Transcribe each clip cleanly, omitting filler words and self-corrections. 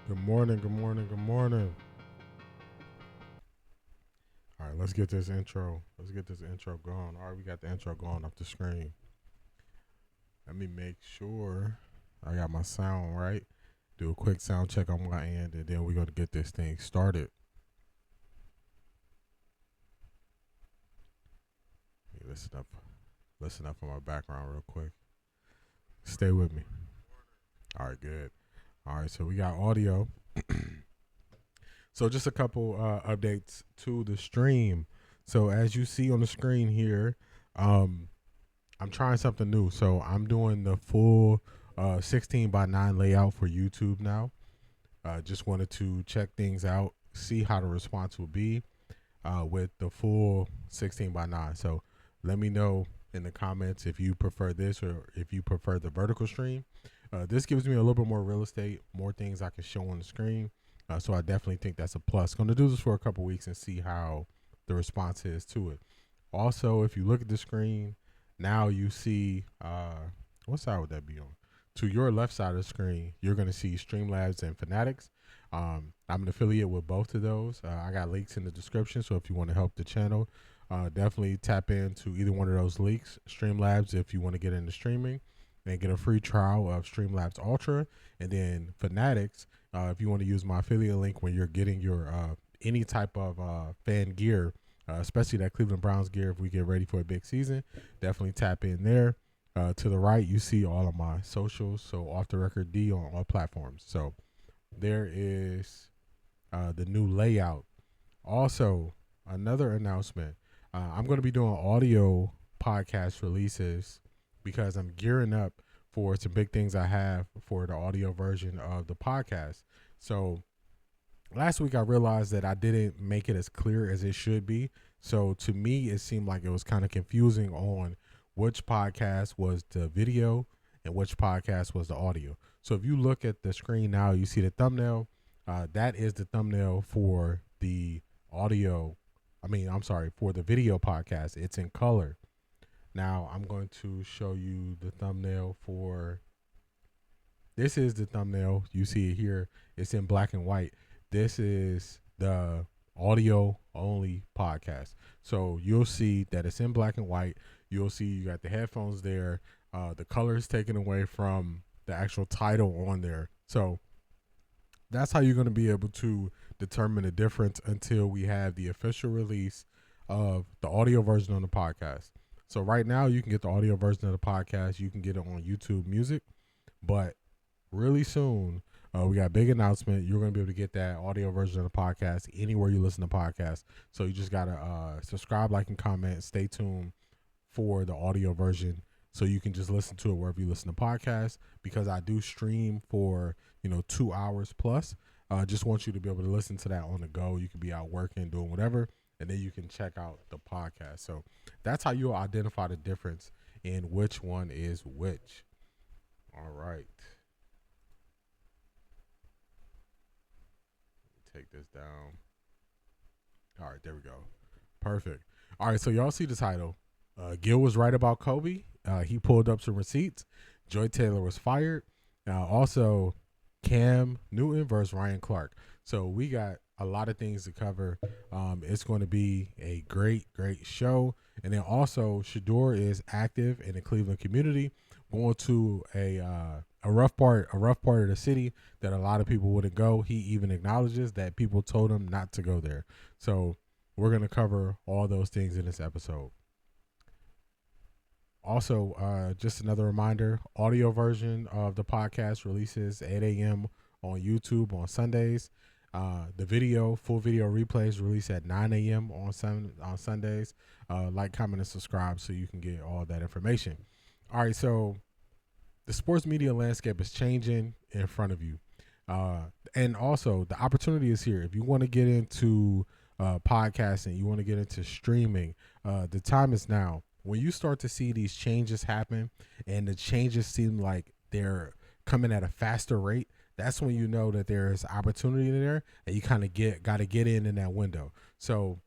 Good morning, good morning, good morning. All right, let's get this intro. Let's get this intro going. All right, we got the intro going up the screen. Let me make sure I got my sound right. Do a quick sound check on my end, and then we're going to get this thing started. Listen up on my background real quick. Stay with me. All right, good. All right, so we got audio. So just a couple updates to the stream. So as you see on the screen here, I'm trying something new. So I'm doing the full 16:9 layout for YouTube now. Just wanted to check things out, see how the response will be with the full 16:9. So let me know in the comments if you prefer this or if you prefer the vertical stream. This gives me a little bit more real estate, more things I can show on the screen. So I definitely think that's a plus. Going to do this for a couple weeks and see how the response is to it. Also, if you look at the screen, now you see, what side would that be on? To your left side of the screen, you're going to see Streamlabs and Fanatics. I'm an affiliate with both of those. I got links in the description, so if you want to help the channel, definitely tap into either one of those links. Streamlabs if you want to get into streaming and get a free trial of Streamlabs Ultra, and then Fanatics if you want to use my affiliate link when you're getting your any type of fan gear, especially that Cleveland Browns gear if we get ready for a big season. Definitely tap in there. To the right, you see all of my socials, so OffThaRecordDee on all platforms. So there is the new layout. Also, another announcement. I'm going to be doing audio podcast releases because I'm gearing up for some big things I have for the audio version of the podcast. So last week I realized that I didn't make it as clear as it should be. So to me, it seemed like it was kind of confusing on which podcast was the video and which podcast was the audio. So if you look at the screen now, you see the thumbnail. That is the thumbnail for the audio. For the video podcast. It's in color. Now I'm going to show you the thumbnail for, this is the thumbnail. You see it here. It's in black and white. This is the audio only podcast. So you'll see that it's in black and white. You'll see you got the headphones there. The color is taken away from the actual title on there. So that's how you're going to be able to determine the difference until we have the official release of the audio version of the podcast. So right now you can get the audio version of the podcast. You can get it on YouTube Music, but really soon we got a big announcement. You're going to be able to get that audio version of the podcast anywhere you listen to podcasts. So you just got to subscribe, like, and comment. Stay tuned for the audio version so you can just listen to it wherever you listen to podcasts, because I do stream for 2 hours plus. Just want you to be able to listen to that on the go. You can be out working, doing whatever, and then you can check out the podcast. So that's how you'll identify the difference in which one is which. All right. Take this down. All right, there we go. Perfect. All right, so y'all see the title. Gil was right about Kobe. He pulled up some receipts. Joy Taylor was fired. Also, Cam Newton versus Ryan Clark. So we got a lot of things to cover. It's going to be a great show. And then also, Shedeur is active in the Cleveland community, going to a rough part of the city that a lot of people wouldn't go. He even acknowledges that people told him not to go there. So we're going to cover all those things in this episode. Also, just another reminder, audio version of the podcast releases 8 a.m. on YouTube on Sundays. The full video replays release at 9 a.m. on Sundays. Like, comment, and subscribe so you can get all that information. All right, so the sports media landscape is changing in front of you. And also, the opportunity is here. If you want to get into podcasting, you want to get into streaming, the time is now. When you start to see these changes happen and the changes seem like they're coming at a faster rate, that's when you know that there's opportunity in there and you kind of got to get in that window. So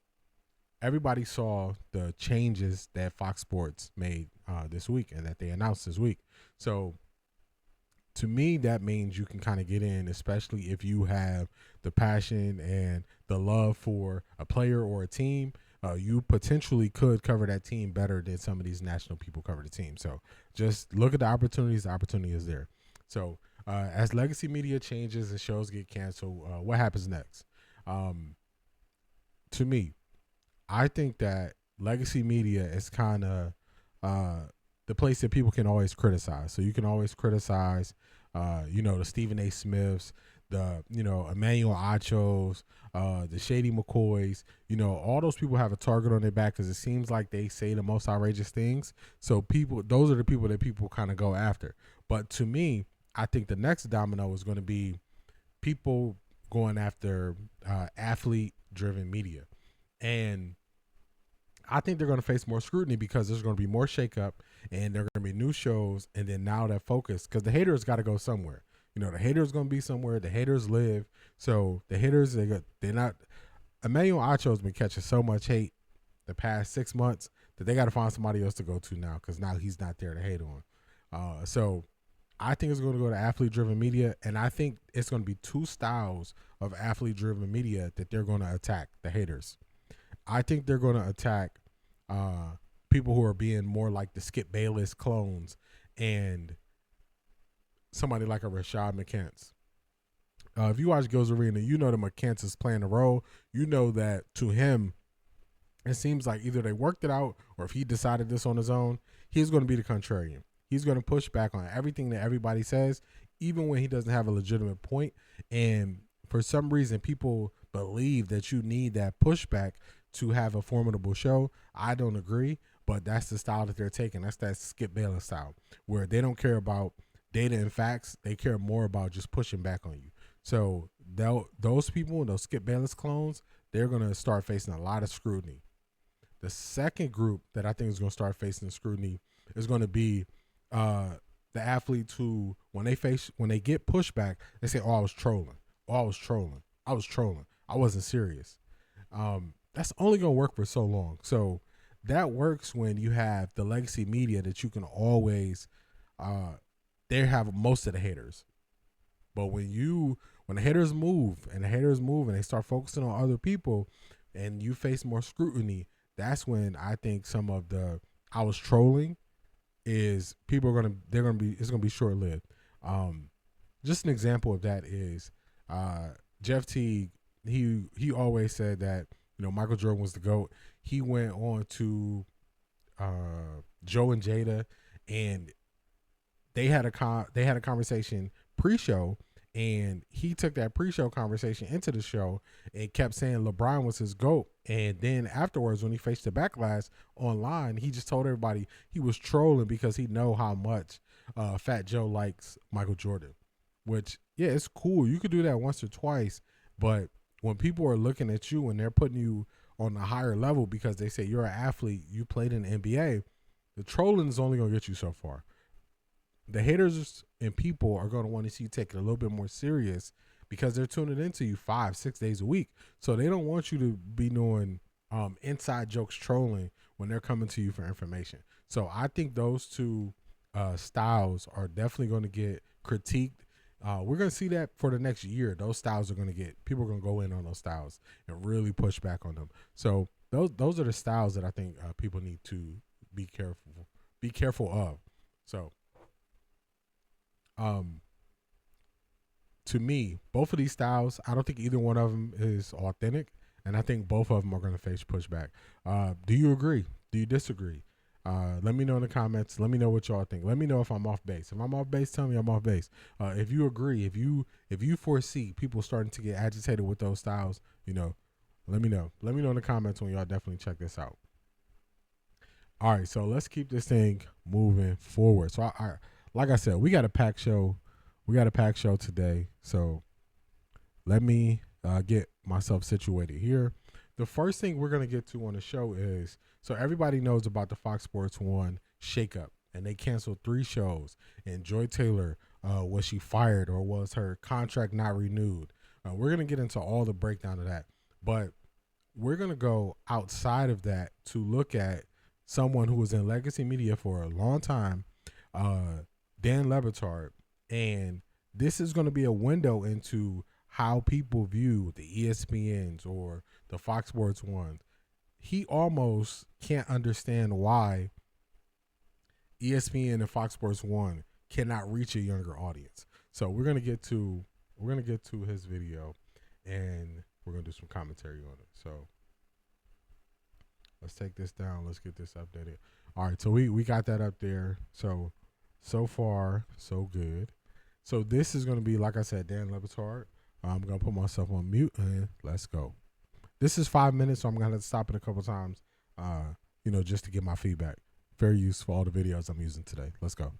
everybody saw the changes that Fox Sports made this week and that they announced this week. So to me, that means you can kind of get in, especially if you have the passion and the love for a player or a team. You potentially could cover that team better than some of these national people cover the team. So just look at the opportunities. The opportunity is there. So as legacy media changes and shows get canceled, what happens next? To me, I think that legacy media is kind of the place that people can always criticize. So you can always criticize, the Stephen A. Smiths, the, Emmanuel Achos, the Shady McCoys. All those people have a target on their back because it seems like they say the most outrageous things. So those are the people that people kind of go after. But to me, I think the next domino is going to be people going after athlete-driven media. And I think they're going to face more scrutiny because there's going to be more shakeup and there are going to be new shows. And then now that focus, because the haters got to go somewhere. The haters going to be somewhere. The haters live. So the haters, they're not. Emmanuel Acho has been catching so much hate the past 6 months that they got to find somebody else to go to now because now he's not there to hate on. So I think it's going to go to athlete-driven media, and I think it's going to be two styles of athlete-driven media that they're going to attack, the haters. I think they're going to attack people who are being more like the Skip Bayless clones and somebody like a Rashad McCants. If you watch Gil's Arena, you know that McCants is playing a role. You know that to him, it seems like either they worked it out or if he decided this on his own, he's going to be the contrarian. He's going to push back on everything that everybody says, even when he doesn't have a legitimate point. And for some reason, people believe that you need that pushback to have a formidable show. I don't agree, but that's the style that they're taking. That's that Skip Bayless style, where they don't care about data and facts. They care more about just pushing back on you. So those people, those Skip Bayless clones, they're going to start facing a lot of scrutiny. The second group that I think is going to start facing scrutiny is going to be the athletes who, when they get pushback, they say, "Oh, I was trolling. Oh, I was trolling. I was trolling. I wasn't serious." That's only going to work for so long. So that works when you have the legacy media that you can always, they have most of the haters. But when the haters move and they start focusing on other people and you face more scrutiny, that's when I think some of the "I was trolling" is people are it's gonna be short lived. Just an example of that is Jeff Teague. He always said that Michael Jordan was the GOAT. He went on to Joe and Jada, and they had a conversation pre-show, and he took that pre-show conversation into the show and kept saying LeBron was his GOAT. And then afterwards, when he faced the backlash online, he just told everybody he was trolling because he know how much Fat Joe likes Michael Jordan. Which, yeah, it's cool. You could do that once or twice, but when people are looking at you and they're putting you on a higher level because they say you're an athlete, you played in the NBA, the trolling is only going to get you so far. The haters and people are going to want to see you take it a little bit more serious because they're tuning into you 5-6 days a week. So they don't want you to be doing inside jokes trolling when they're coming to you for information. So I think those two styles are definitely going to get critiqued. We're going to see that for the next year. Those styles are going to people are going to go in on those styles and really push back on them. So those are the styles that I think people need to be careful of. So, to me, both of these styles, I don't think either one of them is authentic, and I think both of them are going to face pushback. Do you agree? Do you disagree? Let me know in the comments. Let me know what y'all think. Let me know if I'm off base. If I'm off base, tell me I'm off base. If you agree, if you foresee people starting to get agitated with those styles, let me know. Let me know in the comments when y'all definitely check this out. All right, so let's keep this thing moving forward. So I like I said, we got a packed show. We got a packed show today. So let me get myself situated here. The first thing we're going to get to on the show is, so everybody knows about the Fox Sports 1 shakeup, and they canceled 3 shows. And Joy Taylor, was she fired or was her contract not renewed? We're going to get into all the breakdown of that. But we're going to go outside of that to look at someone who was in legacy media for a long time, Dan Le Batard, And this is going to be a window into how people view the ESPNs or the Fox Sports ones. He almost can't understand why ESPN and Fox Sports 1 cannot reach a younger audience. So we're gonna get to his video, and we're gonna do some commentary on it. So let's take this down. Let's get this updated. All right, so we got that up there. So far so good. So this is gonna be, like I said, Dan Le Batard. I'm gonna put myself on mute and let's go. This is 5 minutes, so I'm gonna have to stop it a couple times, just to get my feedback. Very useful, all the videos I'm using today. Let's go.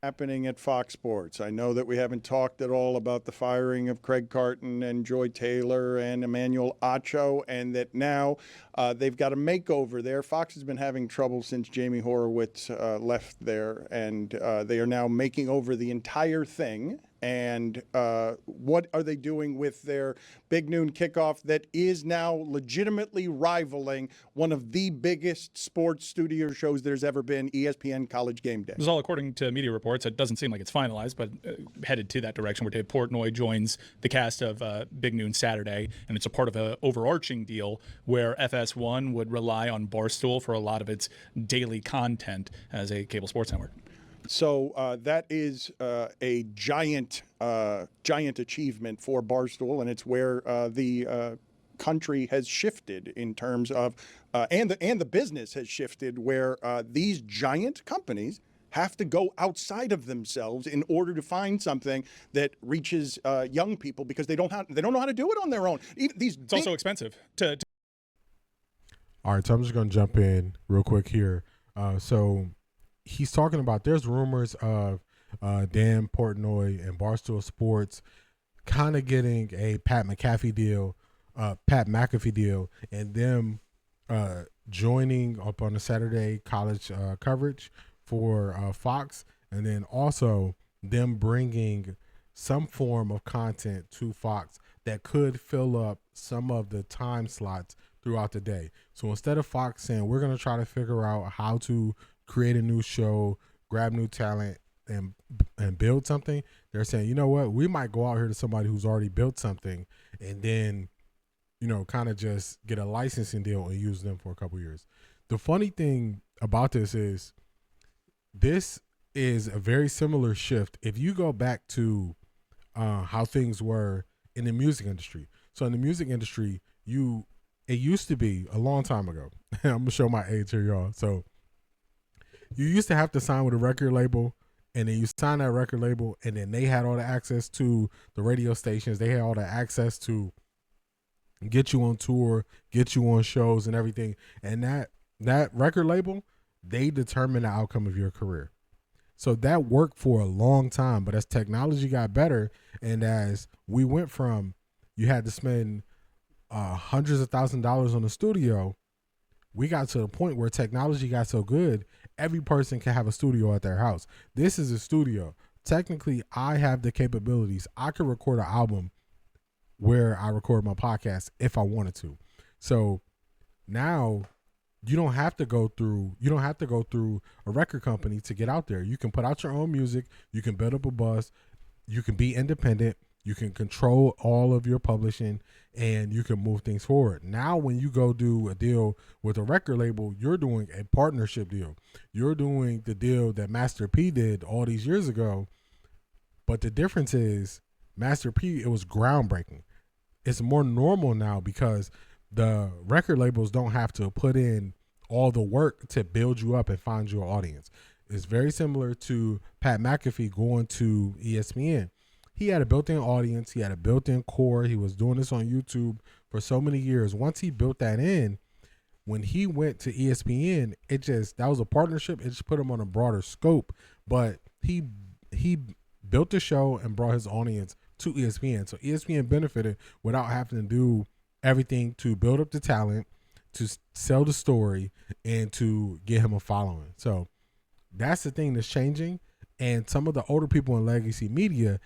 Happening at Fox Sports. I know that we haven't talked at all about the firing of Craig Carton and Joy Taylor and Emmanuel Acho, and that now they've got a makeover there. Fox has been having trouble since Jamie Horowitz left there, and they are now making over the entire thing. And what are they doing with their big noon kickoff that is now legitimately rivaling one of the biggest sports studio shows there's ever been, ESPN College Game Day? This is all according to media reports. It doesn't seem like it's finalized, but headed to that direction where Dave Portnoy joins the cast of Big Noon Saturday, and it's a part of an overarching deal where FS1 would rely on Barstool for a lot of its daily content as a cable sports network. So that is a giant achievement for Barstool, and it's where the country has shifted in terms of, and the business has shifted, where these giant companies have to go outside of themselves in order to find something that reaches young people, because they don't know how to do it on their own. It's also expensive to. All right, so I'm just going to jump in real quick here. So he's talking about, there's rumors of Dan Portnoy and Barstool Sports kind of getting a Pat McAfee deal, and them joining up on the Saturday college coverage for Fox, and then also them bringing some form of content to Fox that could fill up some of the time slots throughout the day. So instead of Fox saying, we're going to try to figure out how to create a new show, grab new talent, and build something, they're saying, you know what, we might go out here to somebody who's already built something, and then, kind of just get a licensing deal and use them for a couple years. The funny thing about this is a very similar shift if you go back to how things were in the music industry. So in the music industry, it used to be a long time ago. I'm gonna show my age here, y'all. So you used to have to sign with a record label, and then you sign that record label, and then they had all the access to the radio stations. They had all the access to get you on tour, get you on shows and everything. And that record label, they determine the outcome of your career. So that worked for a long time. But as technology got better, and as we went from, you had to spend hundreds of thousands of dollars on the studio, we got to the point where technology got so good, every person can have a studio at their house. This is a studio. Technically, I have the capabilities. I could record an album where I record my podcast if I wanted to. So now you don't have to go through a record company to get out there. You can put out your own music. You can build up a buzz. You can be independent. You can control all of your publishing, and you can move things forward. Now, when you go do a deal with a record label, you're doing a partnership deal. You're doing the deal that Master P did all these years ago. But the difference is, Master P, it was groundbreaking. It's more normal now because the record labels don't have to put in all the work to build you up and find your audience. It's very similar to Pat McAfee going to ESPN. He had a built-in audience. He had a built-in core. He was doing this on YouTube for so many years. Once he built that in, when he went to ESPN, that was a partnership. It just put him on a broader scope. But he built the show and brought his audience to ESPN. So ESPN benefited without having to do everything to build up the talent, to sell the story, and to get him a following. So that's the thing that's changing. And some of the older people in legacy media,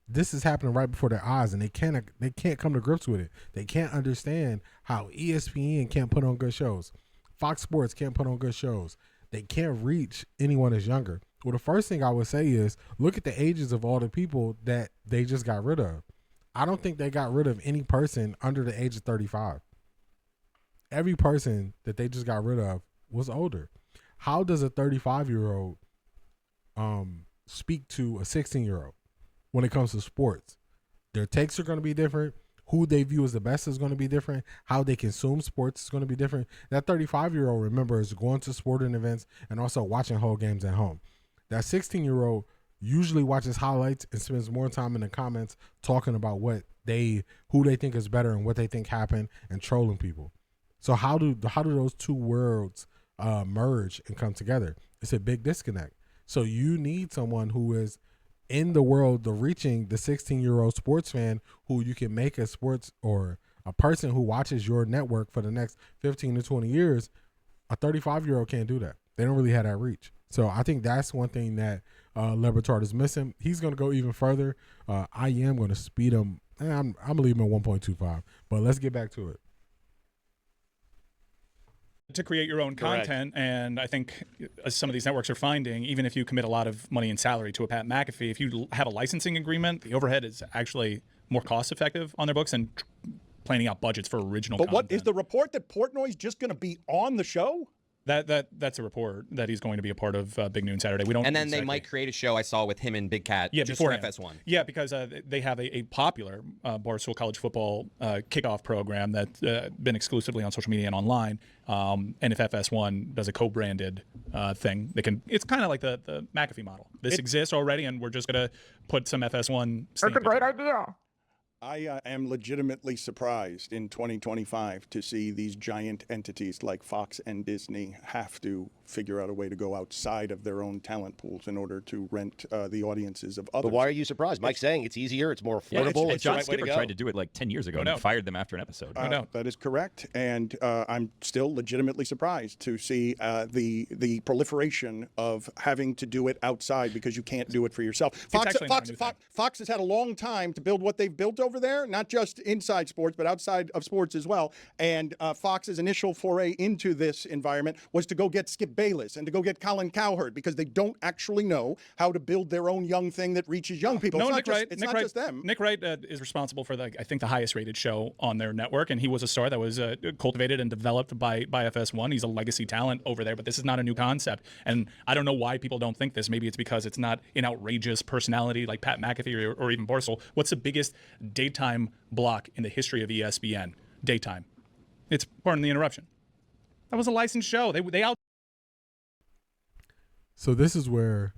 this is happening right before their eyes, and they can't come to grips with it. They can't understand how ESPN can't put on good shows. Fox Sports can't put on good shows. They can't reach anyone that's younger. Well, the first thing I would say is look at the ages of all the people that they just got rid of. I don't think they got rid of any person under the age of 35. Every person that they just got rid of was older. How does a 35-year-old speak to a 16-year-old when it comes to sports? Their takes are going to be different. Who they view as the best is going to be different. How they consume sports is going to be different. That 35-year-old, remember, is going to sporting events and also watching whole games at home. That 16-year-old usually watches highlights and spends more time in the comments talking about who they think is better and what they think happened and trolling people. So how do those two worlds merge and come together? It's a big disconnect. So you need someone who is in the world of reaching the 16-year-old sports fan who you can make a sports or a person who watches your network for the next 15 to 20 years. A 35-year-old can't do that. They don't really have that reach. So I think that's one thing that LeBron is missing. He's going to go even further. I am going to speed him. I'm going to leave him at 1.25. But let's get back to it. To create your own content, and I think some of these networks are finding, even if you commit a lot of money in salary to a Pat McAfee, if you have a licensing agreement, the overhead is actually more cost effective on their books and planning out budgets for original content. But what is the report that Portnoy's just going to be on the show? That's a report that he's going to be a part of Big Noon Saturday. We don't. And then they might create a show I saw with him and Big Cat just for FS1. Yeah, because they have a popular Barstool College football kickoff program that's been exclusively on social media and online. And if FS1 does a co-branded thing, they can. It's kind of like the McAfee model. This exists already, and we're just gonna put some FS1. That's a great idea. I am legitimately surprised in 2025 to see these giant entities like Fox and Disney have to figure out a way to go outside of their own talent pools in order to rent the audiences of others. But why are you surprised? Mike's saying it's easier, it's more affordable. Yeah, it's John the right way to Skipper go. tried to do it like 10 years ago and fired them after an episode. That is correct, and I'm still legitimately surprised to see the proliferation of having to do it outside because you can't do it for yourself. Fox has had a long time to build what they've built over there, not just inside sports, but outside of sports as well. And Fox's initial foray into this environment was to go get Skip Bayless and to go get Colin Cowherd because they don't actually know how to build their own young thing that reaches young people. No, it's not just them. Nick Wright is responsible for I think the highest rated show on their network, and he was a star that was cultivated and developed by FS1. He's a legacy talent over there, but this is not a new concept. And I don't know why people don't think this. Maybe it's because it's not an outrageous personality like Pat McAfee or even Barstool. What's the biggest daytime block in the history of ESPN? Daytime. It's, pardon the interruption. That was a licensed show. They out. So this is where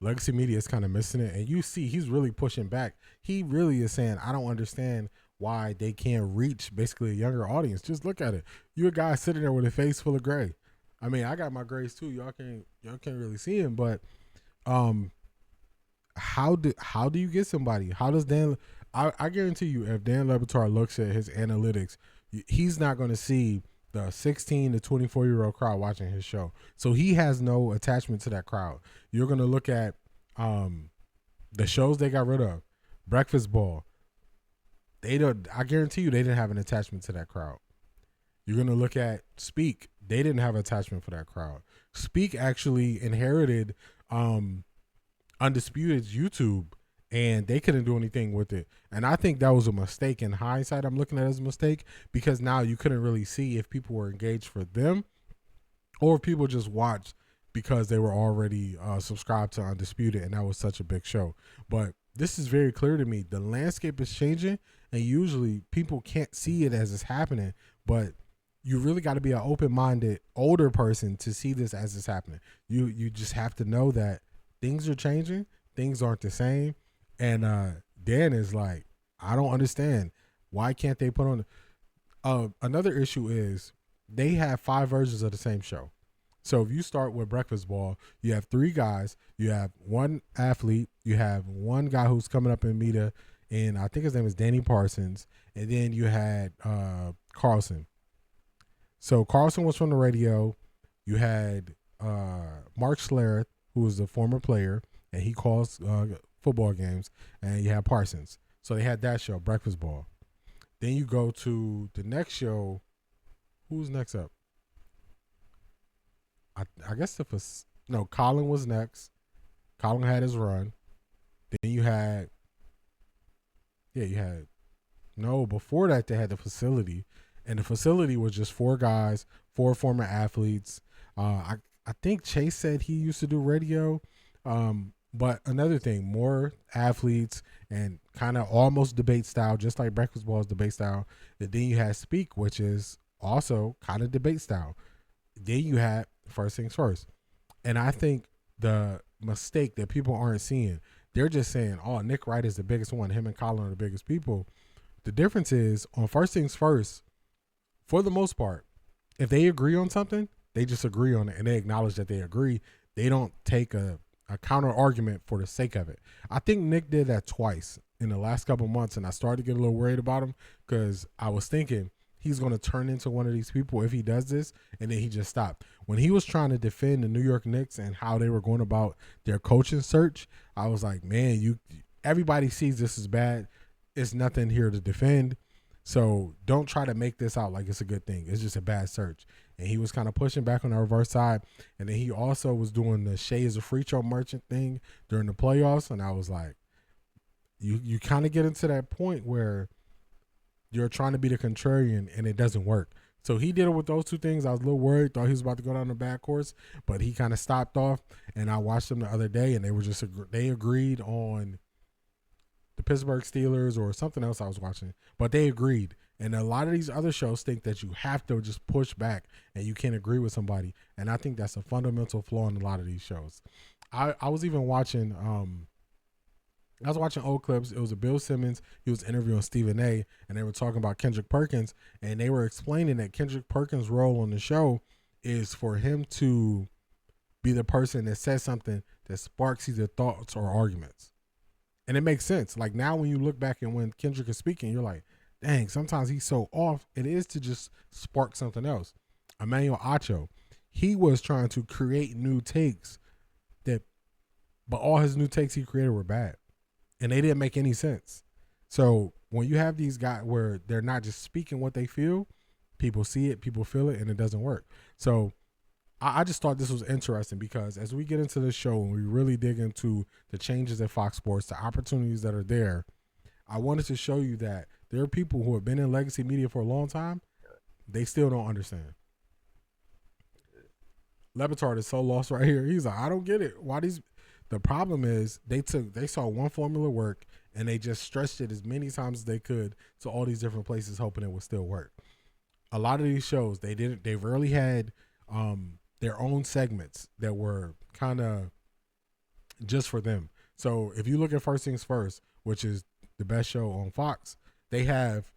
legacy media is kind of missing it. And you see he's really pushing back. He really is saying, I don't understand why they can't reach basically a younger audience. Just look at it. You're a guy sitting there with a face full of gray. I mean, I got my grays too. Y'all can't really see him, but how do you get somebody? How does Dan? I guarantee you, if Dan Le Batard looks at his analytics, he's not going to see the 16 to 24-year-old crowd watching his show. So he has no attachment to that crowd. You're going to look at the shows they got rid of, Breakfast Ball. I guarantee you they didn't have an attachment to that crowd. You're going to look at Speak. They didn't have an attachment for that crowd. Speak actually inherited Undisputed's YouTube, and they couldn't do anything with it. And I think that was a mistake. In hindsight, I'm looking at it as a mistake because now you couldn't really see if people were engaged for them or if people just watched because they were already subscribed to Undisputed, and that was such a big show. But this is very clear to me. The landscape is changing, and usually people can't see it as it's happening, but you really got to be an open-minded older person to see this as it's happening. You just have to know that things are changing. Things aren't the same. And Dan is like, I don't understand. Why can't they put on? Another issue is they have 5 versions of the same show. So if you start with Breakfast Ball, you have 3 guys. You have 1 athlete. You have 1 guy who's coming up in media, and I think his name is Danny Parsons. And then you had Carlson. So Carlson was from the radio. You had Mark Schlereth, who was a former player, and he calls football games, and you have Parsons. So they had that show, Breakfast Ball. Then you go to the next show. Who's next up? I guess No, Colin was next. Colin had his run. Then you had before that they had the facility, and the facility was just 4 guys, 4 former athletes. I think Chase said he used to do radio, but another thing, more athletes and kind of almost debate style, just like Breakfast Ball's debate style. And then you had Speak, which is also kind of debate style. Then you had First Things First, and I think the mistake that people aren't seeing, they're just saying, "Oh, Nick Wright is the biggest one. Him and Colin are the biggest people." The difference is on First Things First, for the most part, if they agree on something, they just agree on it and they acknowledge that they agree. They don't take a counter argument for the sake of it. I think Nick did that twice in the last couple of months, and I started to get a little worried about him because I was thinking he's going to turn into one of these people if he does this, and then he just stopped. When he was trying to defend the New York Knicks and how they were going about their coaching search, I was like, man, everybody sees this is bad. It's nothing here to defend. So don't try to make this out like it's a good thing. It's just a bad search. And he was kind of pushing back on the reverse side. And then he also was doing the Shea is a free throw merchant thing during the playoffs. And I was like, you kind of get into that point where you're trying to be the contrarian and it doesn't work. So he did it with those 2 things. I was a little worried, thought he was about to go down the bad course, but he kind of stopped off. And I watched them the other day, and they agreed on the Pittsburgh Steelers or something else I was watching, but they agreed. And a lot of these other shows think that you have to just push back and you can't agree with somebody. And I think that's a fundamental flaw in a lot of these shows. I was even watching, I was watching old clips. It was a Bill Simmons. He was interviewing Stephen A. and they were talking about Kendrick Perkins, and they were explaining that Kendrick Perkins' role on the show is for him to be the person that says something that sparks either thoughts or arguments. And it makes sense. Like now when you look back and when Kendrick is speaking, you're like, dang, sometimes he's so off. It is to just spark something else. Emmanuel Acho, he was trying to create new takes but all his new takes he created were bad. And they didn't make any sense. So when you have these guys where they're not just speaking what they feel, people see it, people feel it, and it doesn't work. So I just thought this was interesting because as we get into this show and we really dig into the changes at Fox Sports, the opportunities that are there, I wanted to show you that there are people who have been in legacy media for a long time. They still don't understand. Lebitard is so lost right here. He's like, I don't get it. The problem is they saw one formula work and they just stretched it as many times as they could to all these different places, hoping it would still work. A lot of these shows, they rarely had their own segments that were kind of just for them. So if you look at First Things First, which is the best show on Fox, they have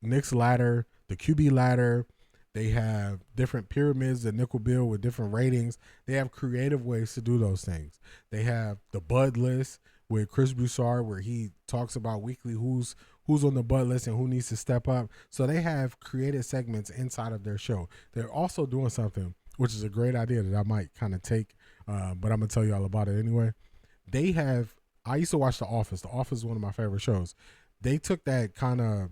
Knicks ladder, the QB ladder. They have different pyramids that nickel bill with different ratings. They have creative ways to do those things. They have the Bud list with Chris Broussard, where he talks about weekly who's on the Bud list and who needs to step up. So they have creative segments inside of their show. They're also doing something, which is a great idea that I might kind of take, but I'm going to tell you all about it anyway. I used to watch The Office. The Office is one of my favorite shows. They took that kind of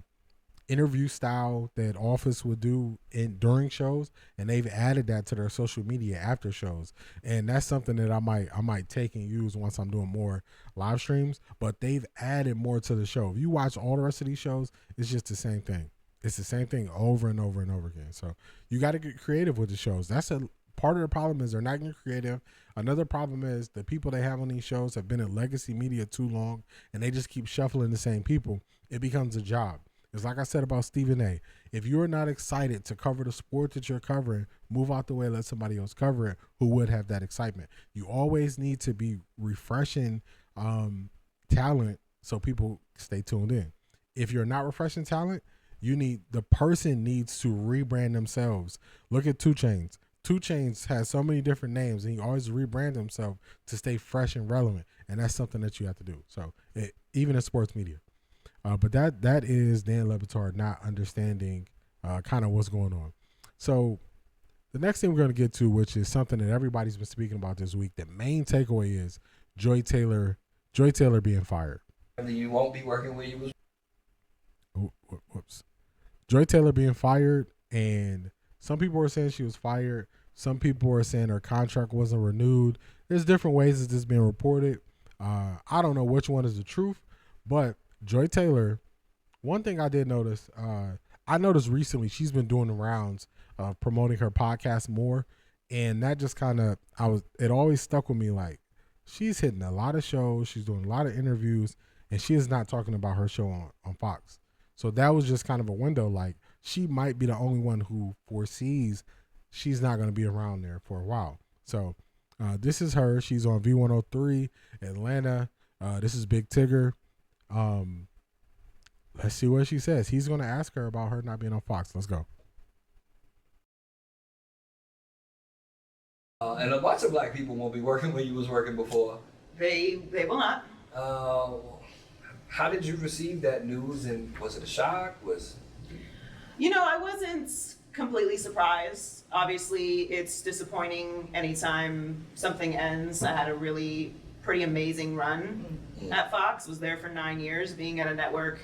interview style that Office would do during shows, and they've added that to their social media after shows, and that's something that I might take and use once I'm doing more live streams. But they've added more to the show. If you watch all the rest of these shows, it's just the same thing. It's the same thing over and over and over again. So you got to get creative with the shows. That's a part of the problem, is they're not getting creative. Another problem is the people they have on these shows have been in legacy media too long, and they just keep shuffling the same people. It becomes a job. It's like I said about Stephen A. If you're not excited to cover the sport that you're covering, move out the way, let somebody else cover it who would have that excitement. You always need to be refreshing talent so people stay tuned in. If you're not refreshing talent, the person needs to rebrand themselves. Look at 2 Chainz. 2 Chainz has so many different names, and he always rebrand himself to stay fresh and relevant, and that's something that you have to do. So even in sports media. But that is Dan Le Batard not understanding kind of what's going on. So the next thing we're going to get to, which is something that everybody's been speaking about this week, the main takeaway is Joy Taylor being fired. You won't be working with you. Whoops. Joy Taylor being fired, and some people were saying she was fired Some people are saying her contract wasn't renewed. There's different ways that this is being reported. I don't know which one is the truth, but Joy Taylor, one thing I did notice, I noticed recently she's been doing the rounds of promoting her podcast more, and that just kind of, it always stuck with me. Like, she's hitting a lot of shows, she's doing a lot of interviews, and she is not talking about her show on Fox. So that was just kind of a window. Like, she might be the only one who foresees she's not going to be around there for a while. So this is her. She's on V103 Atlanta. This is Big Tigger. Let's see what she says. He's going to ask her about her not being on Fox. Let's go. And a bunch of black people won't be working where you was working before. They will not. How did you receive that news, and was it a shock? I wasn't completely surprised. Obviously, it's disappointing anytime something ends. I had a really pretty amazing run at Fox. Was there for 9 years. Being at a network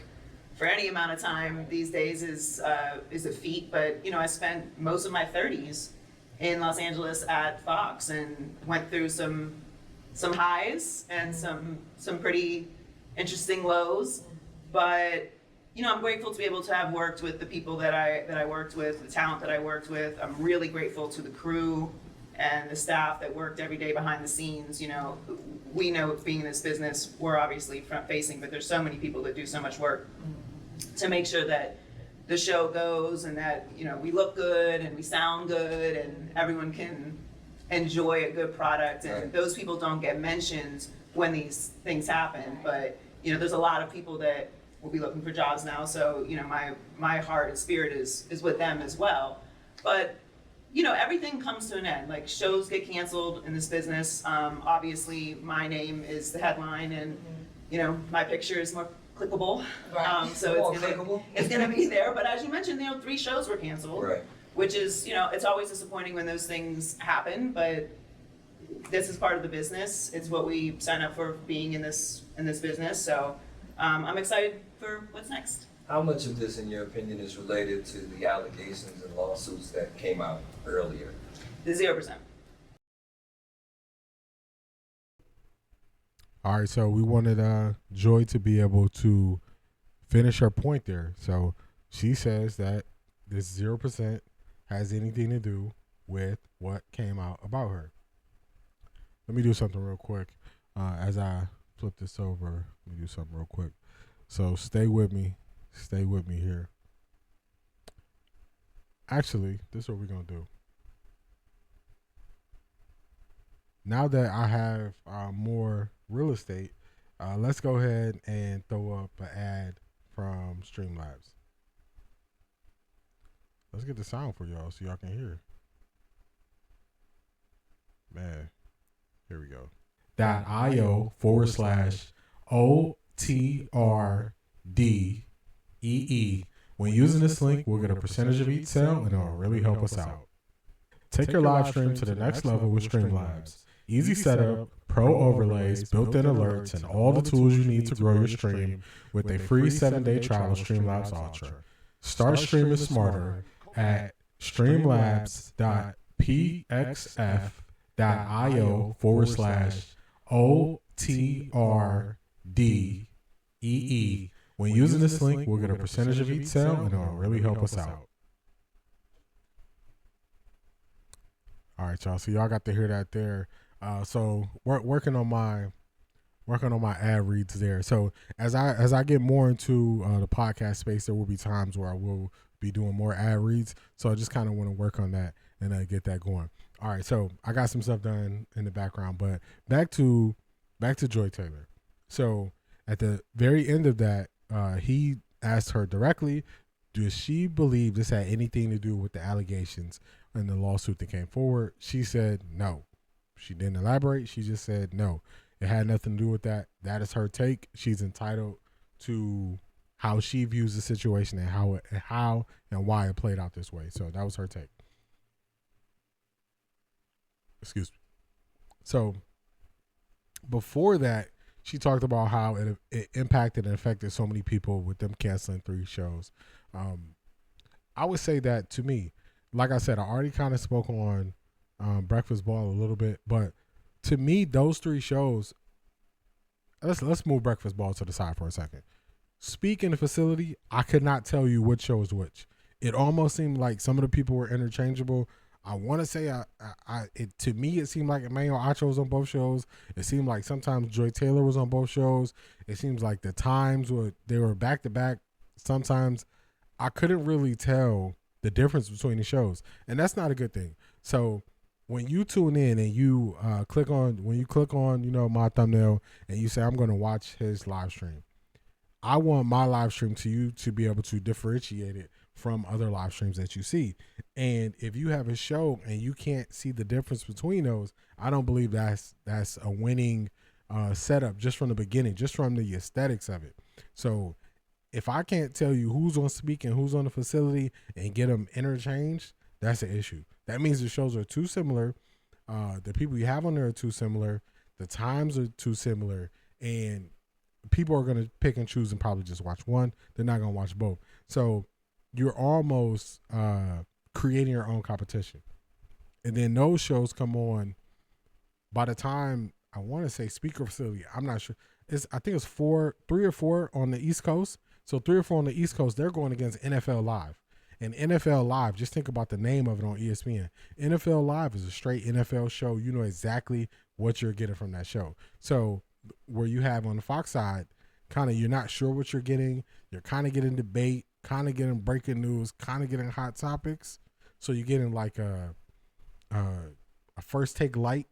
for any amount of time these days is a feat. But I spent most of my 30s in Los Angeles at Fox and went through some highs and some pretty interesting lows. But I'm grateful to be able to have worked with the people that I worked with, the talent that I worked with. I'm really grateful to the crew and the staff that worked every day behind the scenes. We know being in this business, we're obviously front facing, but there's so many people that do so much work to make sure that the show goes and that, we look good and we sound good and everyone can enjoy a good product. And those people don't get mentioned when these things happen. But, there's a lot of people that will be looking for jobs now. So, my heart and spirit is with them as well. But, everything comes to an end. Like, shows get canceled in this business. Obviously, my name is the headline and, my picture is more clickable. Right. So it's gonna be there. But as you mentioned, 3 shows were canceled. Right. Which is, it's always disappointing when those things happen, but this is part of the business. It's what we sign up for being in this business. So I'm excited for what's next. How much of this, in your opinion, is related to the allegations and lawsuits that came out earlier? The 0%. All right, so we wanted Joy to be able to finish her point there. So she says that this 0% has anything to do with what came out about her. Let me do something real quick. As I flip this over, let me do something real quick. So stay with me. Stay with me here. Actually, this is what we're going to do. Now that I have more real estate, let's go ahead and throw up an ad from Streamlabs. Let's get the sound for y'all so y'all can hear. Man, here we go. .io/OTRDEE. When using this link, we'll get a percentage of each sale and it'll really help us out. Take your live stream to the next level with Streamlabs. Easy setup, pro overlays, built-in alerts, and all the tools you need to grow your stream with a free 7-day trial of Streamlabs Ultra. Start streaming smarter at streamlabs.pxf.io/OTRDEE. When using this link, we'll get a percentage of each sale and it'll really help us out. All right, y'all. So y'all got to hear that there. So working on my ad reads there. So as I get more into the podcast space, there will be times where I will be doing more ad reads. So I just kind of want to work on that and get that going. All right. So I got some stuff done in the background, but back to Joy Taylor. So at the very end of that, he asked her directly, does she believe this had anything to do with the allegations and the lawsuit that came forward? She said no. She didn't elaborate. She just said no. It had nothing to do with that. That is her take. She's entitled to how she views the situation and how and why it played out this way. So that was her take. Excuse me. So before that, she talked about how it impacted and affected so many people with them canceling 3 shows. I would say that to me, like I said, I already kind of spoke on Breakfast Ball a little bit, but to me, those 3 shows. Let's move Breakfast Ball to the side for a second. Speaking of facility, I could not tell you which show is which. It almost seemed like some of the people were interchangeable. I want to say, to me, it seemed like Emmanuel Acho was on both shows. It seemed like sometimes Joy Taylor was on both shows. It seems like the times they were back to back. Sometimes I couldn't really tell the difference between the shows, and that's not a good thing. So when you tune in and you click on my thumbnail and you say I'm going to watch his live stream, I want my live stream to be able to differentiate it from other live streams that you see. And if you have a show and you can't see the difference between those, I don't believe that's a winning setup just from the beginning, just from the aesthetics of it. So if I can't tell you who's on speak and who's on the facility and get them interchanged, that's an issue. That means the shows are too similar. The people you have on there are too similar. The times are too similar. And people are going to pick and choose and probably just watch one. They're not going to watch both. So you're almost creating your own competition. And then those shows come on by the time, I want to say speaker facility, I'm not sure. I think it's 3 or 4 on the East Coast. So 3 or 4 on the East Coast, they're going against NFL Live. And NFL Live, just think about the name of it on ESPN. NFL Live is a straight NFL show. You know exactly what you're getting from that show. So where you have on the Fox side, kind of you're not sure what you're getting. You're kind of getting debate, kind of getting breaking news, kind of getting hot topics. So you're getting like a First Take Light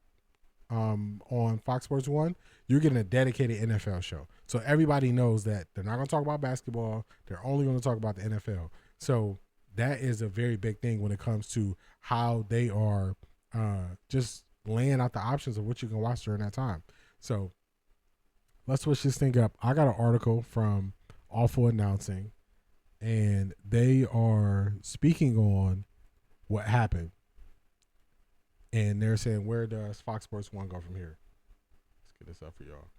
on Fox Sports 1. You're getting a dedicated NFL show. So everybody knows that they're not going to talk about basketball. They're only going to talk about the NFL. So that is a very big thing when it comes to how they are just laying out the options of what you can watch during that time. So let's switch this thing up. I got an article from Awful Announcing, and they are speaking on what happened. And they're saying, where does Fox Sports 1 go from here? Let's get this up for y'all.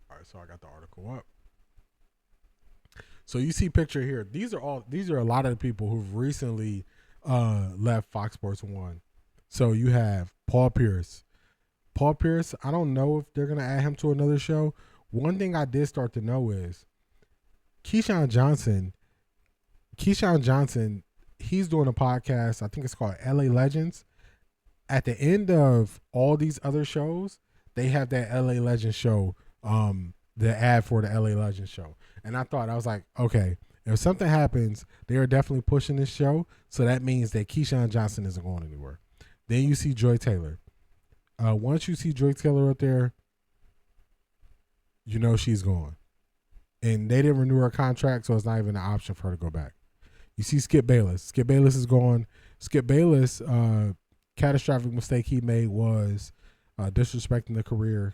All right, so I got the article up. So you see picture here. These are a lot of the people who've recently left Fox Sports 1. So you have Paul Pierce. Paul Pierce, I don't know if they're going to add him to another show. One thing I did start to know is Keyshawn Johnson, he's doing a podcast. I think it's called LA Legends. At the end of all these other shows, they have that LA Legends show, the ad for the LA Legends show. And I was like, okay, if something happens, they are definitely pushing this show. So that means that Keyshawn Johnson isn't going anywhere. Then you see Joy Taylor. Once you see Joy Taylor up there, you know she's gone. And they didn't renew her contract, so it's not even an option for her to go back. You see Skip Bayless. Skip Bayless is gone. Skip Bayless, catastrophic mistake he made was disrespecting the career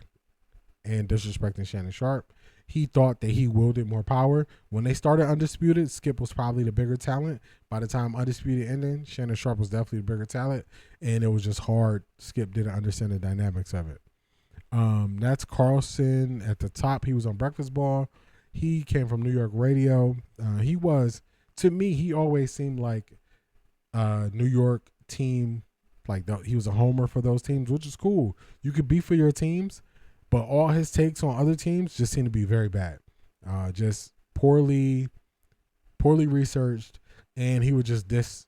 and disrespecting Shannon Sharp. He thought that he wielded more power. When they started Undisputed, Skip was probably the bigger talent. By the time Undisputed ended, Shannon Sharp was definitely the bigger talent, and it was just hard. Skip didn't understand the dynamics of it. That's Carlson at the top. He was on Breakfast Ball. He came from New York radio. To me, he always seemed like New York team, he was a homer for those teams, which is cool. You could be for your teams, but all his takes on other teams just seem to be very bad. Just poorly researched, and he would just diss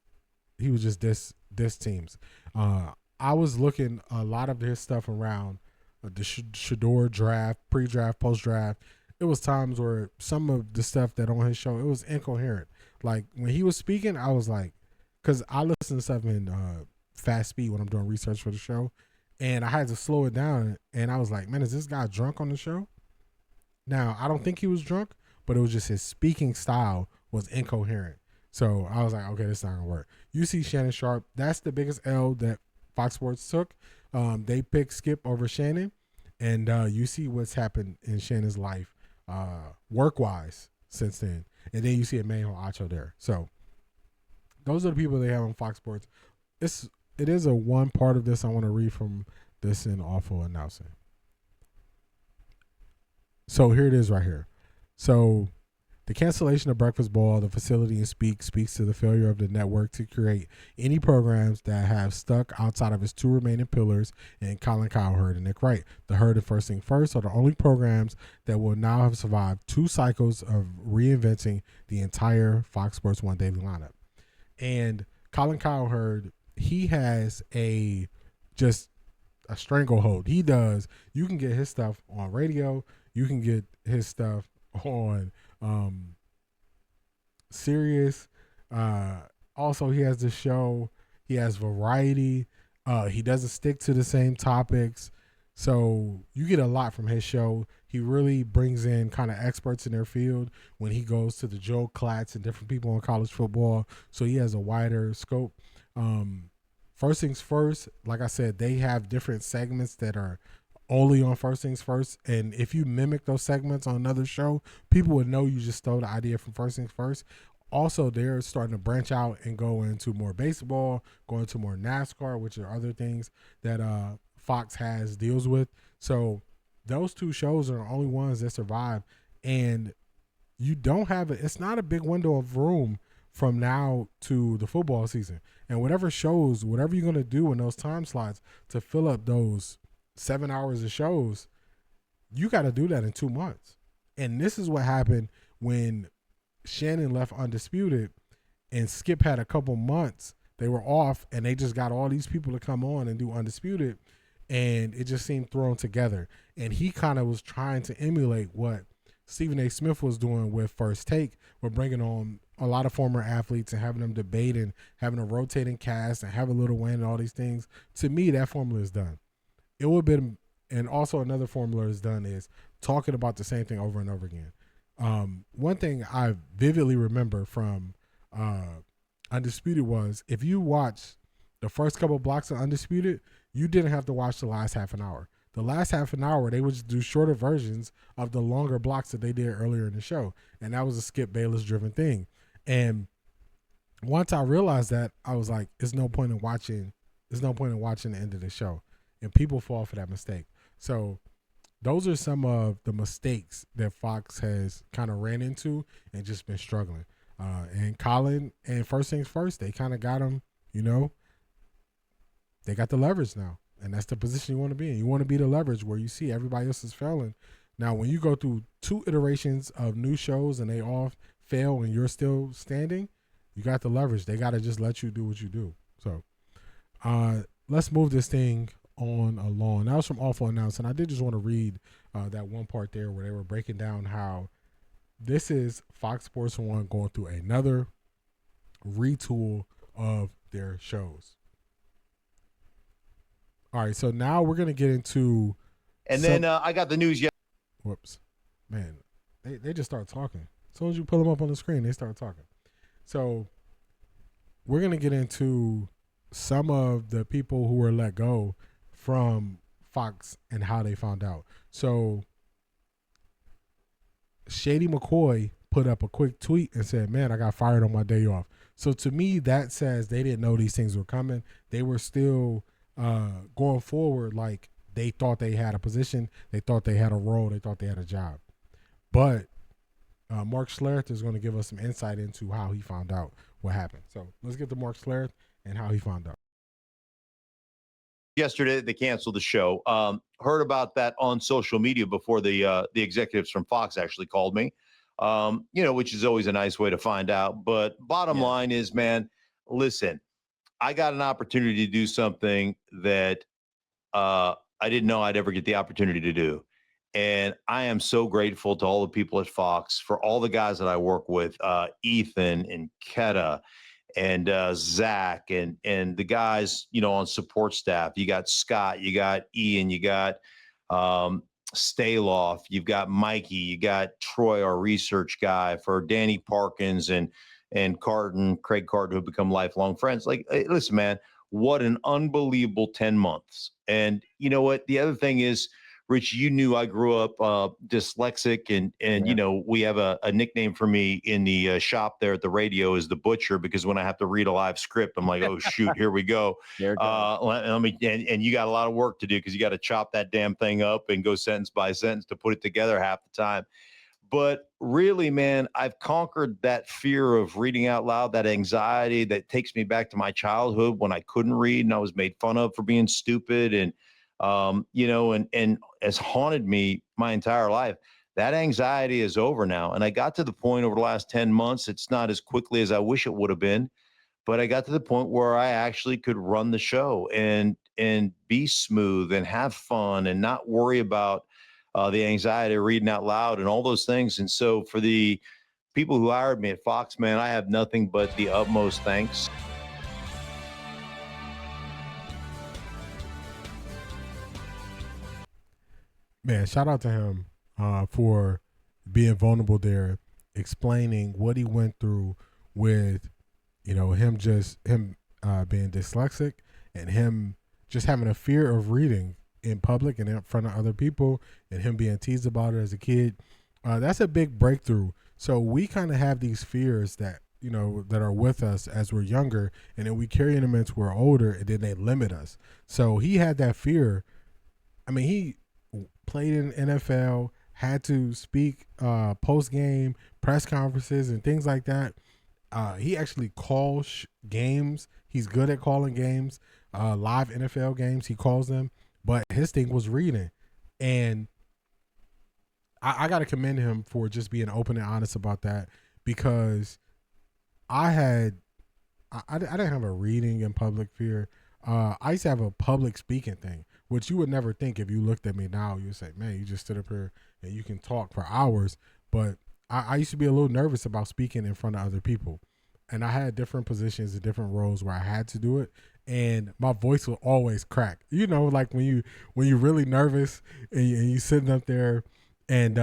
teams. I was looking a lot of his stuff around the Shedeur draft, pre-draft, post-draft. It was times where some of the stuff that on his show, it was incoherent. Like when he was speaking, I was like, because I listen to stuff in fast speed when I'm doing research for the show, and I had to slow it down, and I was like, man, is this guy drunk on the show? Now, I don't think he was drunk, but it was just his speaking style was incoherent. So I was like, okay, this is not going to work. You see Shannon Sharp, that's the biggest L that Fox Sports took. They picked Skip over Shannon, and you see what's happened in Shannon's life work-wise since then. And then you see Emmanuel Acho there. So those are the people they have on Fox Sports. It is a one part of this I want to read from this in Awful Announcing. So here it is right here. So the The cancellation of Breakfast Ball, the facility and speaks to the failure of the network to create any programs that have stuck outside of its two remaining pillars in Colin Cowherd and Nick Wright. The Herd and First Thing First are the only programs that will now have survived 2 cycles of reinventing the entire Fox Sports 1 daily lineup. And Colin Cowherd, he has just a stranglehold. He does. You can get his stuff on radio. You can get his stuff on Sirius. Also, he has the show. He has variety. He doesn't stick to the same topics. So you get a lot from his show. He really brings in kind of experts in their field when he goes to the Joe Klatz and different people on college football. So he has a wider scope. First Things First, like I said, they have different segments that are only on First Things First. And if you mimic those segments on another show, people would know you just stole the idea from First Things First. Also, they're starting to branch out and go into more baseball, go into more NASCAR, which are other things that Fox has deals with. So those 2 shows are the only ones that survive. And you don't have it's not a big window of room from now to the football season. And whatever shows, whatever you're going to do in those time slots to fill up those 7 hours of shows, you got to do that in 2 months. And this is what happened when Shannon left Undisputed and Skip had a couple months. They were off and they just got all these people to come on and do Undisputed, and it just seemed thrown together. And he kind of was trying to emulate what Stephen A. Smith was doing with First Take. We're bringing on a lot of former athletes and having them debate and having a rotating cast and have a little win and all these things. To me, that formula is done. It would have been, and also another formula is done is talking about the same thing over and over again. One thing I vividly remember from Undisputed was if you watch the first couple of blocks of Undisputed, you didn't have to watch the last half an hour. The last half an hour, they would just do shorter versions of the longer blocks that they did earlier in the show. And that was a Skip Bayless driven thing. And once I realized that, I was like, there's no point in watching the end of the show. And people fall for that mistake. So those are some of the mistakes that Fox has kind of ran into and just been struggling. And Colin and First Things First, they kind of got him, they got the leverage now. And that's the position you want to be in. You want to be the leverage where you see everybody else is failing. Now, when you go through 2 iterations of new shows and they all fail and you're still standing, you got the leverage. They got to just let you do what you do. So let's move this thing on along. That was from Awful Announce, and I did just want to read that one part there where they were breaking down how this is Fox Sports 1 going through another retool of their shows. All right, so now we're going to get into... And then I got the news yet. Whoops. Man, they just start talking. As soon as you pull them up on the screen, they start talking. So we're going to get into some of the people who were let go from Fox and how they found out. So Shady McCoy put up a quick tweet and said, man, I got fired on my day off. So to me, that says they didn't know these things were coming. They were still going forward like they thought they had a position. They thought they had a role. They thought they had a job. But Mark Schlereth is going to give us some insight into how he found out what happened. So let's get to Mark Schlereth and how he found out. Yesterday, they canceled the show. Heard about that on social media before the executives from Fox actually called me, which is always a nice way to find out. But bottom line is, man, listen, I got an opportunity to do something that I didn't know I'd ever get the opportunity to do. And I am so grateful to all the people at Fox, for all the guys that I work with, Ethan and Keta and Zach and the guys, on support staff. You got Scott, you got Ian, you got Staloff, you've got Mikey, you got Troy, our research guy, for Danny Parkins and Craig Carton, who have become lifelong friends. Like, hey, listen, man, what an unbelievable 10 months. And you know what? The other thing is, Rich, you knew I grew up dyslexic, and we have a nickname for me in the shop there at the radio is the Butcher, because when I have to read a live script, I'm like, oh shoot, here we go. Let me, and you got a lot of work to do because you got to chop that damn thing up and go sentence by sentence to put it together half the time. But really, man, I've conquered that fear of reading out loud, that anxiety that takes me back to my childhood when I couldn't read and I was made fun of for being stupid. And, and has haunted me my entire life. That anxiety is over now. And I got to the point over the last 10 months, it's not as quickly as I wish it would have been, but I got to the point where I actually could run the show and be smooth and have fun and not worry about the anxiety of reading out loud and all those things. And so for the people who hired me at Fox, man, I have nothing but the utmost thanks. Man, shout out to him for being vulnerable there, explaining what he went through with, him being dyslexic and him just having a fear of reading in public and in front of other people, and him being teased about it as a kid. That's a big breakthrough. So we kind of have these fears that, that are with us as we're younger, and then we carry them into we're older, and then they limit us. So he had that fear. I mean, he played in NFL, had to speak post-game press conferences and things like that. He actually calls games. He's good at calling games, live NFL games. He calls them. But his thing was reading. And I got to commend him for just being open and honest about that, because I didn't have a reading in public fear. I used to have a public speaking thing, which you would never think if you looked at me now. You'd say, man, you just stood up here and you can talk for hours. But I used to be a little nervous about speaking in front of other people. And I had different positions and different roles where I had to do it. And my voice will always crack. Like when you're really nervous and you sitting up there and,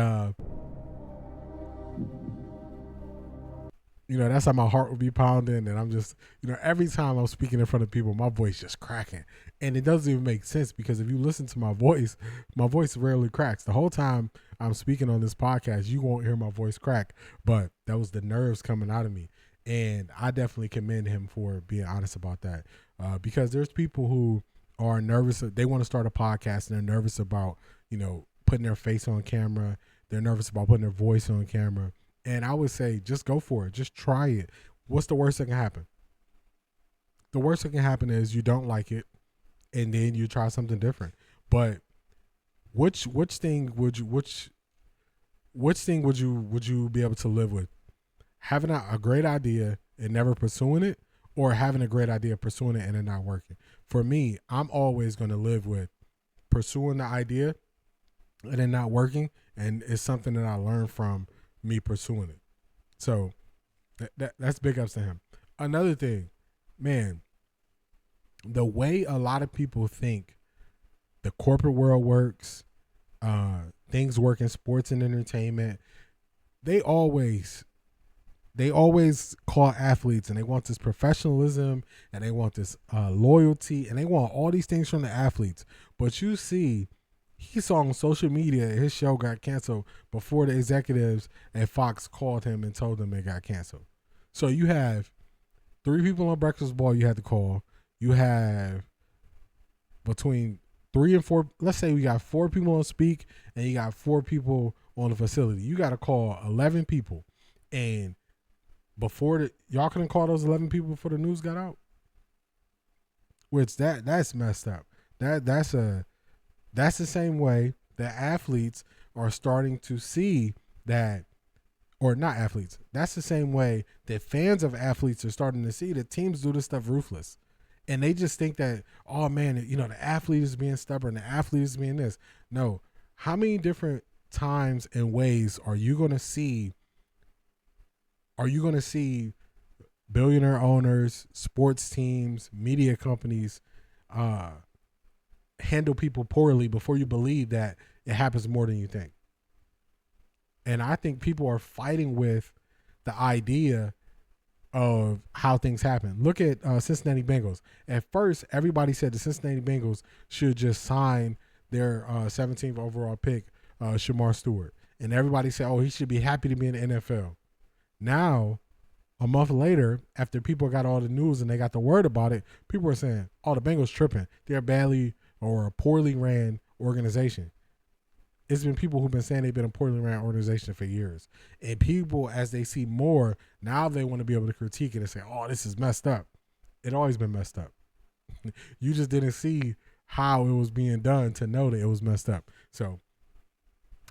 that's how my heart would be pounding. And I'm just, every time I'm speaking in front of people, my voice just cracking. And it doesn't even make sense, because if you listen to my voice rarely cracks. The whole time I'm speaking on this podcast, you won't hear my voice crack. But that was the nerves coming out of me. And I definitely commend him for being honest about that, because there's people who are nervous. They want to start a podcast and they're nervous about, putting their face on camera. They're nervous about putting their voice on camera. And I would say, just go for it. Just try it. What's the worst that can happen? The worst that can happen is you don't like it, and then you try something different. But which thing would you be able to live with? Having a great idea and never pursuing it, or having a great idea, pursuing it, and it not working? For me, I'm always going to live with pursuing the idea and it not working, and it's something that I learned from me pursuing it. So that's big ups to him. Another thing, man, the way a lot of people think the corporate world works, things work in sports and entertainment, they always call athletes, and they want this professionalism, and they want this loyalty, and they want all these things from the athletes. But you see, he saw on social media his show got canceled before the executives at Fox called him and told him it got canceled. So you have 3 people on Breakfast Ball you had to call. You have between 3 and 4. Let's say we got 4 people on speak, and you got 4 people on the facility. You got to call 11 people, and y'all couldn't call those 11 people before the news got out. Which that's messed up. That's the same way that athletes are starting to see that, or not athletes. That's the same way that fans of athletes are starting to see that teams do this stuff ruthless. And they just think that, oh man, the athlete is being stubborn, the athlete is being this. No. How many different times and ways are you going to see billionaire owners, sports teams, media companies handle people poorly before you believe that it happens more than you think? And I think people are fighting with the idea of how things happen. Look at Cincinnati Bengals. At first, everybody said the Cincinnati Bengals should just sign their 17th overall pick, Shedeur Stewart. And everybody said, oh, he should be happy to be in the NFL. Now, a month later, after people got all the news and they got the word about it, people are saying, oh, the Bengals tripping. They're badly or a poorly ran organization. it's been people who've been saying they've been a poorly ran organization for years. And people, as they see more, now they want to be able to critique it and say, oh, this is messed up. It always been messed up. You just didn't see how it was being done to know that it was messed up. So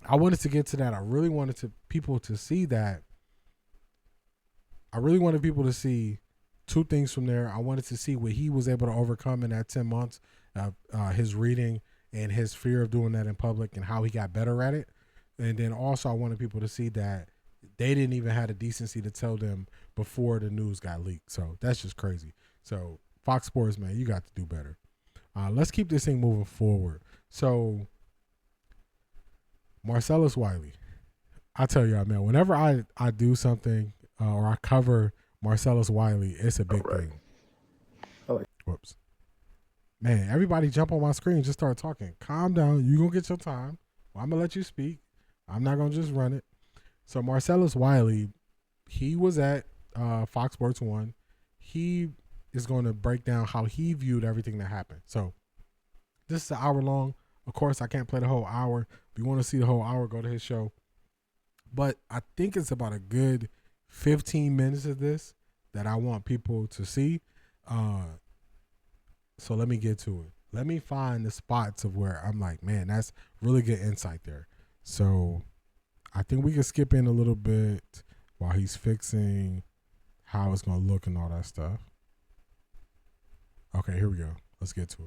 I wanted to get to that. I really wanted people to see that. I really wanted people to see two things from there. I wanted to see what he was able to overcome in that 10 months, his reading and his fear of doing that in public and how he got better at it. And then also I wanted people to see that they didn't even have the decency to tell them before the news got leaked. So that's just crazy. So Fox Sports, man, you got to do better. Let's keep this thing moving forward. So Marcellus Wiley, I tell y'all, man, whenever I do something or I cover Marcellus Wiley, it's a big thing. Whoops. Man, everybody jump on my screen, just start talking. Calm down. You going to get your time. Well, I'm going to let you speak. I'm not going to just run it. So Marcellus Wiley, he was at Fox Sports 1. He is going to break down how he viewed everything that happened. So this is an hour long. Of course, I can't play the whole hour. If you want to see the whole hour, go to his show. But I think it's about a good 15 minutes of this that I want people to see. So let me get to it. Let me find the spots of where I'm like, man, that's really good insight there. So I think we can skip in a little bit while he's fixing how it's going to look and all that stuff. Okay, here we go. Let's get to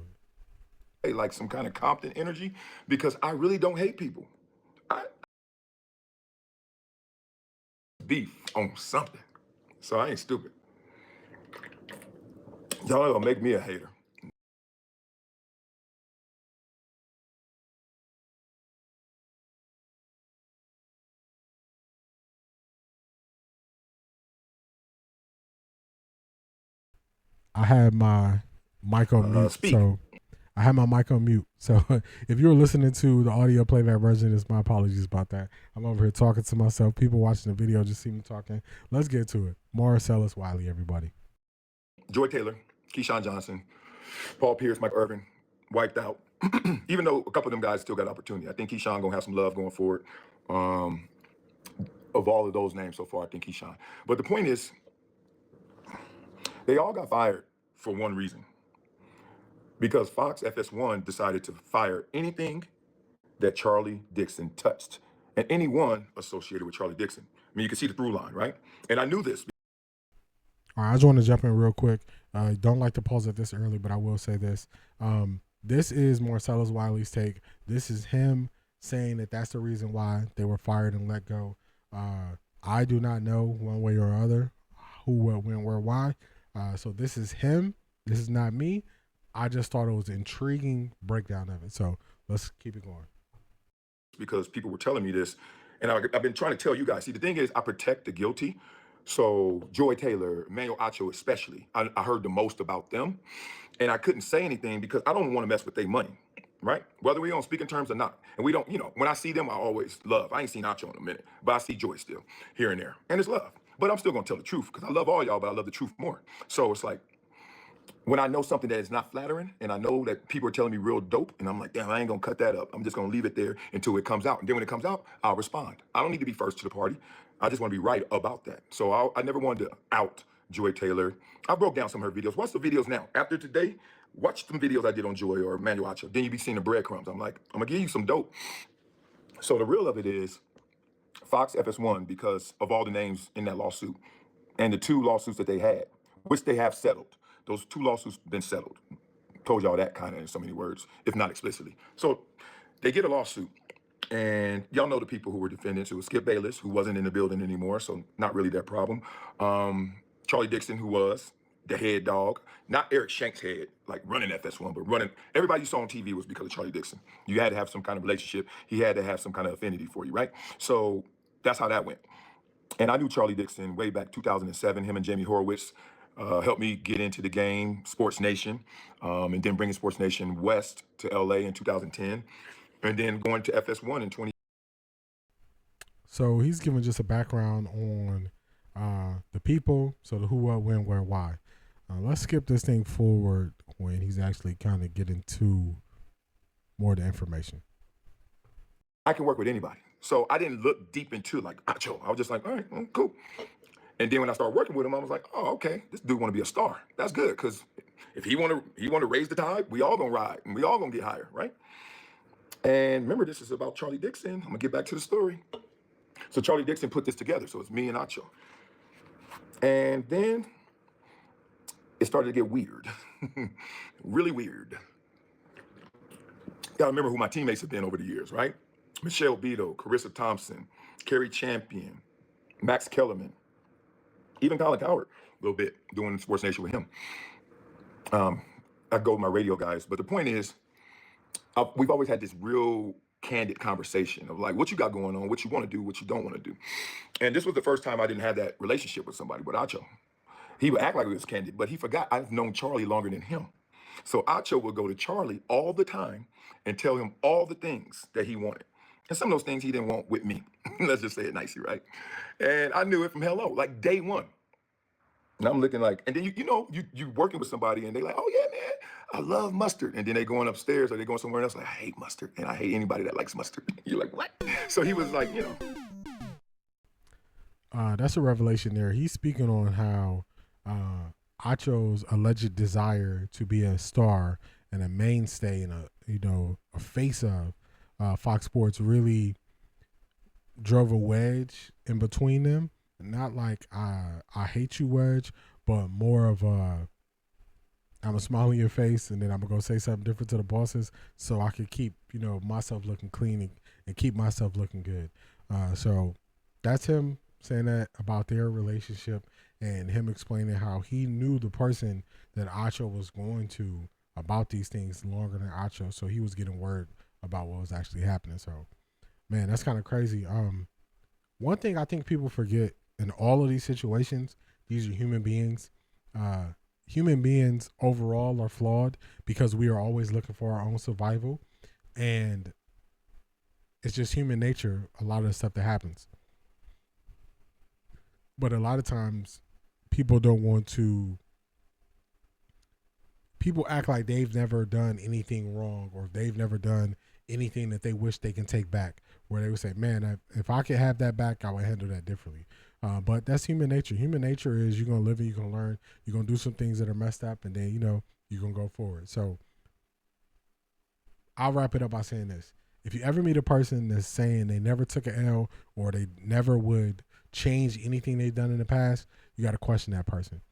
it. Like some kind of Compton energy, because I really don't hate people. I beef on something. So I ain't stupid. Y'all are gonna make me a hater. I had my mic on mute, so I had my mic on mute. So if you were listening to the audio playback version, it's my apologies about that. I'm over here talking to myself. People watching the video just see me talking. Let's get to it. Marcellus Wiley, everybody. Joy Taylor, Keyshawn Johnson, Paul Pierce, Mike Irvin, wiped out. Even though a couple of them guys still got opportunity. I think Keyshawn gonna have some love going forward. Of all of those names so far, I think Keyshawn. But the point is, they all got fired for one reason. Because Fox FS1 decided to fire anything that Charlie Dixon touched, and anyone associated with Charlie Dixon. I mean, you can see the through line, right? And I knew this. All right, I just want to jump in real quick. Don't like to pause it this early, but I will say this. This is Marcellus Wiley's take. This is him saying that that's the reason why they were fired and let go. I do not know one way or other who, what, when, where, why. So this is him. This is not me. I just thought it was an intriguing breakdown of it. So let's keep it going. Because people were telling me this, and I've been trying to tell you guys. See, the thing is, I protect the guilty. So Joy Taylor, Emmanuel Acho especially, I heard the most about them. And I couldn't say anything because I don't want to mess with their money, right? Whether we on speaking terms or not. And we don't, when I see them, I always love. I ain't seen Acho in a minute, but I see Joy still here and there. And it's love. But I'm still going to tell the truth because I love all y'all, but I love the truth more. So it's like, when I know something that is not flattering and I know that people are telling me real dope and I'm like, damn, I ain't gonna cut that up. I'm just gonna leave it there until it comes out. And then when it comes out, I'll respond. I don't need to be first to the party. I just wanna be right about that. So I never wanted to out Joy Taylor. I broke down some of her videos. Watch the videos now. After today, watch some videos I did on Joy or Emmanuel Acho. Then you be seeing the breadcrumbs. I'm like, I'm gonna give you some dope. So the real of it is Fox FS1, because of all the names in that lawsuit and the 2 lawsuits that they had, which they have settled. Those 2 lawsuits been settled. Told y'all that kind of in so many words, if not explicitly. So they get a lawsuit, and y'all know the people who were defendants. It was Skip Bayless, who wasn't in the building anymore, so not really their problem. Charlie Dixon, who was the head dog, not Eric Shank's head, like running FS1, but running. Everybody you saw on TV was because of Charlie Dixon. You had to have some kind of relationship. He had to have some kind of affinity for you, right? So that's how that went. And I knew Charlie Dixon way back 2007. Him and Jamie Horowitz helped me get into the game, Sports Nation, and then bringing Sports Nation west to LA in 2010, and then going to FS1 in 20. So he's giving just a background on the people, so the who, what, when, where, why. Let's skip this thing forward when he's actually kind of getting to more of the information. I can work with anybody. So I didn't look deep into like Acho. I was just like, all right, cool. And then when I started working with him, I was like, oh, okay, this dude want to be a star. That's good, because if he want to raise the tide, we all gonna ride and we all gonna get higher, right? And remember, this is about Charlie Dixon. I'm gonna get back to the story. So Charlie Dixon put this together. So it's me and Acho. And then it started to get weird, really weird. Gotta remember who my teammates have been over the years, right? Michelle Beto, Carissa Thompson, Kerry Champion, Max Kellerman, even Colin Coward, a little bit, doing Sports Nation with him. I go with my radio guys, but the point is, we've always had this real candid conversation of like, what you got going on, what you want to do, what you don't want to do. And this was the first time I didn't have that relationship with somebody, with Acho. He would act like it was candid, but he forgot I've known Charlie longer than him. So Acho would go to Charlie all the time and tell him all the things that he wanted. And some of those things he didn't want with me. Let's just say it nicely, right? And I knew it from hello, like day one. And I'm looking like, and then you working with somebody and they like, oh yeah, man, I love mustard. And then they going upstairs or they going somewhere else like, I hate mustard and I hate anybody that likes mustard. You're like, what? So he was like, That's a revelation there. He's speaking on how Acho's alleged desire to be a star and a mainstay and a face of Fox Sports really drove a wedge in between them. Not like I hate you wedge, but more of a I'm a smile in your face and then I'm gonna go say something different to the bosses so I could keep myself looking clean and keep myself looking good. So that's him saying that about their relationship and him explaining how he knew the person that Acho was going to about these things longer than Acho, so he was getting word about what was actually happening. So, man, that's kind of crazy. One thing I think people forget in all of these situations, these are human beings. Human beings overall are flawed because we are always looking for our own survival, and it's just human nature, a lot of the stuff that happens. But a lot of times people act like they've never done anything wrong or they've never done anything that they wish they can take back, where they would say, man, if I could have that back, I would handle that differently. But that's human nature. Human nature is you're going to live and you're going to learn. You're going to do some things that are messed up and then, you're going to go forward. So I'll wrap it up by saying this. If you ever meet a person that's saying they never took an L or they never would change anything they've done in the past, you got to question that person.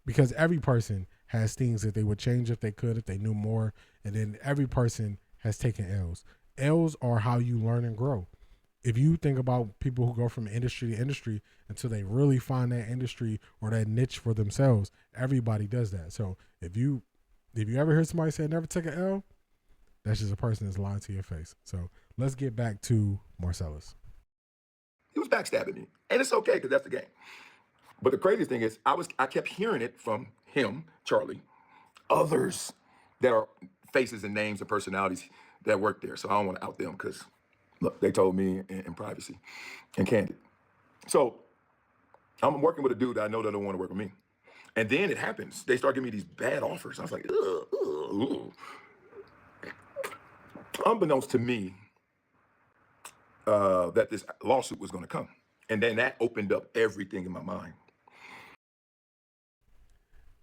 Because every person has things that they would change if they could, if they knew more. And then every person has taken L's. L's are how you learn and grow. If you think about people who go from industry to industry until they really find that industry or that niche for themselves, everybody does that. So if you ever hear somebody say never take an L, that's just a person that's lying to your face. So let's get back to Marcellus. He was backstabbing me. And it's okay because that's the game. But the craziest thing is I kept hearing it from him, Charlie, others that are faces and names and personalities that work there. So I don't want to out them because, look, they told me in privacy and candid. So I'm working with a dude that I know that don't want to work with me. And then it happens. They start giving me these bad offers. I was like, ugh. Unbeknownst to me that this lawsuit was going to come. And then that opened up everything in my mind.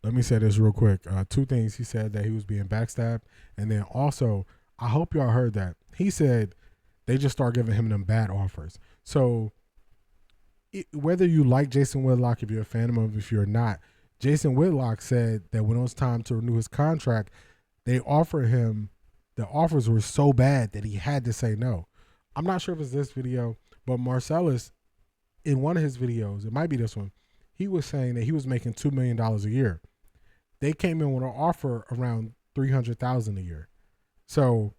Let me say this real quick. Two things. He said that he was being backstabbed. And then also, I hope y'all heard that. He said they just start giving him them bad offers. So whether you like Jason Whitlock, if you're a fan of him, if you're not, Jason Whitlock said that when it was time to renew his contract, they offered him, the offers were so bad that he had to say no. I'm not sure if it's this video, but Marcellus, in one of his videos, it might be this one, he was saying that he was making $2 million a year. They came in with an offer around $300,000 a year. So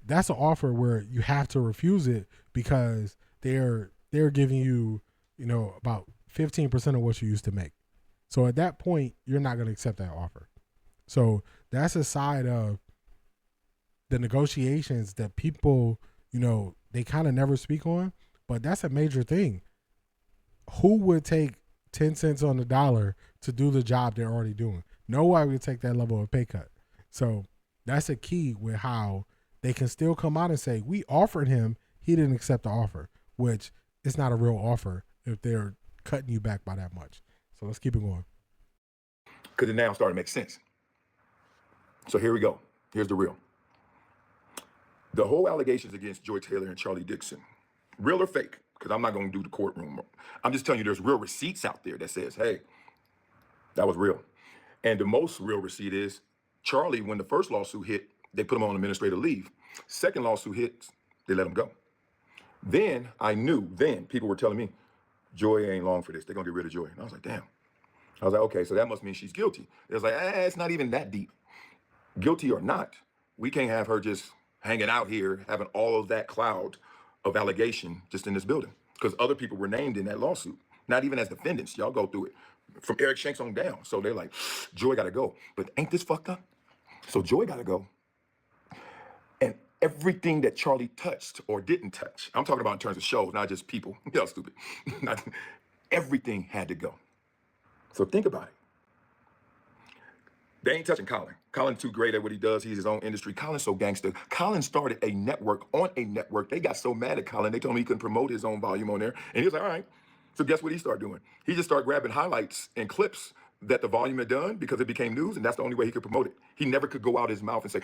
that's an offer where you have to refuse it because they're giving you, about 15% of what you used to make. So at that point, you're not going to accept that offer. So that's a side of the negotiations that people, they kind of never speak on, but that's a major thing. Who would take 10 cents on the dollar to do the job they're already doing? Nobody would take that level of pay cut. So that's a key with how they can still come out and say, we offered him, he didn't accept the offer, which it's not a real offer if they're cutting you back by that much. So let's keep it going. Because it now started to make sense. So here we go. Here's the real. The whole allegations against Joy Taylor and Charlie Dixon, real or fake, because I'm not going to do the courtroom. I'm just telling you there's real receipts out there that says, hey, that was real. And the most real receipt is Charlie, when the first lawsuit hit, they put him on administrative leave. Second lawsuit hits, they let him go. Then I knew, people were telling me, Joy ain't long for this. They're going to get rid of Joy. And I was like, damn. I was like, okay, so that must mean she's guilty. It was like, it's not even that deep. Guilty or not, we can't have her just hanging out here, having all of that cloud of allegation just in this building. Because other people were named in that lawsuit, not even as defendants. Y'all go through it from Eric Shanks on down. So they're like, Joy got to go. But ain't this fucked up? So Joy got to go. And everything that Charlie touched or didn't touch, I'm talking about in terms of shows, not just people. Y'all stupid. Everything had to go. So think about it. They ain't touching Colin. Colin's too great at what he does. He's his own industry. Colin's so gangster. Colin started a network on a network. They got so mad at Colin, they told him he couldn't promote his own volume on there. And he was like, all right. So guess what he started doing? He just started grabbing highlights and clips that the volume had done because it became news, and that's the only way he could promote it. He never could go out his mouth and say,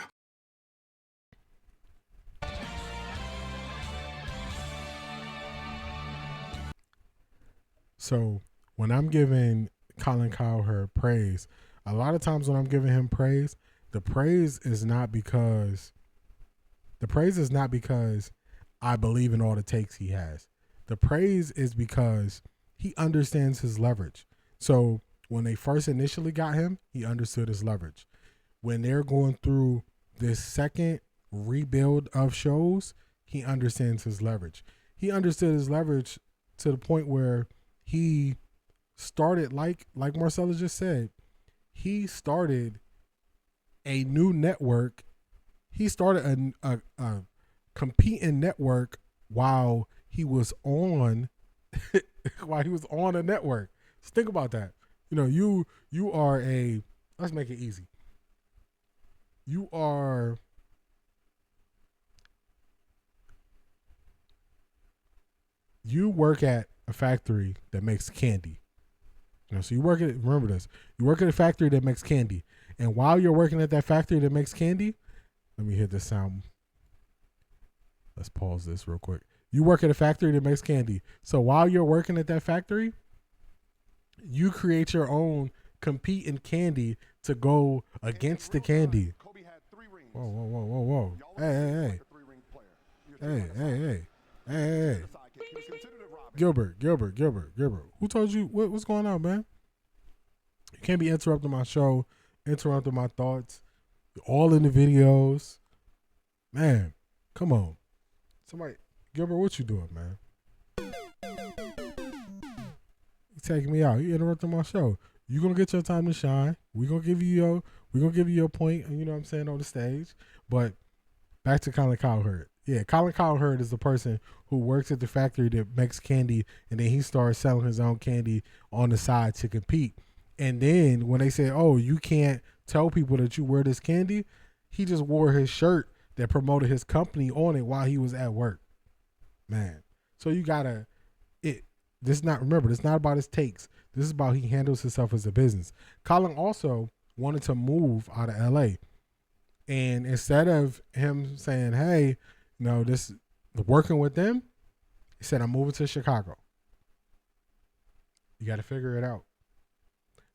So when I'm giving Colin Cowherd praise, a lot of times when I'm giving him praise, the praise is not because I believe in all the takes he has. The praise is because he understands his leverage. So when they first initially got him, he understood his leverage. When they're going through this second rebuild of shows, he understands his leverage. He understood his leverage to the point where he started, like Marcellus just said, he started a new network. He started a competing network while he was on a network. Just think about that. You know, you are let's make it easy. You work at a factory that makes candy. You know, so remember this. You work at a factory that makes candy. And while you're working at that factory that makes candy, let me hit this sound. Let's pause this real quick. You work at a factory that makes candy. So while you're working at that factory, you create your own competing candy to go against the candy. Whoa. Hey. Gilbert. Who told you what's going on, man? You can't be interrupting my show, interrupting my thoughts. You're all in the videos. Man, come on. Somebody, Gilbert, what you doing, man? You taking me out. You interrupting my show. You gonna get your time to shine. We're gonna give you your point, you know what I'm saying, on the stage. But back to Colin Cowherd. Yeah, Colin Cowherd is the person who works at the factory that makes candy, and then he starts selling his own candy on the side to compete. And then when they say, oh, you can't tell people that you wear this candy, he just wore his shirt that promoted his company on it while he was at work. Man. So you gotta, this is not about his takes. This is about he handles himself as a business. Colin also wanted to move out of LA. And instead of him saying, hey, you know, working with them, he said, I'm moving to Chicago. You got to figure it out.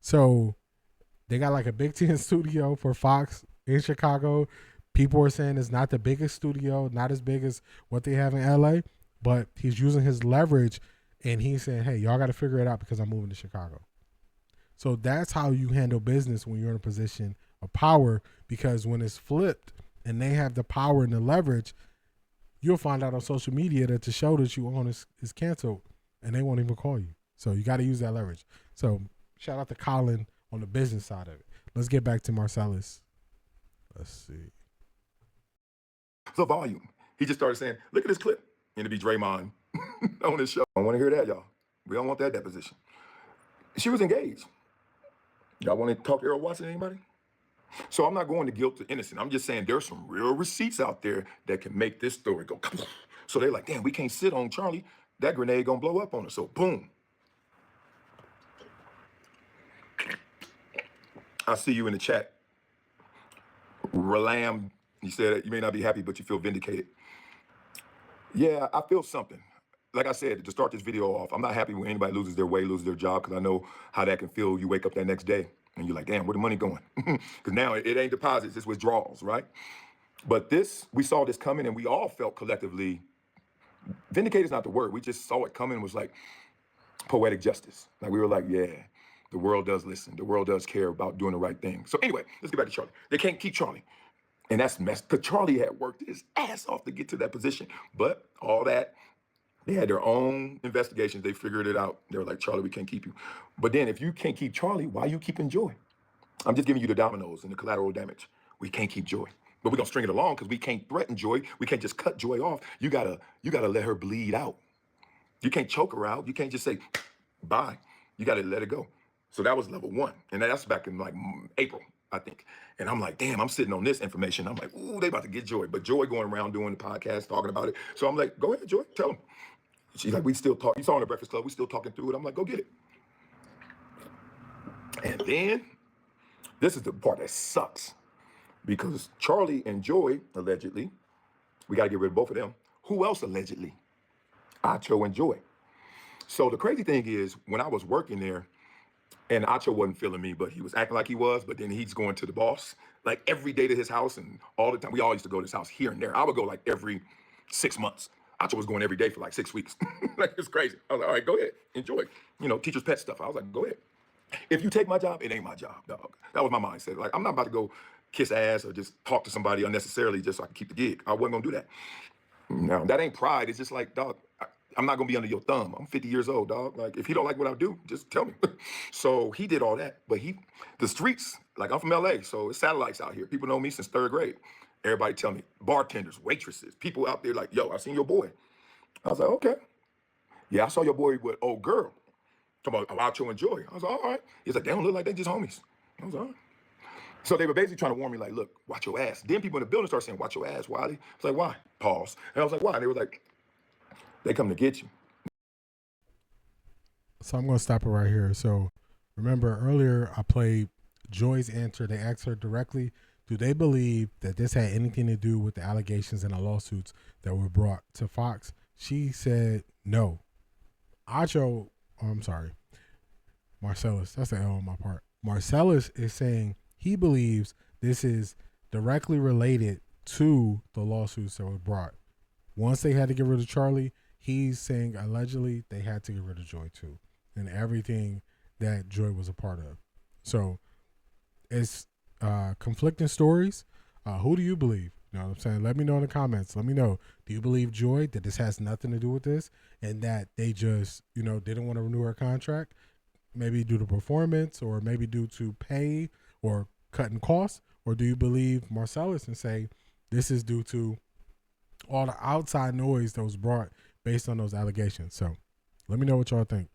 So they got like a Big Ten studio for Fox in Chicago. People are saying it's not the biggest studio, not as big as what they have in LA, but he's using his leverage and he's saying, hey, y'all got to figure it out because I'm moving to Chicago. So that's how you handle business when you're in a position of power, because when it's flipped and they have the power and the leverage, you'll find out on social media that the show that you own is canceled and they won't even call you. So you got to use that leverage. So shout out to Colin on the business side of it. Let's get back to Marcellus. Let's see. So volume. He just started saying, look at this clip. And it'd be Draymond on his show. I don't want to hear that, y'all. We don't want that deposition. She was engaged. Y'all want to talk to Errol Watson, anybody? So I'm not going to guilt to innocent. I'm just saying there's some real receipts out there that can make this story go. So they're like, damn, we can't sit on Charlie. That grenade gonna blow up on us. So boom. I see you in the chat. Ralam, you said you may not be happy, but you feel vindicated. Yeah, I feel something. Like I said, to start this video off, I'm not happy when anybody loses their way, loses their job, because I know how that can feel. You wake up that next day and you're like, damn, where the money going? Because now it ain't deposits, it's withdrawals, right? But this, we saw this coming and we all felt collectively, vindicated is not the word. We just saw it coming, was like poetic justice. Like we were like, yeah, the world does listen. The world does care about doing the right thing. So anyway, let's get back to Charlie. They can't keep Charlie. And that's messed, because Charlie had worked his ass off to get to that position. But all that, they had their own investigations. They figured it out. They were like, Charlie, we can't keep you. But then if you can't keep Charlie, why are you keeping Joy? I'm just giving you the dominoes and the collateral damage. We can't keep Joy. But we're gonna string it along because we can't threaten Joy. We can't just cut Joy off. You gotta let her bleed out. You can't choke her out. You can't just say, bye. You gotta let it go. So that was level 1. And that's back in like April, I think. And I'm like, damn, I'm sitting on this information. I'm like, ooh, they about to get Joy. But Joy going around doing the podcast, talking about it. So I'm like, go ahead, Joy, tell them. She's like, we still talk. You saw her in the Breakfast Club. We still talking through it. I'm like, go get it. And then, this is the part that sucks. Because Charlie and Joy, allegedly, we got to get rid of both of them. Who else allegedly? Acho and Joy. So the crazy thing is, when I was working there, and Acho wasn't feeling me, but he was acting like he was, but then he's going to the boss, like every day to his house and all the time. We all used to go to his house here and there. I would go like every 6 months. Acho was going every day for like 6 weeks. Like, it's crazy. I was like, all right, go ahead, enjoy. You know, teacher's pet stuff. I was like, go ahead. If you take my job, it ain't my job, dog. That was my mindset. Like, I'm not about to go kiss ass or just talk to somebody unnecessarily just so I can keep the gig. I wasn't gonna do that. Now, that ain't pride. It's just like, dog, I'm not gonna be under your thumb. I'm 50 years old, dog. Like, if he don't like what I do, just tell me. So he did all that. But the streets, like, I'm from LA, so it's satellites out here. People know me since 3rd grade. Everybody tell me, bartenders, waitresses, people out there like, yo, I seen your boy. I was like, okay. Yeah, I saw your boy with old girl. Talking about Acho and Joy. I was like, all right. He's like, they don't look like they just homies. I was like, all right. So they were basically trying to warn me, like, look, watch your ass. Then people in the building started saying, watch your ass, Wiley. I was like, why? Pause. And I was like, why? And they were like, they come to get you. So I'm going to stop it right here. So remember earlier I played Joy's answer. They asked her directly, do they believe that this had anything to do with the allegations and the lawsuits that were brought to Fox? She said no. Acho, I'm sorry, Marcellus, that's the L on my part. Marcellus is saying he believes this is directly related to the lawsuits that were brought. Once they had to get rid of Charlie, he's saying allegedly they had to get rid of Joy too, and everything that Joy was a part of. So it's conflicting stories. Who do you believe? You know what I'm saying? Let me know in the comments. Let me know. Do you believe Joy that this has nothing to do with this and that they just, didn't want to renew her contract? Maybe due to performance or maybe due to pay or cutting costs? Or do you believe Marcellus and say this is due to all the outside noise that was brought based on those allegations? So let me know what y'all think.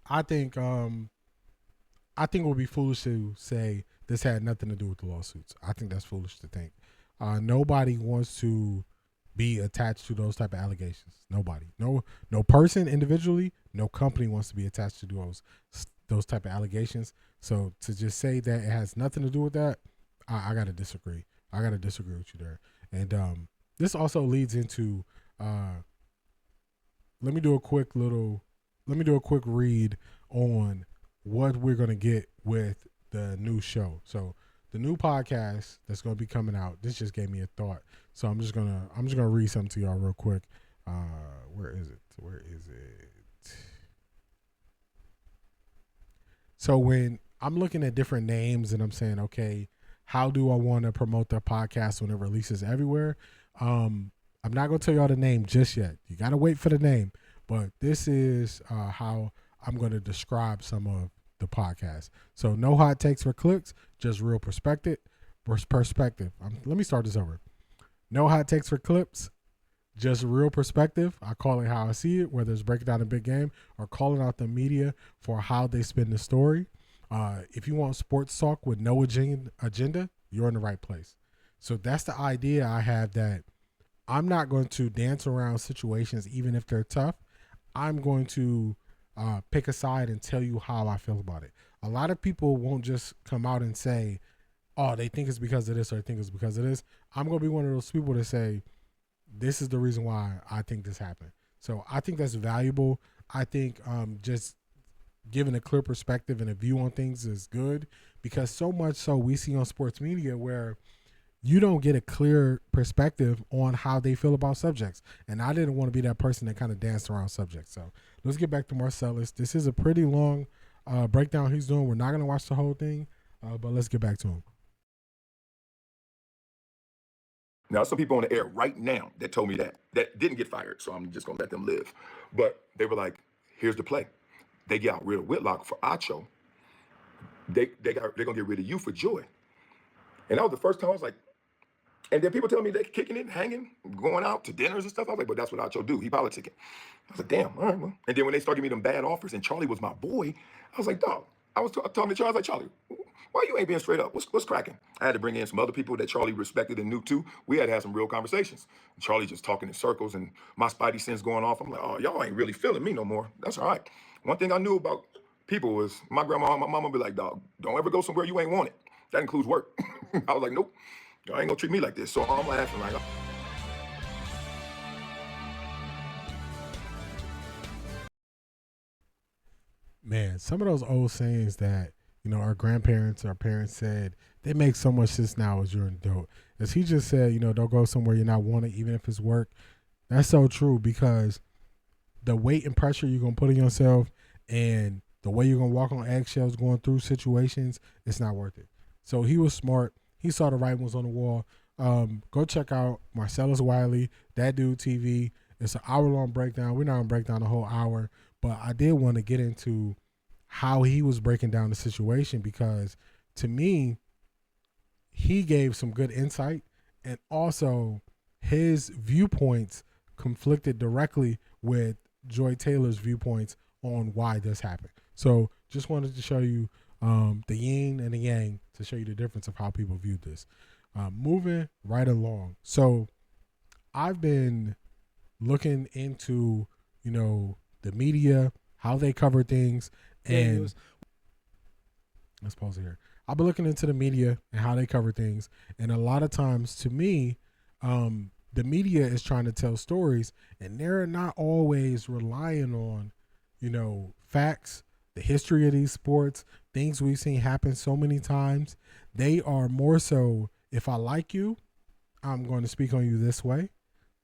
I think it would be foolish to say this had nothing to do with the lawsuits. I think that's foolish to think. Nobody wants to be attached to those type of allegations. Nobody. No person individually, no company wants to be attached to those type of allegations. So to just say that it has nothing to do with that, I got to disagree. I got to disagree with you there. And this also leads into let me do a quick read on what we're going to get with the new show. So the new podcast that's going to be coming out, this just gave me a thought. So I'm just going to read something to y'all real quick. Where is it? So when I'm looking at different names and I'm saying, okay, how do I want to promote the podcast when it releases everywhere? I'm not going to tell y'all the name just yet. You got to wait for the name. But this is how I'm going to describe some of the podcast. So no hot takes for clicks, just real perspective. Let me start this over. No hot takes for clips, just real perspective. I call it how I see it, whether it's breaking down a big game or calling out the media for how they spin the story. If you want sports talk with no agenda, you're in the right place. So that's the idea I have, that I'm not going to dance around situations even if they're tough. I'm going to pick a side and tell you how I feel about it. A lot of people won't just come out and say, oh, they think it's because of this or they think it's because of this. I'm going to be one of those people to say, this is the reason why I think this happened. So I think that's valuable. I think just giving a clear perspective and a view on things is good, because so much so we see on sports media where you don't get a clear perspective on how they feel about subjects. And I didn't want to be that person that kind of danced around subjects. So let's get back to Marcellus. This is a pretty long breakdown he's doing. We're not going to watch the whole thing, but let's get back to him. Now, some people on the air right now that told me that didn't get fired, so I'm just going to let them live. But they were like, here's the play. They got rid of Whitlock for Acho. They're going to get rid of you for Joy. And that was the first time I was like, and then people tell me they're kicking it, hanging, going out to dinners and stuff. I was like, but that's what Acho do. He politicking. I was like, damn, all right, well. And then when they started giving me them bad offers and Charlie was my boy, I was like, dog. I was talking to Charlie. I was like, Charlie, why you ain't being straight up? What's cracking? I had to bring in some other people that Charlie respected and knew too. We had to have some real conversations. And Charlie just talking in circles and my spidey sense going off. I'm like, oh, y'all ain't really feeling me no more. That's all right. One thing I knew about people was my grandma and my mama be like, dog, don't ever go somewhere you ain't wanted. That includes work. I was like, nope, y'all ain't gonna treat me like this. So I'm laughing like, man, some of those old sayings that, you know, our grandparents, our parents said, they make so much sense now as you're an adult. As he just said, you know, don't go somewhere you're not wanted, even if it's work. That's so true, because the weight and pressure you're going to put on yourself and the way you're going to walk on eggshells going through situations, it's not worth it. So he was smart. He saw the writing was on the wall. Go check out Marcellus Wiley, That Dude TV. It's an hour-long breakdown. We're not going to break down the whole hour, but I did want to get into how he was breaking down the situation, because to me, he gave some good insight, and also his viewpoints conflicted directly with Joy Taylor's viewpoints on why this happened. So just wanted to show you the yin and the yang to show you the difference of how people viewed this. Moving right along. So I've been looking into, you know, the media, how they cover things, and let's pause it here. I've been looking into the media and how they cover things, and a lot of times, to me, the media is trying to tell stories, and they're not always relying on, you know, facts, the history of these sports, things we've seen happen so many times. They are more so, if I like you, I'm going to speak on you this way.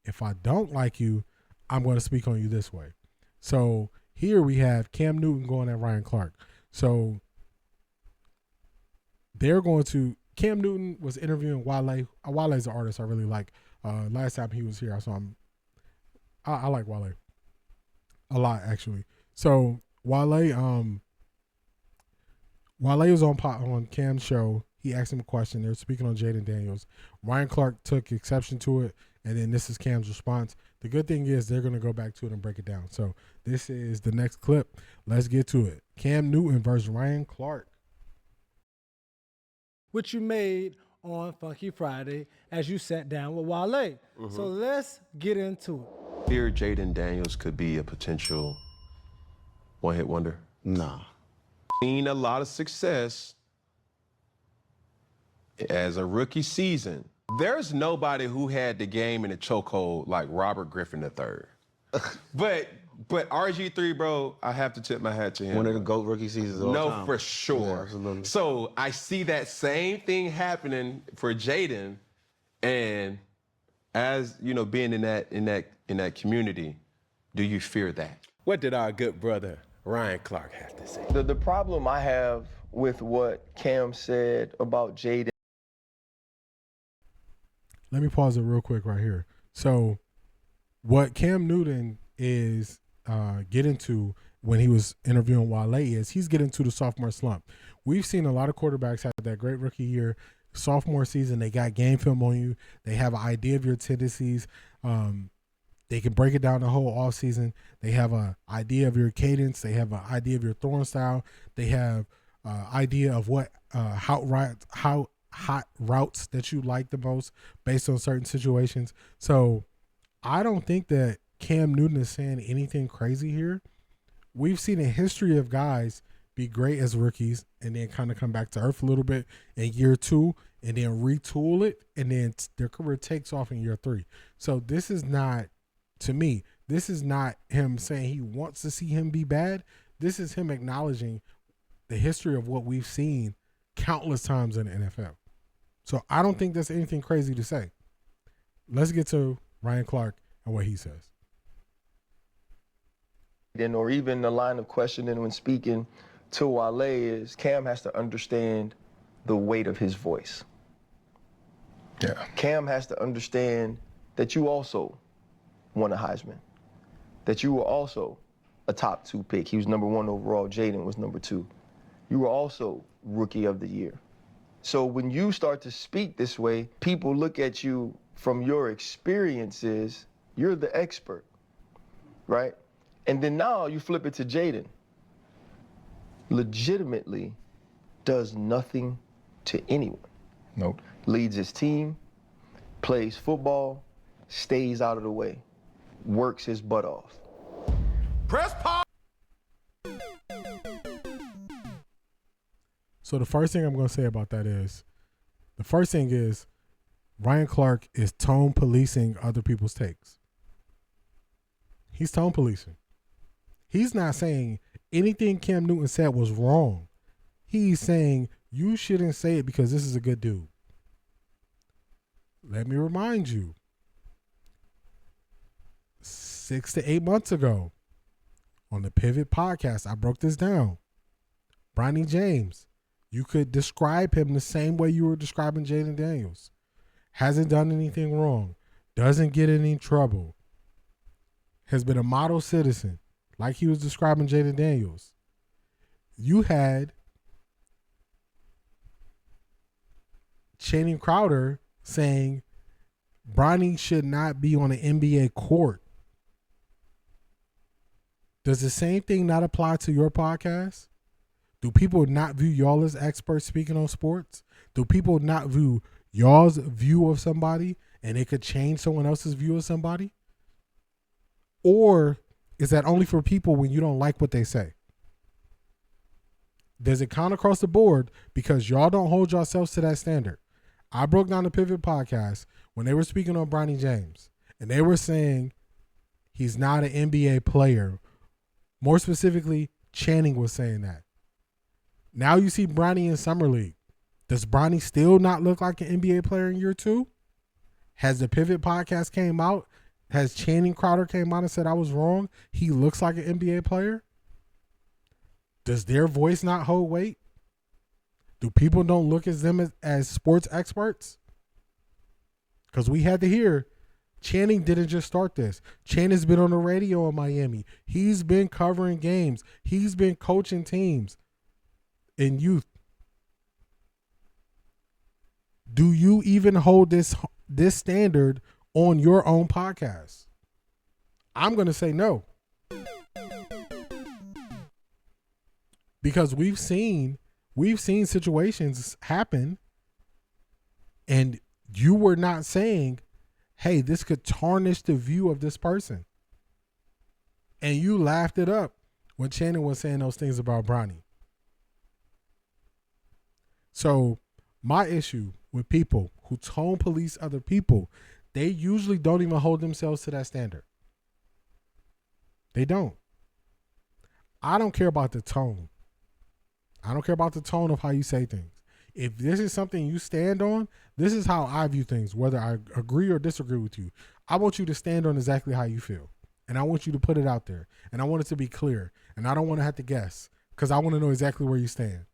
If I don't like you, I'm going to speak on you this way. So here we have Cam Newton going at Ryan Clark. So they're going to, Cam Newton was interviewing Wale. Wale's an artist I really like. Last time he was here, I saw him. I like Wale a lot, actually. So Wale was on Cam's show. He asked him a question. They were speaking on Jaden Daniels. Ryan Clark took exception to it, and then this is Cam's response. The good thing is they're going to go back to it and break it down. So this is the next clip. Let's get to it. Cam Newton versus Ryan Clark. Which you made on Funky Friday as you sat down with Wale. Mm-hmm. So let's get into it. Fear Jaden Daniels could be a potential one-hit wonder? Nah. Seen a lot of success as a rookie season. There's nobody who had the game in a chokehold like Robert Griffin III. But RG3, bro, I have to tip my hat to him. One of the GOAT rookie seasons of all time. No, for sure. Yeah, absolutely. So I see that same thing happening for Jaden, and as you know, being in that community, do you fear that? What did our good brother Ryan Clark have to say? The problem I have with what Cam said about Jaden. Let me pause it real quick right here. So what Cam Newton is getting to when he was interviewing Wale is he's getting to the sophomore slump. We've seen a lot of quarterbacks have that great rookie year, sophomore season. They got game film on you. They have an idea of your tendencies. They can break it down the whole offseason. They have an idea of your cadence. They have an idea of your throwing style. They have an idea of what how hot routes that you like the most based on certain situations. So I don't think that Cam Newton is saying anything crazy here. We've seen a history of guys be great as rookies and then kind of come back to earth a little bit in year 2 and then retool it, and then their career takes off in year 3. So this is not, to me, this is not him saying he wants to see him be bad. This is him acknowledging the history of what we've seen countless times in the NFL. So I don't think that's anything crazy to say. Let's get to Ryan Clark and what he says. Or even the line of questioning when speaking to Wale is Cam has to understand the weight of his voice. Yeah. Cam has to understand that you also won a Heisman, that you were also a top 2 pick. He was number 1 overall. Jaden was number 2. You were also Rookie of the Year. So when you start to speak this way, people look at you from your experiences. You're the expert, right? And then now you flip it to Jaden. Legitimately does nothing to anyone. Nope. Leads his team, plays football, stays out of the way, works his butt off. Press pause. So the first thing I'm going to say about that is, Ryan Clark is tone policing other people's takes. He's tone policing. He's not saying anything Cam Newton said was wrong. He's saying you shouldn't say it because this is a good dude. Let me remind you, 6 to 8 months ago on the Pivot podcast, I broke this down. Bronny James, you could describe him the same way you were describing Jaden Daniels. Hasn't done anything wrong. Doesn't get in any trouble. Has been a model citizen, like he was describing Jaden Daniels. You had Channing Crowder saying Bronny should not be on an NBA court. Does the same thing not apply to your podcast? Do people not view y'all as experts speaking on sports? Do people not view y'all's view of somebody and it could change someone else's view of somebody? Or is that only for people when you don't like what they say? Does it count across the board because y'all don't hold yourselves to that standard? I broke down the Pivot podcast when they were speaking on Bronny James, and they were saying he's not an NBA player. More specifically, Channing was saying that. Now you see Bronny in Summer League. Does Bronny still not look like an NBA player in year 2? Has the Pivot podcast came out? Has Channing Crowder came out and said I was wrong? He looks like an NBA player? Does their voice not hold weight? Do people don't look at them as sports experts? Because we had to hear Channing didn't just start this. Channing's been on the radio in Miami. He's been covering games. He's been coaching teams in youth. Do you even hold this standard on your own podcast? I'm going to say no. Because we've seen situations happen and you were not saying, hey, this could tarnish the view of this person. And you laughed it up when Channing was saying those things about Bronny. So my issue with people who tone police other people, they usually don't even hold themselves to that standard. They don't. I don't care about the tone. I don't care about the tone of how you say things. If this is something you stand on, this is how I view things, whether I agree or disagree with you. I want you to stand on exactly how you feel. And I want you to put it out there. And I want it to be clear. And I don't want to have to guess because I want to know exactly where you stand.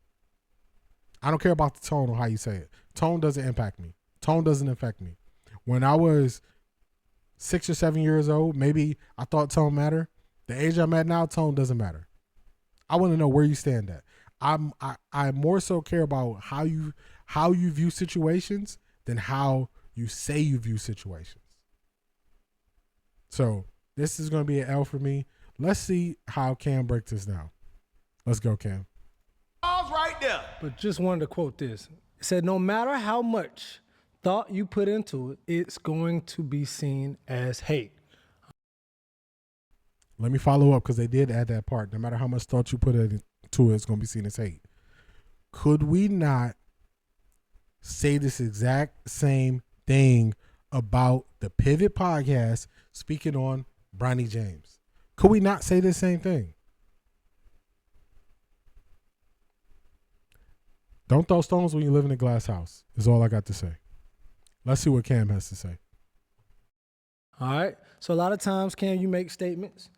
I don't care about the tone or how you say it. Tone doesn't impact me. Tone doesn't affect me. When I was 6 or 7 years old, maybe I thought tone mattered. The age I'm at now, tone doesn't matter. I want to know where you stand at. I more so care about how you view situations than how you say you view situations. So this is going to be an L for me. Let's see how Cam breaks this down. Let's go, Cam. Right there. But just wanted to quote this. It said, no matter how much thought you put into it, it's going to be seen as hate. Let me follow up because they did add that part. No matter how much thought you put into it, it's going to be seen as hate. Could we not say this exact same thing about the Pivot podcast speaking on Bronny James? Could we not say the same thing? Don't throw stones when you live in a glass house, is all I got to say. Let's see what Cam has to say. All right. So a lot of times, Cam, you make statements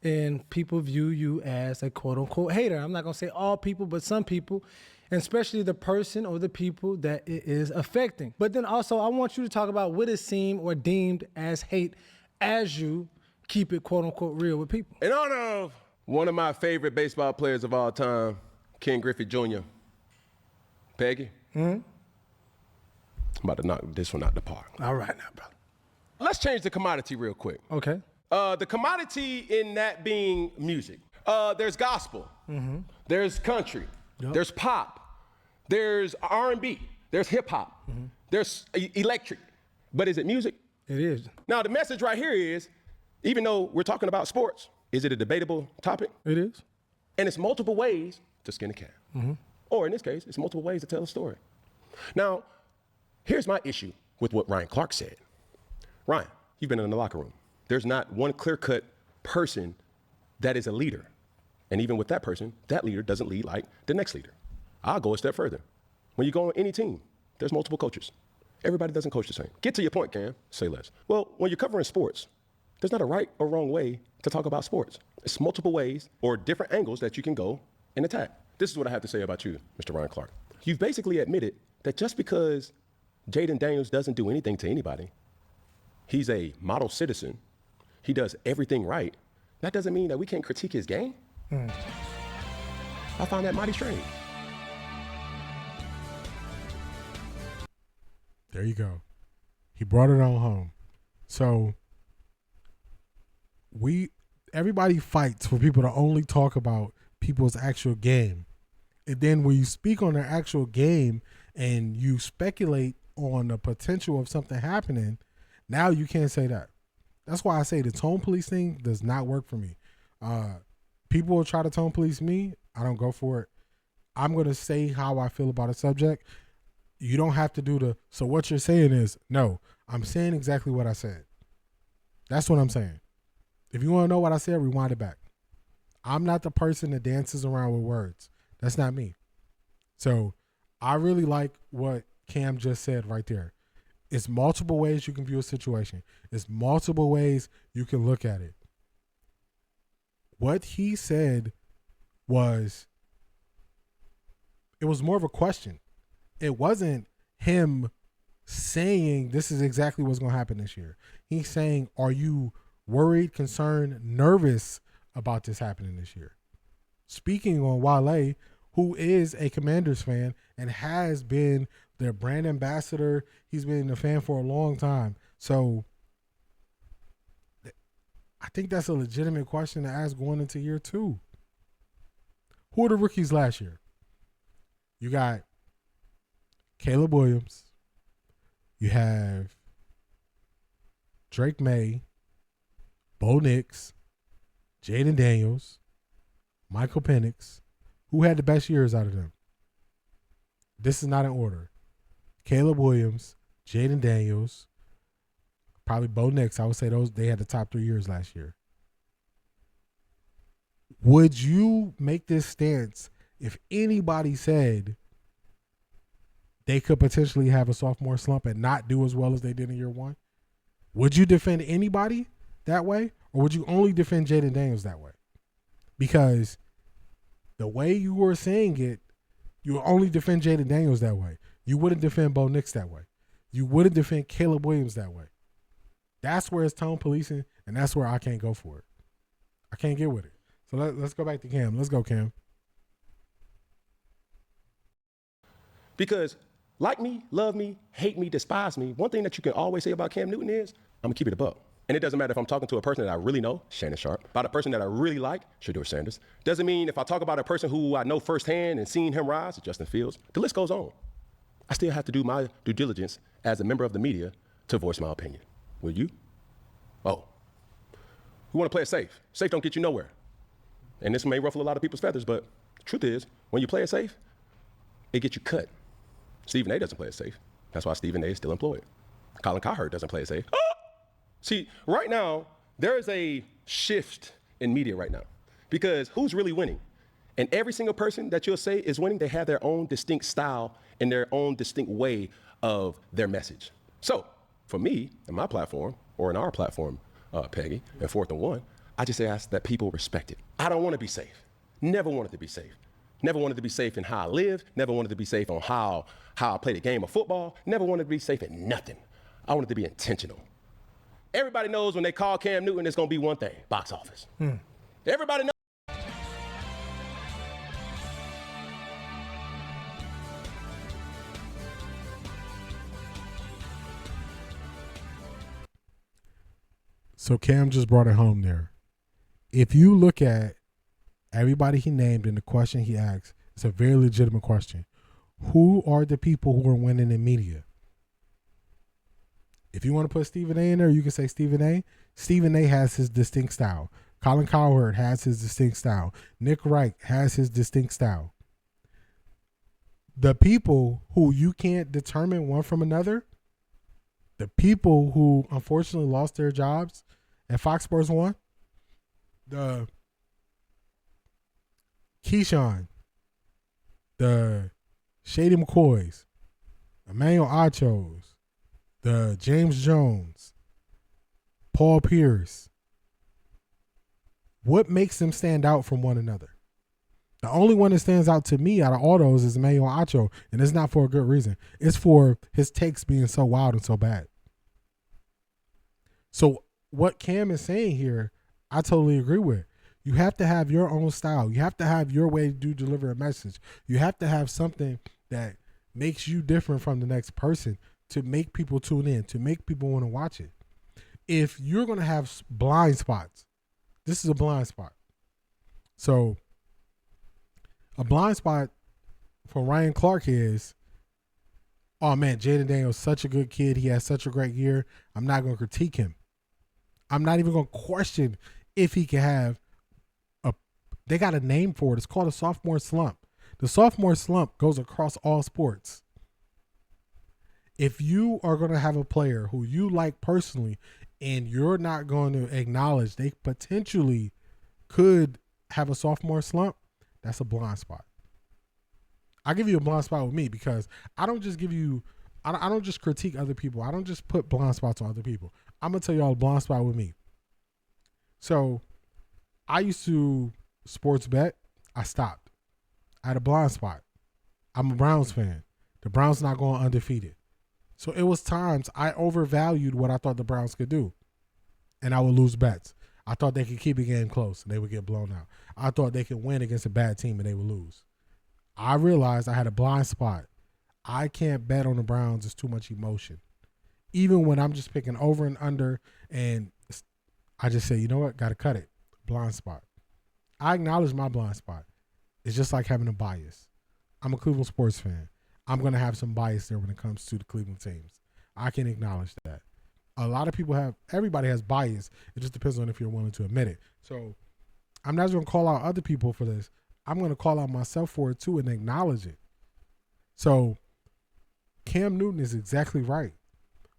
and people view you as a quote-unquote hater. I'm not going to say all people, but some people, and especially the person or the people that it is affecting. But then also, I want you to talk about what is seen or deemed as hate as you keep it quote-unquote real with people. In honor of one of my favorite baseball players of all time, Ken Griffey Jr., Peggy, I'm about to knock this one out the park. All right now, brother. Let's change the commodity real quick. Okay. The commodity in that being music. There's gospel. There's country. There's pop. There's R&B. There's hip hop. There's electric. But is it music? It is. Now, the message right here is, even though we're talking about sports, is it a debatable topic? It is. And it's multiple ways to skin a cat. Or in this case, it's multiple ways to tell a story. Now, here's my issue with what Ryan Clark said. Ryan, you've been in the locker room. There's not one clear-cut person that is a leader. And even with that person, that leader doesn't lead like the next leader. I'll go a step further. When you go on any team, there's multiple coaches. Everybody doesn't coach the same. Get to your point, Cam. Say less. Well, when you're covering sports, there's not a right or wrong way to talk about sports. It's multiple ways or different angles that you can go and attack. This is what I have to say about you, Mr. Ryan Clark. You've basically admitted that just because Jaden Daniels doesn't do anything to anybody, he's a model citizen, he does everything right, that doesn't mean that we can't critique his game. I find that mighty strange. There you go. He brought it on home. So everybody fights for people to only talk about people's actual game. And then when you speak on their actual game and you speculate on the potential of something happening, now you can't say that. That's why I say the tone police thing does not work for me. People will try to tone police me. I don't go for it. I'm going to say how I feel about a subject. You don't have to do so what you're saying is, no, I'm saying exactly what I said. That's what I'm saying. If you want to know what I said, rewind it back. I'm not the person that dances around with words. That's not me. So I really like what Cam just said right there. It's multiple ways you can view a situation. It's multiple ways you can look at it. What he said was, it was more of a question. It wasn't him saying this is exactly what's going to happen this year. He's saying, are you worried, concerned, nervous about this happening this year? Speaking on Wale, who is a Commanders fan and has been their brand ambassador. He's been a fan for a long time. So I think that's a legitimate question to ask going into year 2. Who are the rookies last year? You got Caleb Williams. You have Drake May, Bo Nix, Jaden Daniels, Michael Penix. Who had the best years out of them? This is not in order. Caleb Williams, Jaden Daniels, probably Bo Nix. I would say they had the top 3 years last year. Would you make this stance if anybody said they could potentially have a sophomore slump and not do as well as they did in year 1? Would you defend anybody that way? Or would you only defend Jaden Daniels that way? Because the way you were saying it, you would only defend Jaden Daniels that way. You wouldn't defend Bo Nix that way. You wouldn't defend Caleb Williams that way. That's where it's tone policing, and that's where I can't go for it. I can't get with it. So let's go back to Cam. Let's go, Cam. Because like me, love me, hate me, despise me, one thing that you can always say about Cam Newton is, I'm going to keep it a buck. And it doesn't matter if I'm talking to a person that I really know, Shannon Sharp, about a person that I really like, Shedeur Sanders. Doesn't mean if I talk about a person who I know firsthand and seen him rise, Justin Fields, the list goes on. I still have to do my due diligence as a member of the media to voice my opinion. Will you? Oh. We want to play it safe. Safe don't get you nowhere. And this may ruffle a lot of people's feathers, but the truth is, when you play it safe, it gets you cut. Stephen A. doesn't play it safe. That's why Stephen A. is still employed. Colin Cowherd doesn't play it safe. See, right now, there is a shift in media right now because who's really winning? And every single person that you'll say is winning, they have their own distinct style and their own distinct way of their message. So for me, in my platform, or in our platform, Peggy, and 4th and 1, I just ask that people respect it. I don't want to be safe. Never wanted to be safe. Never wanted to be safe in how I live. Never wanted to be safe on how I play the game of football. Never wanted to be safe in nothing. I wanted to be intentional. Everybody knows when they call Cam Newton, it's going to be one thing, box office. Everybody knows. So Cam just brought it home there. If you look at everybody he named and the question he asked, it's a very legitimate question. Who are the people who are winning in media? If you want to put Stephen A in there, you can say Stephen A. Stephen A has his distinct style. Colin Cowherd has his distinct style. Nick Wright has his distinct style. The people who you can't determine one from another, the people who unfortunately lost their jobs at Fox Sports 1, the Keyshawn, the Shady McCoys, Emmanuel Achos, the James Jones, Paul Pierce. What makes them stand out from one another? The only one that stands out to me out of all those is Emmanuel Acho, and it's not for a good reason. It's for his takes being so wild and so bad. So what Cam is saying here, I totally agree with. You have to have your own style. You have to have your way to deliver a message. You have to have something that makes you different from the next person to make people tune in, to make people want to watch it. If you're going to have blind spots, this is a blind spot. So a blind spot for Ryan Clark is, oh man, Jaden Daniels, such a good kid. He has such a great year. I'm not going to critique him. I'm not even going to question if he can have they got a name for it. It's called a sophomore slump. The sophomore slump goes across all sports. If you are going to have a player who you like personally and you're not going to acknowledge they potentially could have a sophomore slump, that's a blind spot. I give you a blind spot with me because I don't just I don't just critique other people. I don't just put blind spots on other people. I'm going to tell you all a blind spot with me. So I used to sports bet. I stopped. I had a blind spot. I'm a Browns fan. The Browns not going undefeated. So it was times I overvalued what I thought the Browns could do. And I would lose bets. I thought they could keep a game close and they would get blown out. I thought they could win against a bad team and they would lose. I realized I had a blind spot. I can't bet on the Browns. It's too much emotion. Even when I'm just picking over and under and I just say, you know what? Got to cut it. Blind spot. I acknowledge my blind spot. It's just like having a bias. I'm a Cleveland sports fan. I'm going to have some bias there when it comes to the Cleveland teams. I can acknowledge that. A lot of people everybody has bias. It just depends on if you're willing to admit it. So I'm not just going to call out other people for this. I'm going to call out myself for it too and acknowledge it. So Cam Newton is exactly right.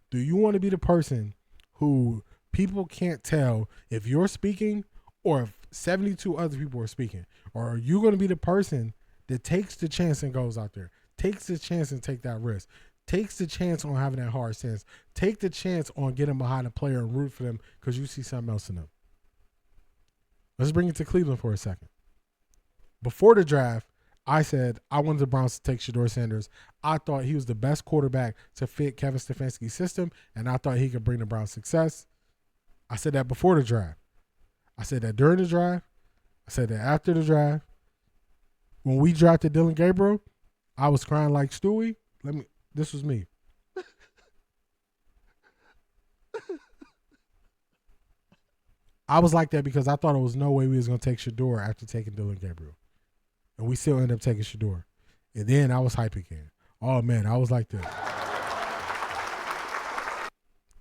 Do you want to be the person who people can't tell if you're speaking or if 72 other people are speaking? Or are you going to be the person that takes the chance and goes out there, takes the chance and take that risk, takes the chance on having that hard stance, take the chance on getting behind a player and root for them because you see something else in them? Let's bring it to Cleveland for a second. Before the draft, I said I wanted the Browns to take Shedeur Sanders. I thought he was the best quarterback to fit Kevin Stefanski's system, and I thought he could bring the Browns success. I said that before the draft. I said that during the draft. I said that after the draft. When we drafted Dylan Gabriel, I was crying like Stewie. This was me. I was like that because I thought there was no way we was going to take Shedeur after taking Dylan Gabriel. And we still ended up taking Shedeur. And then I was hype again. Oh, man, I was like that.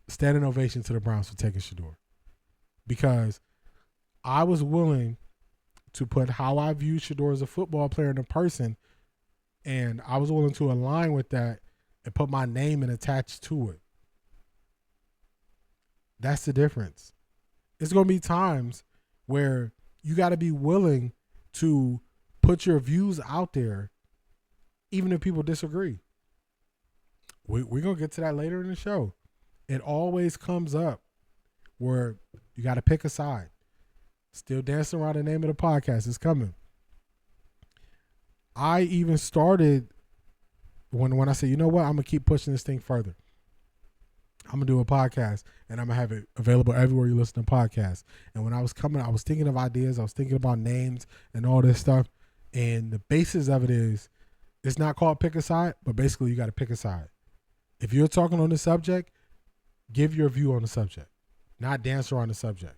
Standing ovation to the Browns for taking Shedeur. Because I was willing to put how I view Shedeur as a football player and a person, and I was willing to align with that and put my name and attach to it. That's the difference. It's going to be times where you got to be willing to put your views out there, even if people disagree. We're going to get to that later in the show. It always comes up where you got to pick a side. Still dancing around the name of the podcast. It's coming. I even started when I said, you know what, I'm going to keep pushing this thing further. I'm going to do a podcast, and I'm going to have it available everywhere you listen to podcasts. And when I was coming, I was thinking of ideas. I was thinking about names and all this stuff. And the basis of it is, it's not called pick a side, but basically you got to pick a side. If you're talking on the subject, give your view on the subject, not dance around the subject.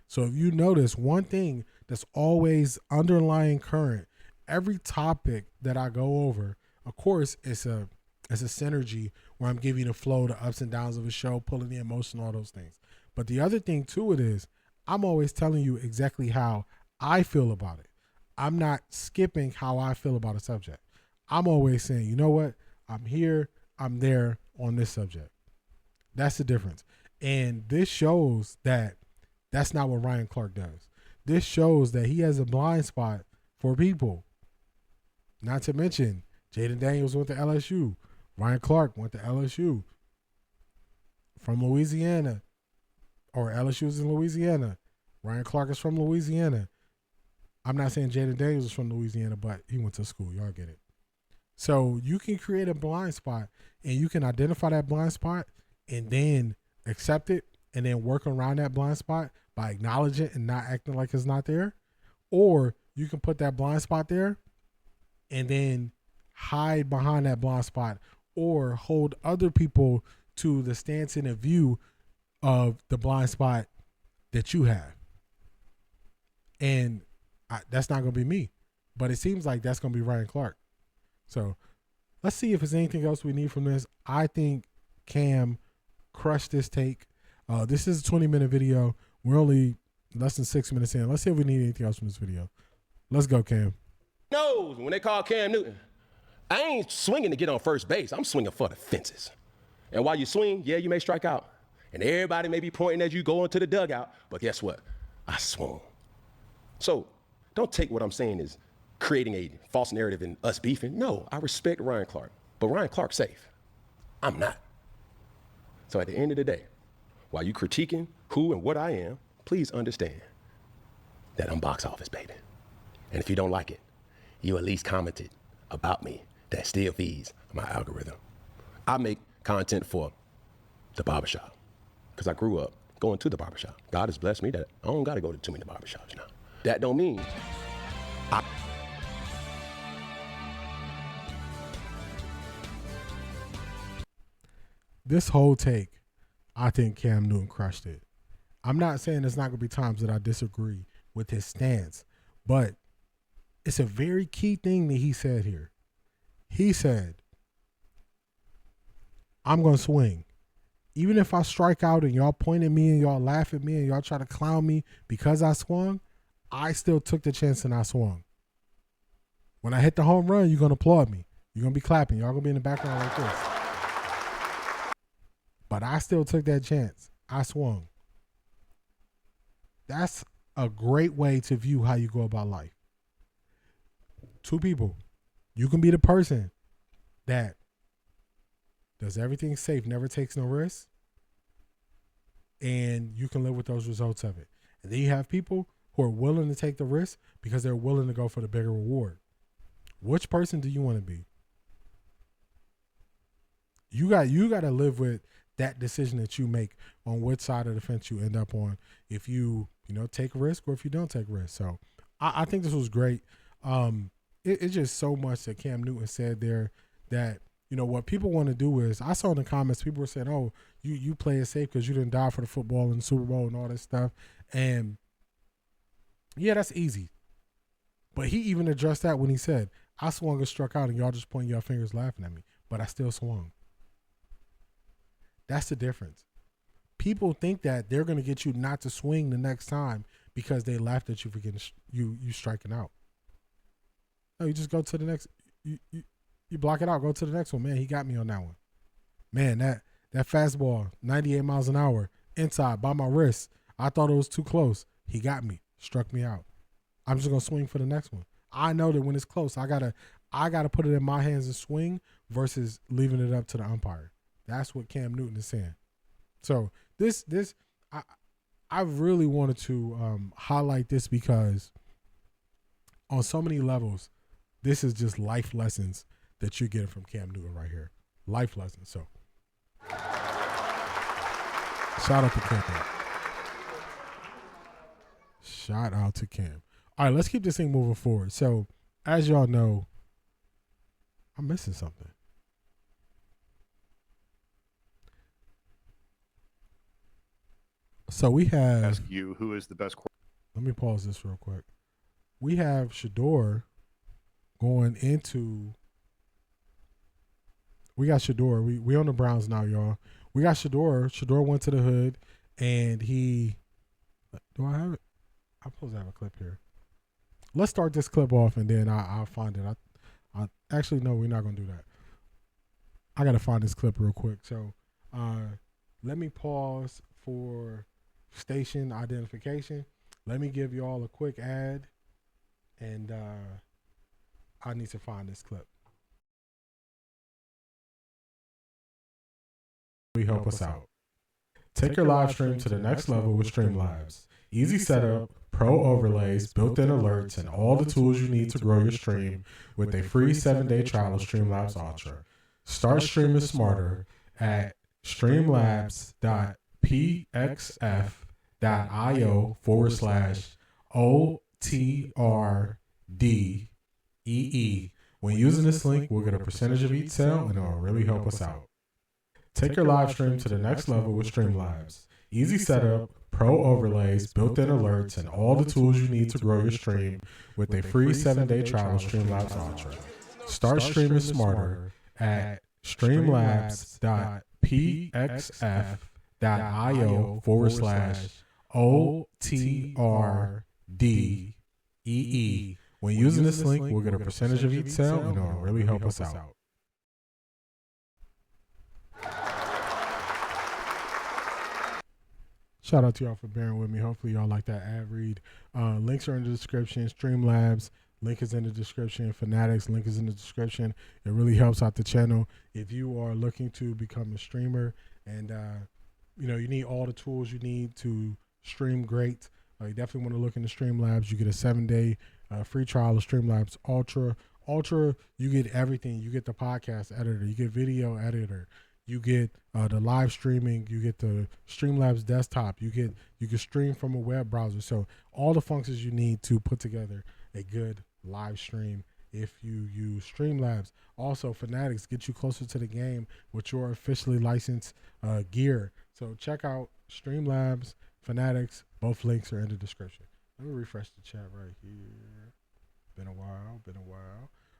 So if you notice one thing that's always underlying current, every topic that I go over, of course, it's a synergy where I'm giving the flow, the ups and downs of a show, pulling the emotion, all those things. But the other thing to it is I'm always telling you exactly how I feel about it. I'm not skipping how I feel about a subject. I'm always saying, you know what? I'm here, I'm there on this subject. That's the difference. And this shows that that's not what Ryan Clark does. This shows that he has a blind spot for people. Not to mention, Jaden Daniels went to LSU. Ryan Clark went to LSU. From Louisiana. Or LSU's in Louisiana. Ryan Clark is from Louisiana. I'm not saying Jaden Daniels is from Louisiana, but he went to school. Y'all get it. So you can create a blind spot, and you can identify that blind spot and then accept it and then work around that blind spot by acknowledging it and not acting like it's not there. Or you can put that blind spot there and then hide behind that blind spot or hold other people to the stance and the view of the blind spot that you have. And that's not going to be me, but it seems like that's going to be Ryan Clark. So let's see if there's anything else we need from this. I think Cam crushed this take. This is a 20-minute video. We're only less than 6 minutes in. Let's see if we need anything else from this video. Let's go, Cam. No, when they call Cam Newton, I ain't swinging to get on first base. I'm swinging for the fences. And while you swing, yeah, you may strike out. And everybody may be pointing as you go into the dugout. But guess what? I swung. So don't take what I'm saying as creating a false narrative in us beefing. No, I respect Ryan Clark. But Ryan Clark's safe. I'm not. So at the end of the day, while you critiquing who and what I am, please understand that I'm box office, baby. And if you don't like it, you at least commented about me. That still feeds my algorithm. I make content for the barbershop because I grew up going to the barbershop. God has blessed me that I don't got to go to too many barbershops now. That don't mean This whole take, I think Cam Newton crushed it. I'm not saying there's not going to be times that I disagree with his stance, but it's a very key thing that he said here. He said, I'm going to swing. Even if I strike out and y'all point at me and y'all laugh at me and y'all try to clown me because I swung, I still took the chance and I swung. When I hit the home run, you're going to applaud me. You're going to be clapping. Y'all going to be in the background like this. But I still took that chance. I swung. That's a great way to view how you go about life. Two people. You can be the person that does everything safe, never takes no risks, and you can live with those results of it. And then you have people who are willing to take the risk because they're willing to go for the bigger reward. Which person do you want to be? You got to live with that decision that you make on which side of the fence you end up on, if you take a risk or if you don't take a risk. So I think this was great. It's just so much that Cam Newton said there that, what people want to do is, I saw in the comments, people were saying, oh, you play it safe because you didn't die for the football and the Super Bowl and all this stuff. And yeah, that's easy. But he even addressed that when he said, I swung and struck out and y'all just pointing your fingers laughing at me, but I still swung. That's the difference. People think that they're going to get you not to swing the next time because they laughed at you for getting you striking out. No, you just go to the next. You block it out. Go to the next one. Man, he got me on that one. Man, that fastball, 98 miles an hour, inside by my wrist. I thought it was too close. He got me, struck me out. I'm just gonna swing for the next one. I know that when it's close, I gotta put it in my hands and swing versus leaving it up to the umpire. That's what Cam Newton is saying. So I really wanted to highlight this because on so many levels, this is just life lessons that you're getting from Cam Newton right here. Life lessons. So shout out to Cam. Shout out to Cam. All right, let's keep this thing moving forward. So as y'all know, I'm missing something. So we have. Ask you who is the best. Let me pause this real quick. We have Shedeur going into. We got Shedeur. We on the Browns now, y'all. We got Shedeur. Shedeur went to the hood, and he. Do I have it? I'm supposed to have a clip here. Let's start this clip off, and then I'll find it. I actually no, we're not gonna do that. I gotta find this clip real quick. So, let me pause for station identification. Let me give y'all a quick ad, and I need to find this clip. Help us out. Take your live stream to the next level with Streamlabs. Easy setup, pro overlays, built-in alerts, and all the tools you need to grow your stream with a free 7-day trial of Streamlabs Ultra. Start streaming smarter at streamlabs.pxf.io/OTRDEE. When using this link, we'll get a percentage of each sale, and it will really help us out. Take your live stream to the next level with Streamlabs. Easy setup, pro overlays, built-in alerts, and all the tools you need to grow your stream with a free 7-day trial of Streamlabs Ultra. Start streaming smarter at streamlabs.pxf.io/OTRDEE. When using this link, we'll get a percentage of each sale, and it will really help us out. Shout out to y'all for bearing with me. Hopefully y'all like that ad read. Links are in the description. Streamlabs, link is in the description. Fanatics, link is in the description. It really helps out the channel. If you are looking to become a streamer and you need all the tools you need to stream great, you definitely want to look into Streamlabs. You get a 7-day free trial of Streamlabs Ultra. Ultra, you get everything. You get the podcast editor. You get video editor. You get the live streaming. You get the Streamlabs desktop. You can stream from a web browser. So all the functions you need to put together a good live stream if you use Streamlabs. Also, Fanatics get you closer to the game with your officially licensed gear. So check out Streamlabs, Fanatics. Both links are in the description. Let me refresh the chat right here. Been a while.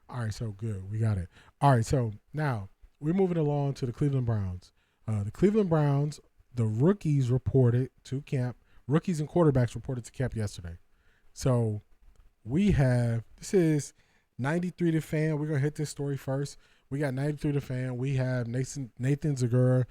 All right, so good. We got it. All right, so now we're moving along to the Cleveland Browns. The Cleveland Browns, the rookies reported to camp. Rookies and quarterbacks reported to camp yesterday. So we have, this is 93 The Fan. We're going to hit this story first. We got 93 The Fan. We have Nathan Zagura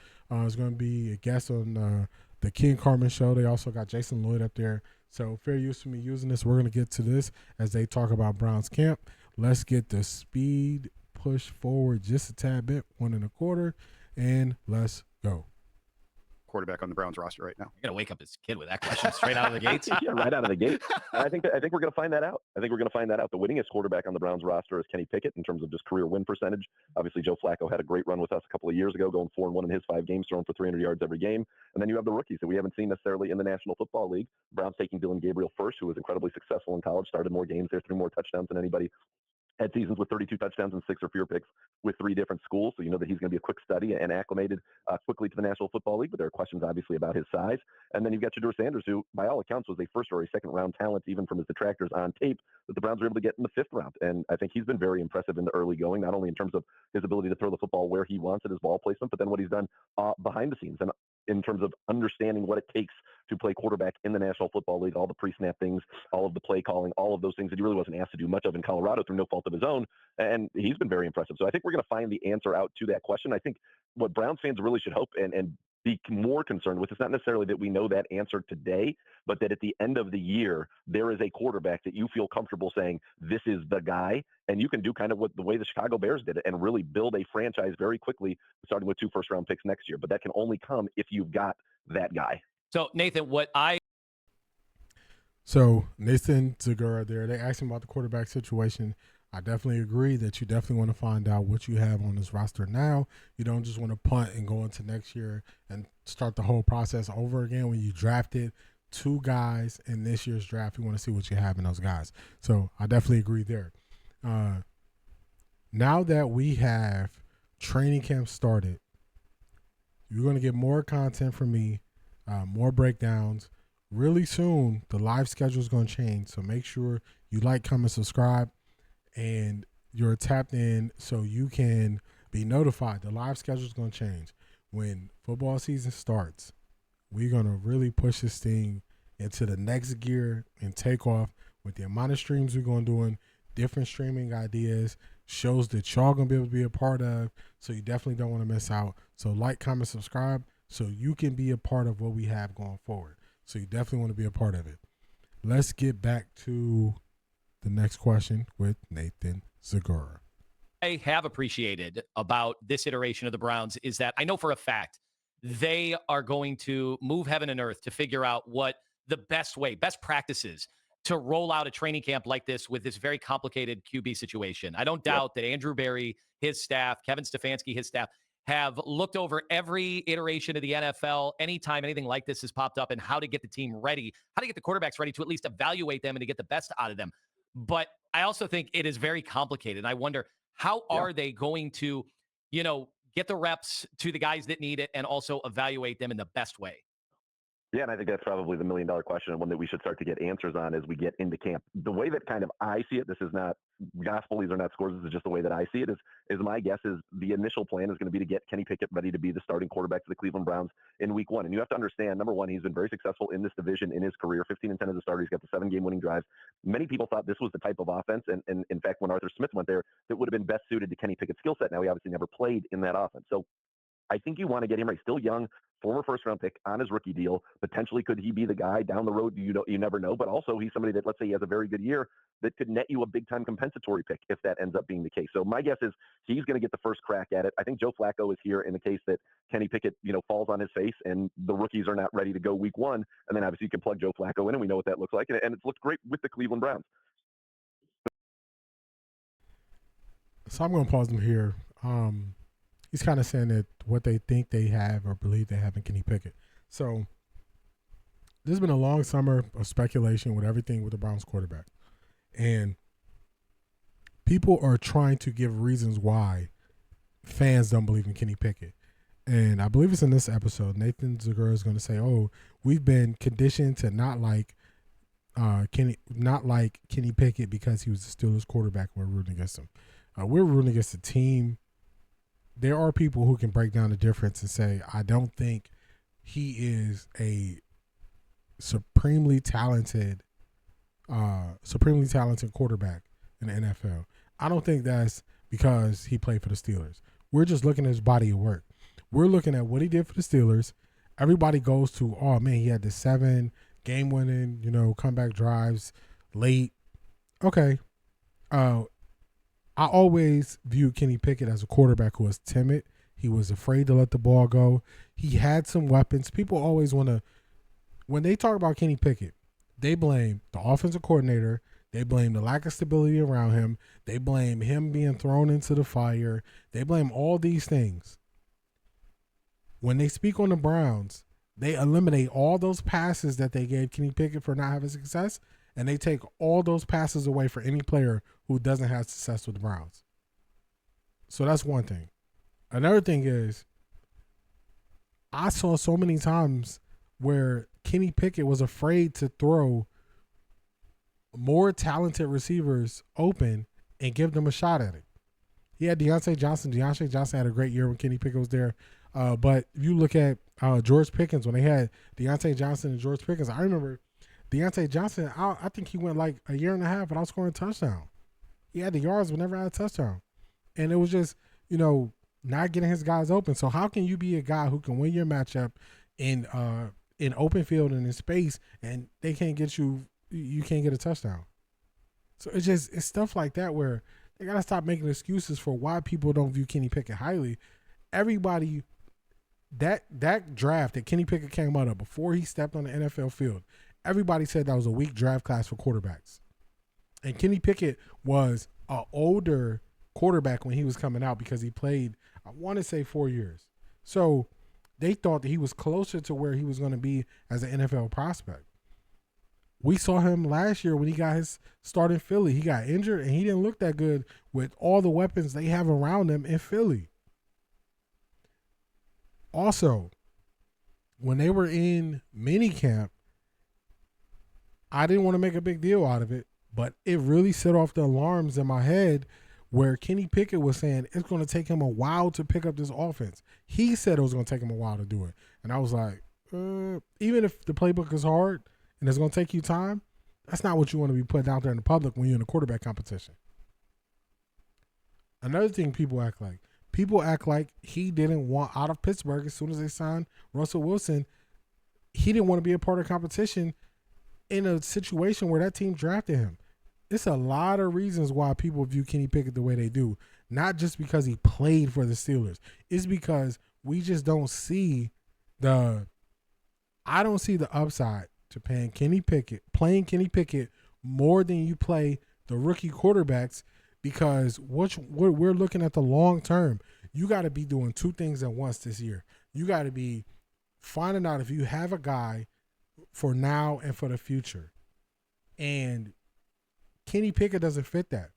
is going to be a guest on the King Carmen show. They also got Jason Lloyd up there. So fair use for me using this. We're going to get to this as they talk about Browns camp. Let's get the speed push forward just a tad bit, 1 1/4, and let's go. Quarterback on the Browns roster right now. I gotta wake up this kid with that question straight out of the gates. Yeah, right out of the gate. I think we're going to find that out. The winningest quarterback on the Browns roster is Kenny Pickett in terms of just career win percentage. Obviously, Joe Flacco had a great run with us a couple of years ago, going 4-1 in his 5 games, throwing for 300 yards every game. And then you have the rookies that we haven't seen necessarily in the National Football League. Browns taking Dylan Gabriel first, who was incredibly successful in college, started more games there, 3 more touchdowns than anybody. Had seasons with 32 touchdowns and 6 or fewer picks with 3 different schools. So you know that he's going to be a quick study and acclimated quickly to the National Football League. But there are questions, obviously, about his size. And then you've got Shedeur Sanders, who, by all accounts, was a first or a second-round talent, even from his detractors on tape, that the Browns were able to get in the 5th round. And I think he's been very impressive in the early going, not only in terms of his ability to throw the football where he wants it, his ball placement, but then what he's done behind the scenes. And in terms of understanding what it takes to play quarterback in the National Football League, all the pre-snap things, all of the play calling, all of those things that he really wasn't asked to do much of in Colorado through no fault of his own. And he's been very impressive. So I think we're going to find the answer out to that question. I think what Browns fans really should hope and be more concerned with is not necessarily that we know that answer today, but that at the end of the year, there is a quarterback that you feel comfortable saying, this is the guy. And you can do kind of what the way the Chicago Bears did it and really build a franchise very quickly, starting with 2 first-round picks next year. But that can only come if you've got that guy. So, Nathan, So, Nathan Segura there, they asked him about the quarterback situation. I definitely agree that you definitely want to find out what you have on this roster now. You don't just want to punt and go into next year and start the whole process over again. When you drafted 2 guys in this year's draft, you want to see what you have in those guys. So, I definitely agree there. Now that we have training camp started, you're going to get more content from me, more breakdowns. Really soon, the live schedule is going to change. So make sure you like, comment, subscribe, and you're tapped in so you can be notified. The live schedule is going to change. When football season starts, we're going to really push this thing into the next gear and take off with the amount of streams we're going to do, different streaming ideas, shows that y'all going to be able to be a part of. So you definitely don't want to miss out. So like, comment, subscribe so you can be a part of what we have going forward. So you definitely want to be a part of it. Let's get back to the next question with Nathan Segura. I have appreciated about this iteration of the Browns is that I know for a fact they are going to move heaven and earth to figure out what the best practices to roll out a training camp like this with this very complicated QB situation. I don't doubt that Andrew Berry, his staff, Kevin Stefanski, his staff, have looked over every iteration of the NFL anytime anything like this has popped up and how to get the team ready, how to get the quarterbacks ready to at least evaluate them and to get the best out of them. But I also think it is very complicated. And I wonder, how are they going to, get the reps to the guys that need it and also evaluate them in the best way? Yeah, and I think that's probably the million-dollar question and one that we should start to get answers on as we get into camp. The way that kind of I see it, this is not gospel, these are not scores, this is just the way that I see it, is my guess is the initial plan is going to be to get Kenny Pickett ready to be the starting quarterback for the Cleveland Browns in week 1. And you have to understand, number one, he's been very successful in this division in his career, 15-10 as a starter. He's got the 7-game winning drives. Many people thought this was the type of offense, and in fact, when Arthur Smith went there, that would have been best suited to Kenny Pickett's skill set. Now, he obviously never played in that offense. So I think you want to get him ready. Still young, former first-round pick on his rookie deal. Potentially, could he be the guy down the road? You never know. But also, he's somebody that, let's say he has a very good year, that could net you a big-time compensatory pick if that ends up being the case. So my guess is he's going to get the first crack at it. I think Joe Flacco is here in the case that Kenny Pickett, falls on his face and the rookies are not ready to go week 1. And then obviously you can plug Joe Flacco in, and we know what that looks like. And it's looked great with the Cleveland Browns. So I'm going to pause him here. He's kind of saying that what they think they have or believe they have in Kenny Pickett. So this has been a long summer of speculation with everything with the Browns quarterback. And people are trying to give reasons why fans don't believe in Kenny Pickett. And I believe it's in this episode, Nathan Segura is going to say, we've been conditioned to not like Kenny Pickett because he was the Steelers quarterback. We're rooting against him. We're rooting against the team. There are people who can break down the difference and say, I don't think he is a supremely talented quarterback in the NFL. I don't think that's because he played for the Steelers. We're just looking at his body of work. We're looking at what he did for the Steelers. Everybody goes to, oh man, he had the 7 game-winning, comeback drives late. Okay. I always view Kenny Pickett as a quarterback who was timid. He was afraid to let the ball go. He had some weapons. People always want to, when they talk about Kenny Pickett, they blame the offensive coordinator. They blame the lack of stability around him. They blame him being thrown into the fire. They blame all these things. When they speak on the Browns, they eliminate all those passes that they gave Kenny Pickett for not having success, and they take all those passes away for any player who doesn't have success with the Browns. So that's one thing. Another thing is, I saw so many times where Kenny Pickett was afraid to throw more talented receivers open and give them a shot at it. He had Deontay Johnson. Deontay Johnson had a great year when Kenny Pickett was there. But if you look at George Pickens, when they had Deontay Johnson and George Pickens, I remember Deontay Johnson, I think he went like a year and a half without scoring a touchdown. He had the yards but never had a touchdown. And it was just, not getting his guys open. So how can you be a guy who can win your matchup in open field and in space, and they can't get you can't get a touchdown? So it's stuff like that where they got to stop making excuses for why people don't view Kenny Pickett highly. Everybody, that draft that Kenny Pickett came out of before he stepped on the NFL field, everybody said that was a weak draft class for quarterbacks. And Kenny Pickett was an older quarterback when he was coming out because he played, I want to say 4 years. So they thought that he was closer to where he was going to be as an NFL prospect. We saw him last year when he got his start in Philly. He got injured and he didn't look that good with all the weapons they have around him in Philly. Also, when they were in minicamp, I didn't want to make a big deal out of it, but it really set off the alarms in my head where Kenny Pickett was saying it's going to take him a while to pick up this offense. He said it was going to take him a while to do it. And I was like, even if the playbook is hard and it's going to take you time, that's not what you want to be putting out there in the public when you're in a quarterback competition. Another thing people act like he didn't want out of Pittsburgh as soon as they signed Russell Wilson. He didn't want to be a part of the competition in a situation where that team drafted him. It's a lot of reasons why people view Kenny Pickett the way they do. Not just because he played for the Steelers. It's because we just don't see I don't see the upside to playing Kenny Pickett more than you play the rookie quarterbacks, because we're looking at the long term. You got to be doing two things at once this year. You got to be finding out if you have a guy for now and for the future. And Kenny Pickett doesn't fit that.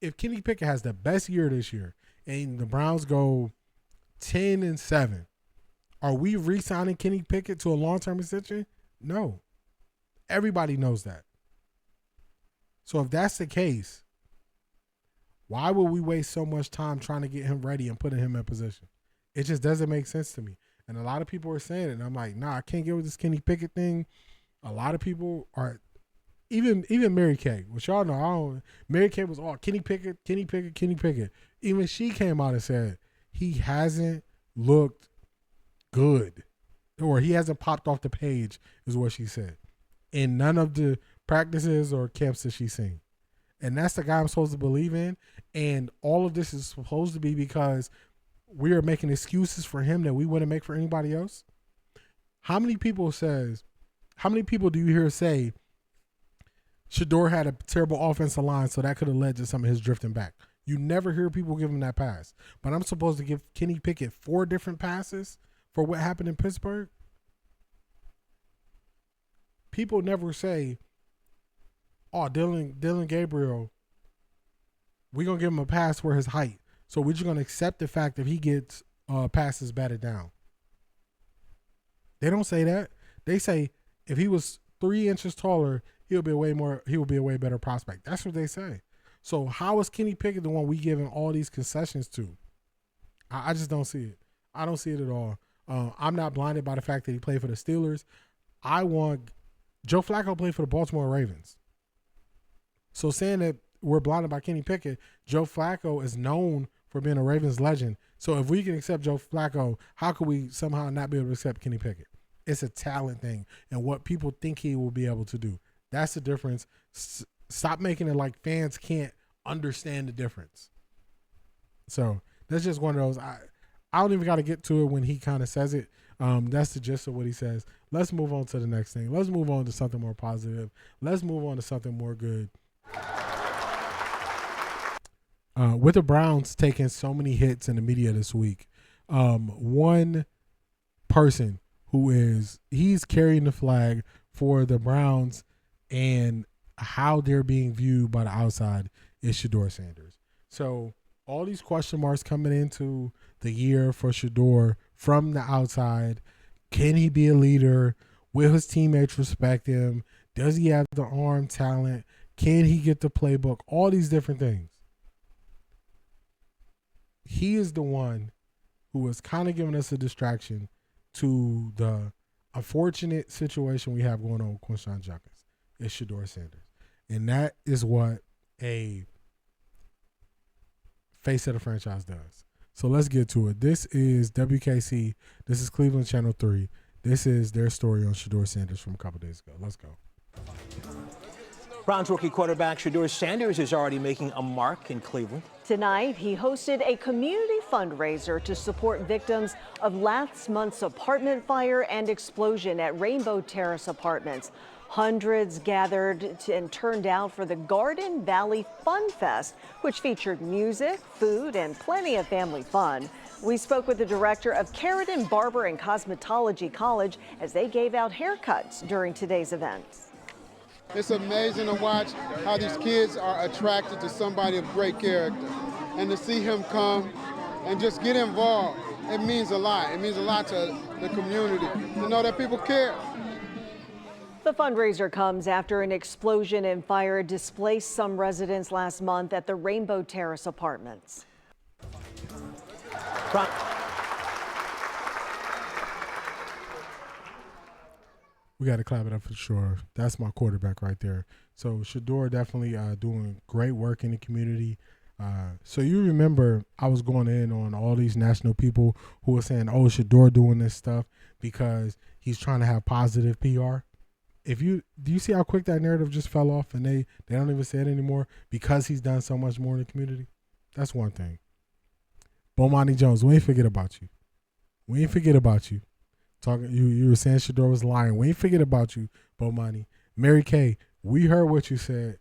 If Kenny Pickett has the best year this year and the Browns go 10-7, are we re-signing Kenny Pickett to a long-term extension? No. Everybody knows that. So if that's the case, why would we waste so much time trying to get him ready and putting him in position? It just doesn't make sense to me. And a lot of people are saying it, and I'm like, nah, I can't get with this Kenny Pickett thing. A lot of people are, even Mary Kay, which y'all know, Mary Kay was all Kenny Pickett. Even she came out and said he hasn't looked good, or he hasn't popped off the page, is what she said, in none of the practices or camps that she's seen. And that's the guy I'm supposed to believe in. And all of this is supposed to be because we are making excuses for him that we wouldn't make for anybody else. How many people do you hear say Shedeur had a terrible offensive line, so that could have led to some of his drifting back? You never hear people give him that pass. But I'm supposed to give Kenny Pickett 4 different passes for what happened in Pittsburgh? People never say, oh, Dylan Gabriel, we're going to give him a pass for his height. So we're just going to accept the fact that he gets passes batted down. They don't say that. They say if he was 3 inches taller, he would be a way better prospect. That's what they say. So how is Kenny Pickett the one we giving all these concessions to? I just don't see it. I don't see it at all. I'm not blinded by the fact that he played for the Steelers. Joe Flacco played for the Baltimore Ravens. So saying that we're blinded by Kenny Pickett, Joe Flacco is known for being a Ravens legend. So if we can accept Joe Flacco, how could we somehow not be able to accept Kenny Pickett? It's a talent thing and what people think he will be able to do. That's the difference. Stop making it like fans can't understand the difference. So that's just one of those. I don't even got to get to it when he kind of says it. That's the gist of what he says. Let's move on to the next thing. Let's move on to something more positive. Let's move on to something more good. With the Browns taking so many hits in the media this week, one person he's carrying the flag for the Browns and how they're being viewed by the outside is Shedeur Sanders. So all these question marks coming into the year for Shedeur from the outside. Can he be a leader? Will his teammates respect him? Does he have the arm talent? Can he get the playbook? All these different things. he is the one who was kind of giving us a distraction to the unfortunate situation we have going on with Quinshon Judkins. It's Shedeur Sanders. And that is what a face of the franchise does. So let's get to it. This is WKC. This is Cleveland Channel 3. This is their story on Shedeur Sanders from a couple days ago. Let's go. Browns rookie quarterback Shedeur Sanders is already making a mark in Cleveland. Tonight, he hosted a community fundraiser to support victims of last month's apartment fire and explosion at Rainbow Terrace Apartments. Hundreds gathered and turned out for the Garden Valley Fun Fest, which featured music, food, and plenty of family fun. We spoke with the director of Keratin Barber and Cosmetology College as they gave out haircuts during today's event. It's amazing to watch how these kids are attracted to somebody of great character. And to see him come and just get involved, it means a lot. It means a lot to the community to know that people care. The fundraiser comes after an explosion and fire displaced some residents last month at the Rainbow Terrace Apartments. We got to clap it up for sure. That's my quarterback right there. So Shedeur definitely doing great work in the community. So you remember I was going in on all these national people who were saying, oh, Shedeur doing this stuff because he's trying to have positive PR. Do you see how quick that narrative just fell off and they don't even say it anymore because he's done so much more in the community? That's one thing. Bomani Jones, we ain't forget about you. We ain't forget about you. You were saying Shedeur was lying. We ain't forget about you, Bomani. Mary Kay, we heard what you said.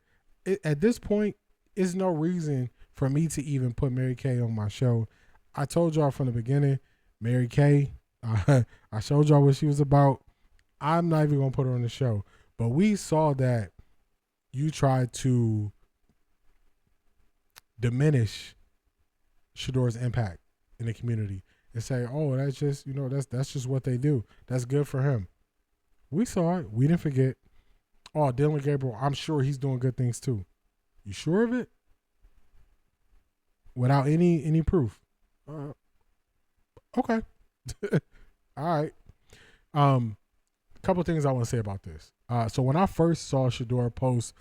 At this point, it's no reason for me to even put Mary Kay on my show. I told y'all from the beginning, Mary Kay, I showed y'all what she was about. I'm not even going to put her on the show. But we saw that you tried to diminish Shedeur's impact in the community and say, oh, that's just, that's just what they do. That's good for him. We saw it. We didn't forget. Oh, Dylan Gabriel, I'm sure he's doing good things too. You sure of it? Without any proof. Okay. All right. Couple things I want to say about this. So when I first saw Shedeur post,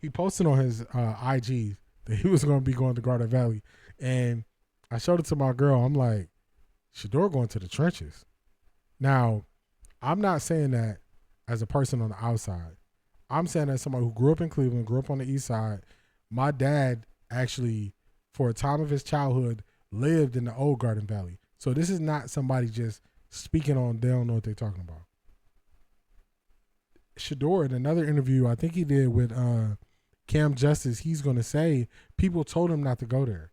he posted on his IG that he was going to be going to Garden Valley. And I showed it to my girl. I'm like, Shedeur going to the trenches. Now, I'm not saying that as a person on the outside. I'm saying that somebody who grew up in Cleveland, grew up on the east side. My dad actually, for a time of his childhood, lived in the old Garden Valley. So this is not somebody just speaking on, they don't know what they're talking about. Shedeur, in another interview I think he did with Cam Justice, he's going to say people told him not to go there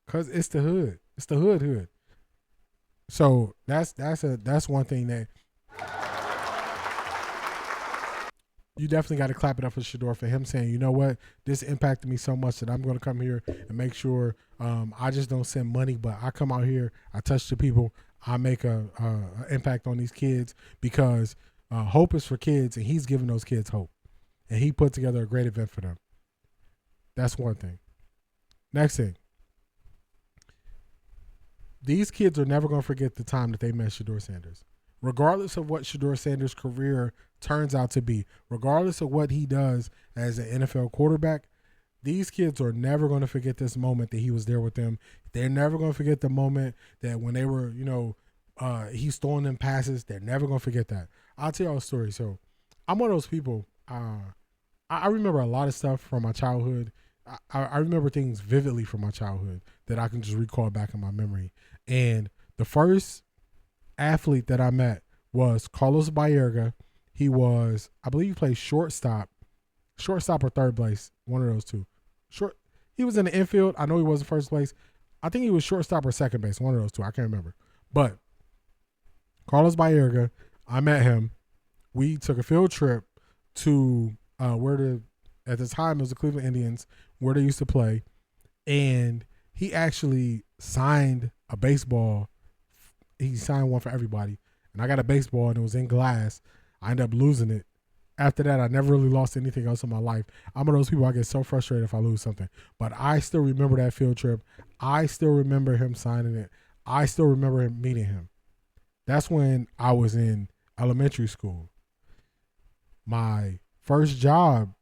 because it's the hood. It's the hood. So that's one thing that you definitely got to clap it up for Shedeur for him saying, you know what, this impacted me so much that I'm going to come here and make sure I just don't send money, but I come out here, I touch the people, I make a impact on these kids because hope is for kids, and he's giving those kids hope. And he put together a great event for them. That's one thing. Next thing. These kids are never going to forget the time that they met Shedeur Sanders. Regardless of what Shedeur Sanders' career turns out to be, regardless of what he does as an NFL quarterback, these kids are never going to forget this moment that he was there with them. They're never going to forget the moment that when they were, he's throwing them passes. They're never going to forget that. I'll tell y'all a story. So I'm one of those people. I remember a lot of stuff from my childhood. I remember things vividly from my childhood that I can just recall back in my memory. And the first athlete that I met was Carlos Baerga. He was, I believe he played shortstop or third base, one of those two. He was in the infield. I know he wasn't first base. I think he was shortstop or second base, one of those two. I can't remember. But Carlos Baerga, I met him. We took a field trip to at the time it was the Cleveland Indians, where they used to play. And he actually signed a baseball. He signed one for everybody. And I got a baseball and it was in glass. I ended up losing it After that, I never really lost anything else in my life. I'm one of those people, I get so frustrated if I lose something. But I still remember that field trip. I still remember him signing it. I still remember him meeting him. That's when I was in elementary school. My first job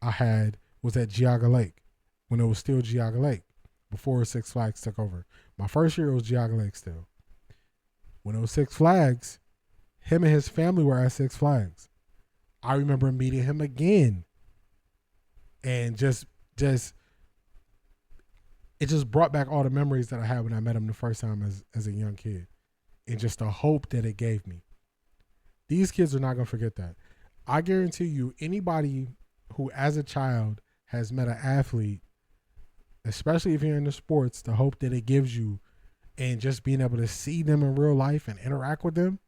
I had was at Geauga Lake, when it was still Geauga Lake, before Six Flags took over. My first year, it was Geauga Lake still. When it was Six Flags, him and his family were at Six Flags. I remember meeting him again. And it just brought back all the memories that I had when I met him the first time as a young kid. And just the hope that it gave me. These kids are not going to forget that. I guarantee you, anybody who as a child has met an athlete, especially if you're in the sports, the hope that it gives you and just being able to see them in real life and interact with them,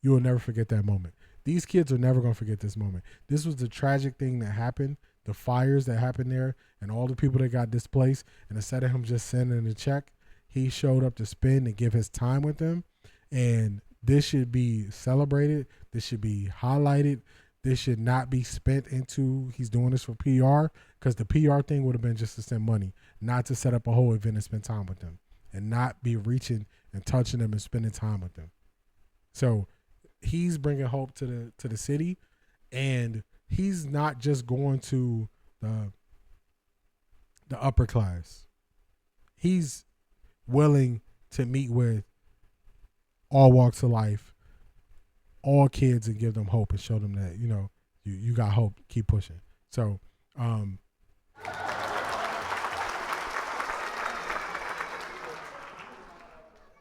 you will never forget that moment. These kids are never going to forget this moment. This was the tragic thing that happened, the fires that happened there, and all the people that got displaced. And instead of him just sending a check, he showed up to spend and give his time with them. And this should be celebrated. This should be highlighted. This should not be spent into he's doing this for PR, because the PR thing would have been just to send money, not to set up a whole event and spend time with them and not be reaching and touching them and spending time with them. So he's bringing hope to the city, and he's not just going to the upper class. He's willing to meet with all walks of life, all kids, and give them hope and show them that, you got hope, keep pushing. So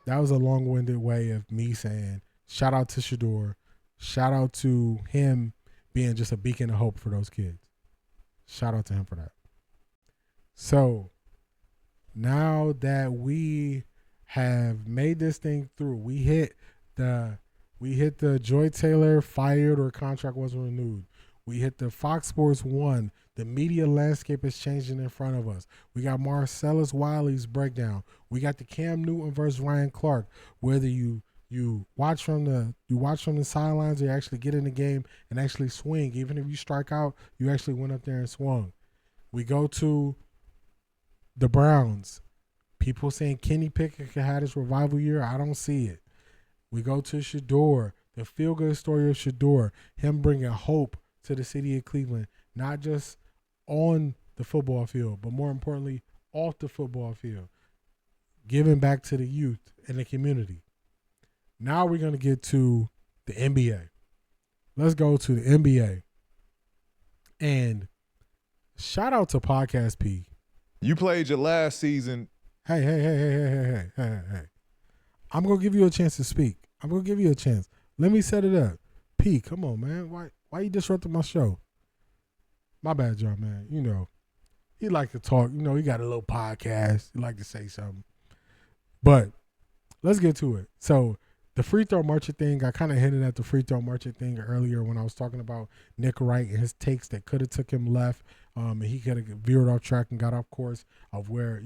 that was a long-winded way of me saying shout out to Shedeur, shout out to him being just a beacon of hope for those kids. Shout out to him for that. So now that we have made this thing through, we hit the Joy Taylor fired or contract wasn't renewed. We hit the Fox Sports 1. The media landscape is changing in front of us. We got Marcellus Wiley's breakdown. We got the Cam Newton versus Ryan Clark. Whether you watch from the sidelines or you actually get in the game and actually swing. Even if you strike out, you actually went up there and swung. We go to the Browns. People saying Kenny Pickett could have this revival year. I don't see it. We go to Shedeur, the feel-good story of Shedeur, him bringing hope to the city of Cleveland, not just on the football field, but more importantly, off the football field, giving back to the youth and the community. Now we're going to get to the NBA. Let's go to the NBA. And shout out to Podcast P. You played your last season. Hey. I'm going to give you a chance to speak. I'm going to give you a chance. Let me set it up. P, come on, man. Why you disrupting my show? My bad, John, man. He like to talk. He got a little podcast. He like to say something. But let's get to it. So the free throw marching thing, I kind of hinted at the free throw marching thing earlier when I was talking about Nick Wright and his takes that could have took him left. And he could have veered off track and got off course of where,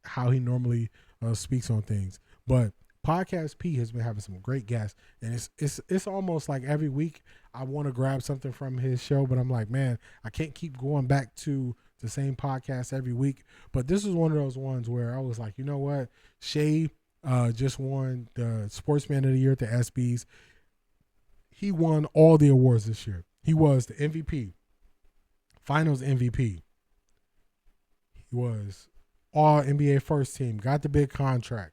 how he normally speaks on things. But Podcast P has been having some great guests, and it's almost like every week I want to grab something from his show, but I'm like, man, I can't keep going back to the same podcast every week. But this is one of those ones where I was like, you know what? Shay just won the Sportsman of the Year at the ESPYs. He won all the awards this year. He was the MVP, Finals MVP. He was All NBA First Team, got the big contract.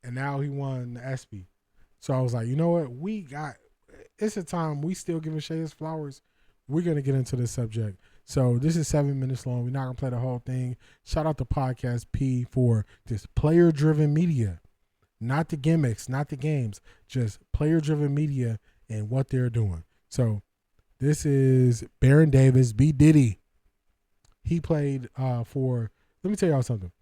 And now he won the ESPY. So I was like, you know what? It's a time we still giving Shay his flowers. We're going to get into this subject. So this is 7 minutes long. We're not going to play the whole thing. Shout out to Podcast P for this player-driven media. Not the gimmicks, not the games. Just player-driven media and what they're doing. So this is Baron Davis, B. Diddy. He played let me tell y'all something.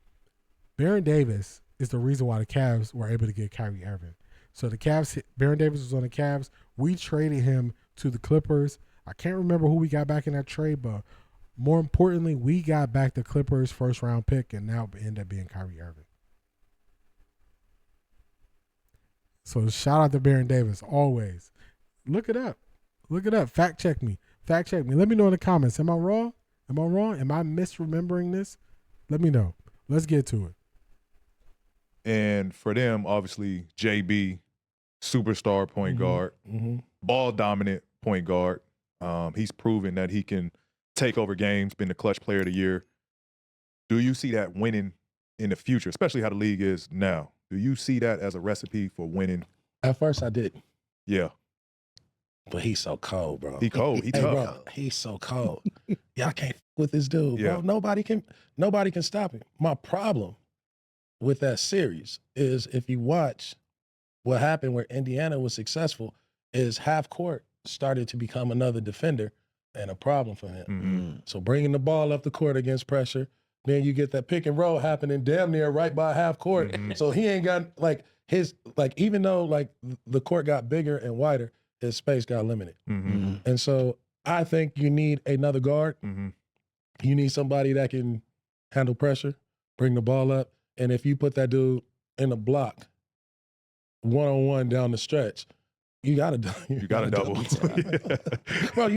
Baron Davis is the reason why the Cavs were able to get Kyrie Irving. So the Cavs, Baron Davis was on the Cavs. We traded him to the Clippers. I can't remember who we got back in that trade, but more importantly, we got back the Clippers' first-round pick, and now it ended up being Kyrie Irving. So shout out to Baron Davis, always. Look it up. Fact check me. Fact check me. Let me know in the comments. Am I wrong? Am I wrong? Am I misremembering this? Let me know. Let's get to it. And for them, obviously, JB, superstar point guard, ball dominant point guard. He's proven that he can take over games, been the clutch player of the year. Do you see that winning in the future, especially how the league is now? Do you see that as a recipe for winning? At first, I didn't. Yeah. But he's so cold, bro. He cold. He Hey, tough. bro, he's so cold. Y'all can't f with this dude, Yeah. bro. Nobody can stop him. My problem with that series is if you watch what happened where Indiana was successful is half court started to become another defender and a problem for him. So bringing the ball up the court against pressure, then you get that pick and roll happening damn near right by half court. So he ain't got even though the court got bigger and wider, his space got limited. And so I think you need another guard. You need somebody that can handle pressure, bring the ball up. And if you put that dude in a block, one-on-one down the stretch, you got to double. Bro,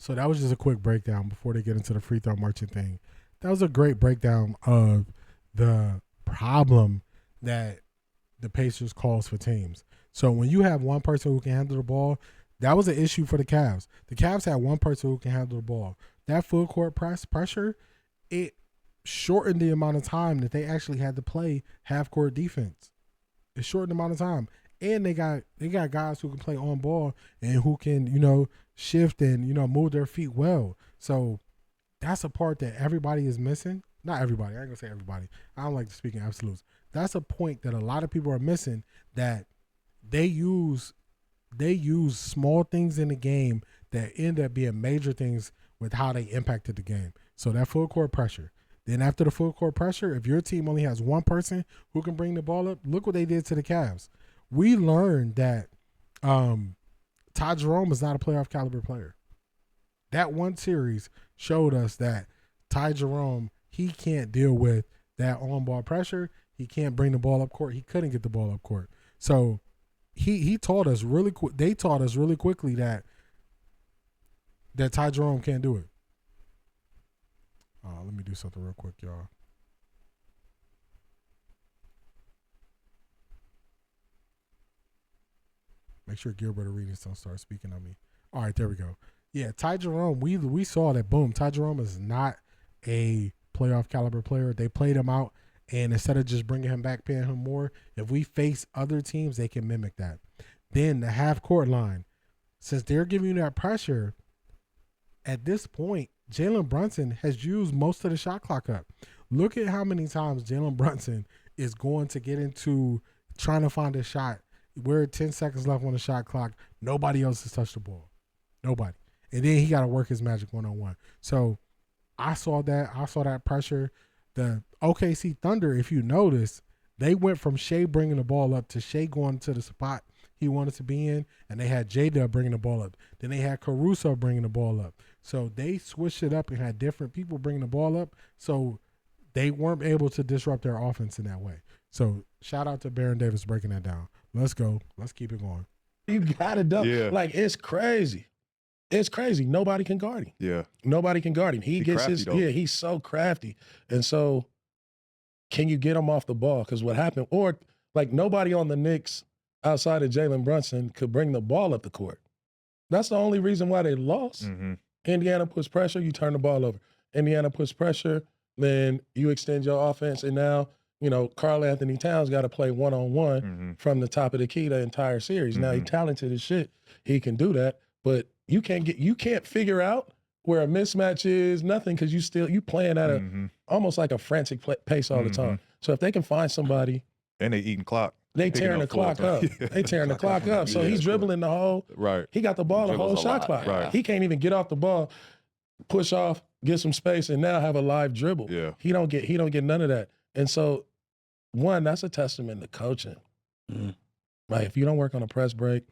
So that was just a quick breakdown before they get into the free throw marching thing. That was a great breakdown of the problem that the Pacers cause for teams. So when you have one person who can handle the ball, that was an issue for the Cavs. The Cavs had one person who can handle the ball. That full court pressure, it shortened the amount of time that they actually had to play half court defense. It shortened the amount of time. And they got guys who can play on ball and who can, shift and, move their feet well. So that's a part that everybody is missing. Not everybody. I ain't gonna say everybody. I don't like to speak in absolutes. That's a point that a lot of people are missing, that they use small things in the game that end up being major things with how they impacted the game. So that full court pressure. Then after the full court pressure, if your team only has one person who can bring the ball up, look what they did to the Cavs. We learned that Ty Jerome is not a playoff caliber player. That one series showed us that Ty Jerome, he can't deal with that on-ball pressure. He can't bring the ball up court. He couldn't get the ball up court. So he taught us really quick. They taught us really quickly that Ty Jerome can't do it. Let me do something real quick, y'all. Make sure Gilbert Arenas don't start speaking on me. All right, there we go. Yeah, Ty Jerome, we saw that, boom, Ty Jerome is not a playoff caliber player. They played him out, and instead of just bringing him back, paying him more, if we face other teams, they can mimic that. Then the half-court line, since they're giving you that pressure, at this point, Jalen Brunson has used most of the shot clock up. Look at how many times Jalen Brunson is going to get into trying to find a shot. We're 10 seconds left on the shot clock. Nobody else has touched the ball. Nobody. And then he got to work his magic one-on-one. So I saw that. I saw that pressure. The OKC Thunder, if you notice, they went from Shea bringing the ball up to Shea going to the spot he wanted to be in, and they had J-Dub bringing the ball up. Then they had Caruso bringing the ball up. So they switched it up and had different people bringing the ball up, so they weren't able to disrupt their offense in that way. So shout out to Baron Davis breaking that down. Let's go. Let's keep it going. You got to double. Yeah. It's crazy. It's crazy. Nobody can guard him. Yeah. Nobody can guard him. He gets crafty, though. he's so crafty. And so can you get him off the ball? Because what happened, or nobody on the Knicks outside of Jalen Brunson could bring the ball up the court. That's the only reason why they lost. Indiana puts pressure, you turn the ball over. Indiana puts pressure, then you extend your offense, and now, Karl Anthony Towns got to play one-on-one from the top of the key the entire series. Now, he's talented as shit. He can do that, but you can't figure out where a mismatch is, nothing, because you playing at almost like a frantic pace all the time. So if they can find somebody. And they eating clock. They tearing the clock up. They tearing the clock up. So he's dribbling the whole. Right. He got the ball the whole shot clock. Right. He can't even get off the ball, push off, get some space, and now have a live dribble. Yeah. He don't get none of that. And so, one, that's a testament to coaching. Right. If you don't work on a press break,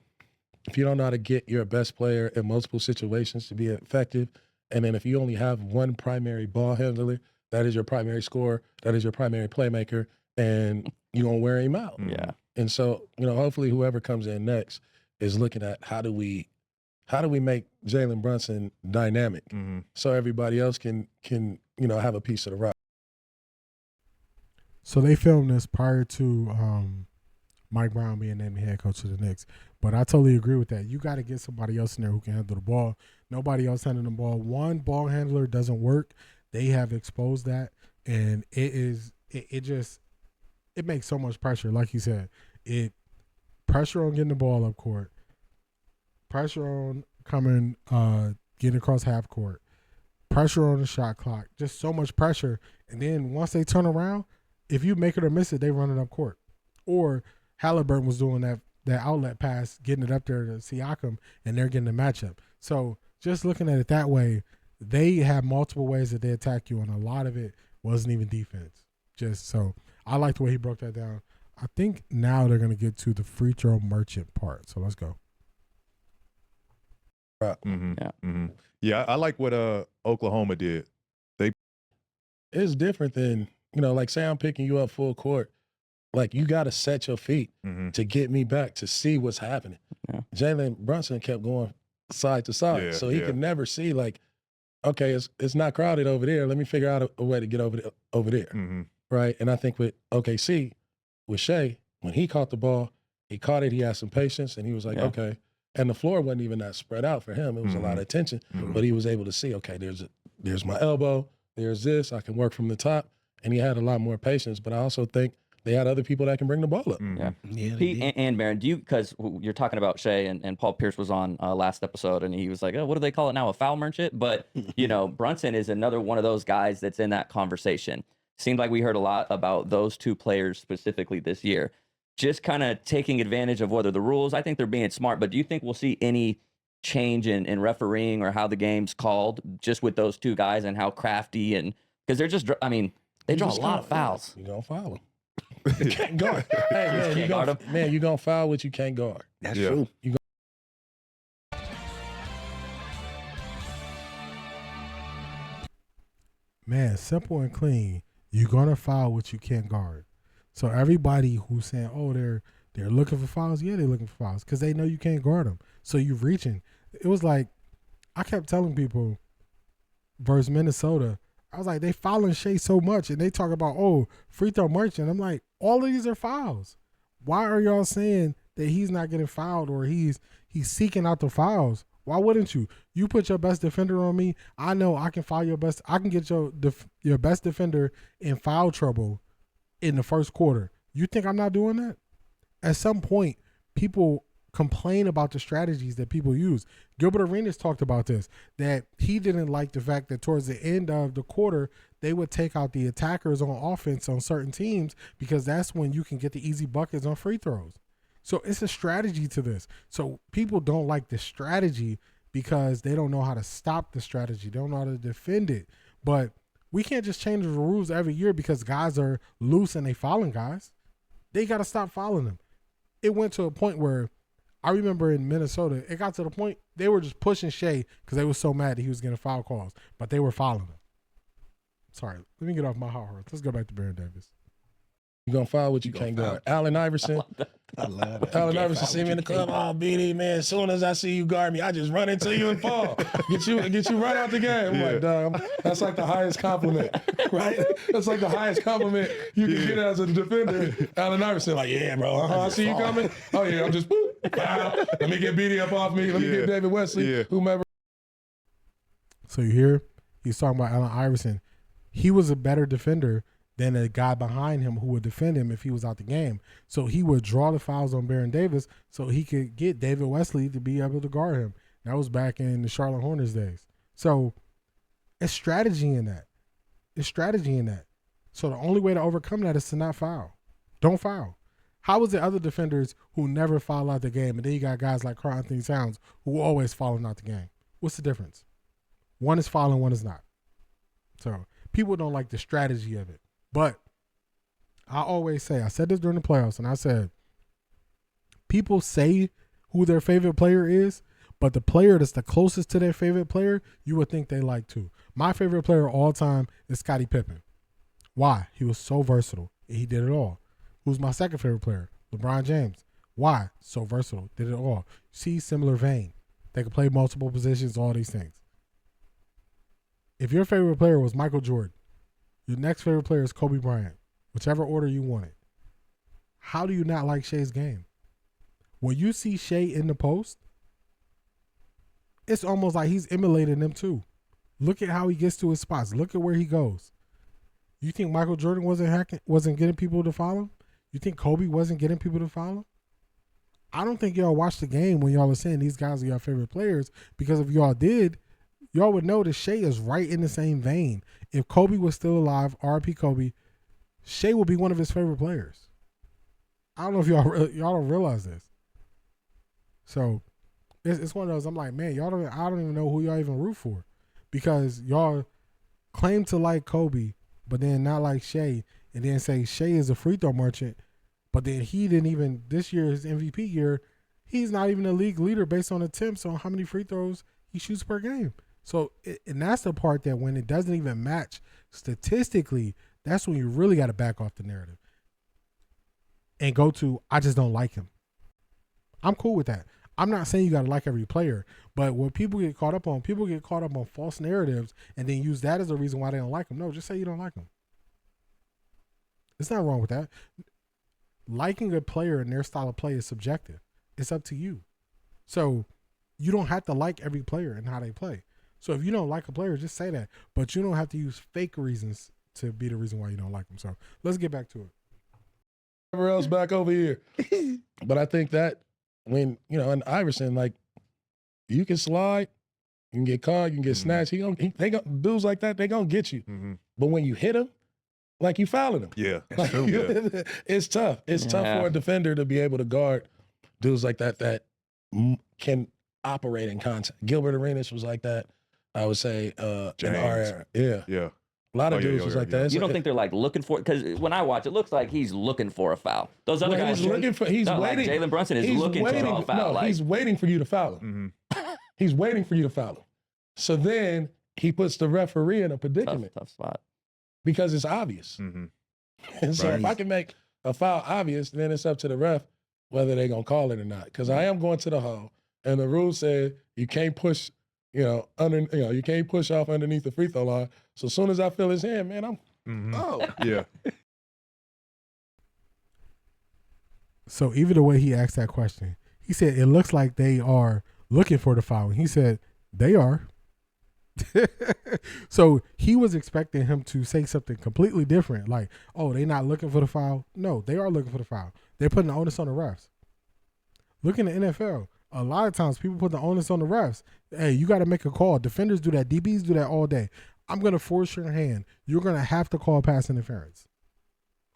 if you don't know how to get your best player in multiple situations to be effective, and then if you only have one primary ball handler, that is your primary scorer, that is your primary playmaker, and you're going to wear him out. Yeah. And so, hopefully whoever comes in next is looking at how do we make Jalen Brunson dynamic so everybody else can have a piece of the rock. So they filmed this prior to Mike Brown being named head coach of the Knicks. But I totally agree with that. You got to get somebody else in there who can handle the ball. Nobody else handling the ball. One ball handler doesn't work. They have exposed that, and it makes so much pressure. Like you said, pressure on getting the ball up court, pressure on coming, getting across half court, pressure on the shot clock. Just so much pressure. And then once they turn around, if you make it or miss it, they run it up court. Or Halliburton was doing that outlet pass, getting it up there to Siakam, and they're getting the matchup. So just looking at it that way, they have multiple ways that they attack you, and a lot of it wasn't even defense. Just so I like the way he broke that down. I think now they're going to get to the free throw merchant part. So let's go. Yeah, I like what Oklahoma did. It's different than, like say I'm picking you up full court. Like you got to set your feet to get me back to see what's happening. Yeah. Jalen Brunson kept going side to side, so he could never see like, okay, it's not crowded over there. Let me figure out a way to get over there, right? And I think with OKC, with Shea, when he caught the ball, he caught it. He had some patience, and he was like, okay. And the floor wasn't even that spread out for him. It was a lot of attention, but he was able to see, okay, there's my elbow, there's this. I can work from the top, and he had a lot more patience. But I also think they had other people that can bring the ball up. And Baron, because you're talking about Shea and Paul Pierce was on last episode, and he was like, oh, what do they call it now, a foul merchant? But, Brunson is another one of those guys that's in that conversation. Seemed like we heard a lot about those two players specifically this year. Just kind of taking advantage of whether the rules, I think they're being smart, but do you think we'll see any change in refereeing or how the game's called just with those two guys and how crafty and because they're just, they draw a lot of fouls. You're going to foul them. You can't guard. Hey, man, you're going to foul what you can't guard. That's true. Man, simple and clean. You're going to foul what you can't guard. So everybody who's saying, oh, they're looking for fouls, yeah, they're looking for fouls because they know you can't guard them. So you're reaching. It was like, I kept telling people versus Minnesota, I was like, they fouling Shea so much, and they talk about, oh, free throw merchant. I'm like, all of these are fouls. Why are y'all saying that he's not getting fouled or he's seeking out the fouls? Why wouldn't you? You put your best defender on me. I know I can foul your best. I can get your best defender in foul trouble in the first quarter. You think I'm not doing that? At some point, people complain about the strategies that people use. Gilbert Arenas talked about this, that he didn't like the fact that towards the end of the quarter, they would take out the attackers on offense on certain teams because that's when you can get the easy buckets on free throws. So it's a strategy to this. So people don't like the strategy because they don't know how to stop the strategy. They don't know how to defend it. But we can't just change the rules every year because guys are loose and they fouling guys. They got to stop fouling them. It went to a point where I remember in Minnesota, it got to the point they were just pushing Shea because they were so mad that he was getting foul calls, but they were fouling him. Sorry, let me get off my hot horse. Let's go back to Baron Davis. You're going to foul what you can't guard. Allen Iverson. I love that. Allen Iverson see me in the club. Oh, BD, man, as soon as I see you guard me, I just run into you and fall. Get you right out the game. I'm like, dog, that's like the highest compliment, right? That's like the highest compliment you can get as a defender. Allen Iverson, like, yeah, bro, I see you coming. Oh, yeah, I'm just, boop, foul. Let me get BD up off me. Let me get David Wesley, whomever. So you hear he's talking about Allen Iverson. He was a better defender than a guy behind him who would defend him if he was out the game. So he would draw the fouls on Baron Davis so he could get David Wesley to be able to guard him. That was back in the Charlotte Hornets days. So it's strategy in that. It's strategy in that. So the only way to overcome that is to not foul. Don't foul. How is it other defenders who never foul out the game, and then you got guys like Karl Anthony Towns who are always fouling out the game? What's the difference? One is fouling, one is not. So people don't like the strategy of it. But I always say, I said this during the playoffs, and I said, people say who their favorite player is, but the player that's the closest to their favorite player, you would think they like too. My favorite player of all time is Scottie Pippen. Why? He was so versatile. He did it all. Who's my second favorite player? LeBron James. Why? So versatile. Did it all. See, similar vein. They could play multiple positions, all these things. If your favorite player was Michael Jordan, your next favorite player is Kobe Bryant, whichever order you want it. How do you not like Shea's game? When you see Shea in the post, it's almost like he's emulating them too. Look at how he gets to his spots. Look at where he goes. You think Michael Jordan wasn't getting people to follow? You think Kobe wasn't getting people to follow? I don't think y'all watched the game when y'all were saying these guys are your favorite players, because if y'all did, y'all would know that Shea is right in the same vein. If Kobe was still alive, R.I.P. Kobe, Shea would be one of his favorite players. I don't know if y'all don't realize this. So it's one of those. I'm like, man, I don't even know who y'all even root for, because y'all claim to like Kobe, but then not like Shea, and then say Shea is a free throw merchant, but then he didn't even, this year, his MVP year, he's not even a league leader based on attempts on how many free throws he shoots per game. So, and that's the part that when it doesn't even match statistically, that's when you really got to back off the narrative and go to, I just don't like him. I'm cool with that. I'm not saying you got to like every player, but what people get caught up on false narratives and then use that as a reason why they don't like him. No, just say you don't like him. There's nothing wrong with that. Liking a player and their style of play is subjective. It's up to you. So you don't have to like every player and how they play. So if you don't like a player, just say that. But you don't have to use fake reasons to be the reason why you don't like them. So let's get back to it. Whoever else back over here. But I think that when, and Iverson, like, you can slide, you can get caught, you can get snatched. Dudes like that, they gonna get you. Mm-hmm. But when you hit them, like, you fouling them. Yeah. Like, it's tough. It's tough for a defender to be able to guard dudes like that can operate in contact. Gilbert Arenas was like that, I would say, in our era. Yeah. Yeah. A lot of dudes was like that. You don't think they're like looking for it? Because when I watch, it looks like he's looking for a foul. Those other guys, he's waiting. like Jalen Brunson is looking to draw a foul. No, he's waiting for you to foul him. Mm-hmm. He's waiting for you to foul him. So then he puts the referee in a predicament. Tough spot. Because it's obvious. Mm-hmm. And so if I can make a foul obvious, then it's up to the ref whether they're going to call it or not. Because I am going to the hole, and the rule said you can't push, you can't push off underneath the free throw line. So as soon as I feel his hand, man, I'm, yeah. So even the way he asked that question, he said, it looks like they are looking for the foul. And he said, they are. So he was expecting him to say something completely different. Like, oh, they're not looking for the foul. No, they are looking for the foul. They're putting the onus on the refs. Look in the NFL. A lot of times people put the onus on the refs. Hey, you got to make a call. Defenders do that. DBs do that all day. I'm going to force your hand. You're going to have to call pass interference.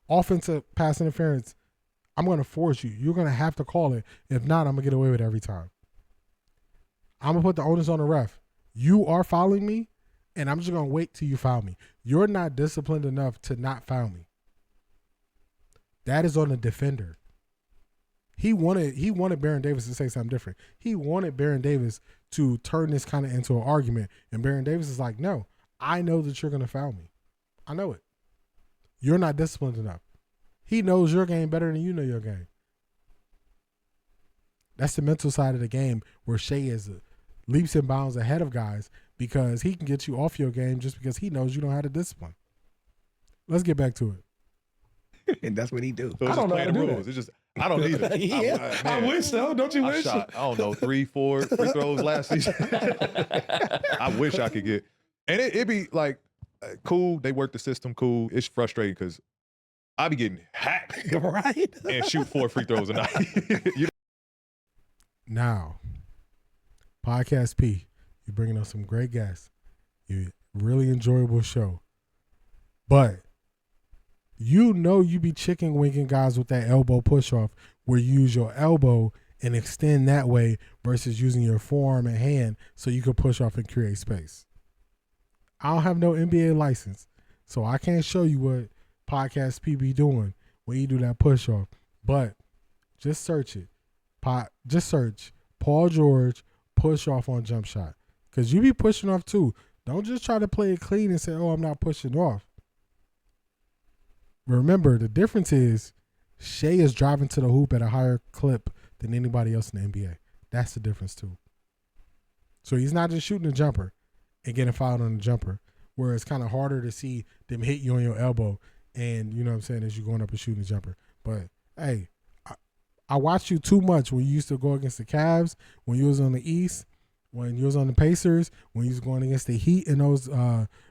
Offensive pass interference, I'm going to force you. You're going to have to call it. If not, I'm going to get away with it every time. I'm going to put the onus on the ref. You are fouling me, and I'm just going to wait till you foul me. You're not disciplined enough to not foul me. That is on the defender. He wanted Baron Davis to say something different. He wanted Baron Davis to turn this kind of into an argument. And Baron Davis is like, no, I know that you're going to foul me. I know it. You're not disciplined enough. He knows your game better than you know your game. That's the mental side of the game where Shea is leaps and bounds ahead of guys because he can get you off your game just because he knows you don't have the discipline. Let's get back to it. And that's what he do. So I don't know how to do that. It's just, I don't either. Yeah, I wish so. Don't you wish? I don't know, 3, 4 free throws last season. I wish I could get. And it'd be like, cool, they work the system, cool. It's frustrating because I be getting hacked. Right? And shoot 4 free throws a night. Now, Podcast P, you're bringing us some great guests. You really enjoyable show. But you be chicken winking guys with that elbow push off where you use your elbow and extend that way versus using your forearm and hand so you can push off and create space. I don't have no NBA license, so I can't show you what Podcast P be doing when you do that push off. But just search it. Just search Paul George push off on jump shot. Because you be pushing off too. Don't just try to play it clean and say, oh, I'm not pushing off. Remember, the difference is Shea is driving to the hoop at a higher clip than anybody else in the NBA. That's the difference too. So he's not just shooting a jumper and getting fouled on the jumper, where it's kind of harder to see them hit you on your elbow and, you know what I'm saying, as you're going up and shooting a jumper. But, hey, I watched you too much when you used to go against the Cavs, when you was on the East, when you was on the Pacers, when you was going against the Heat in those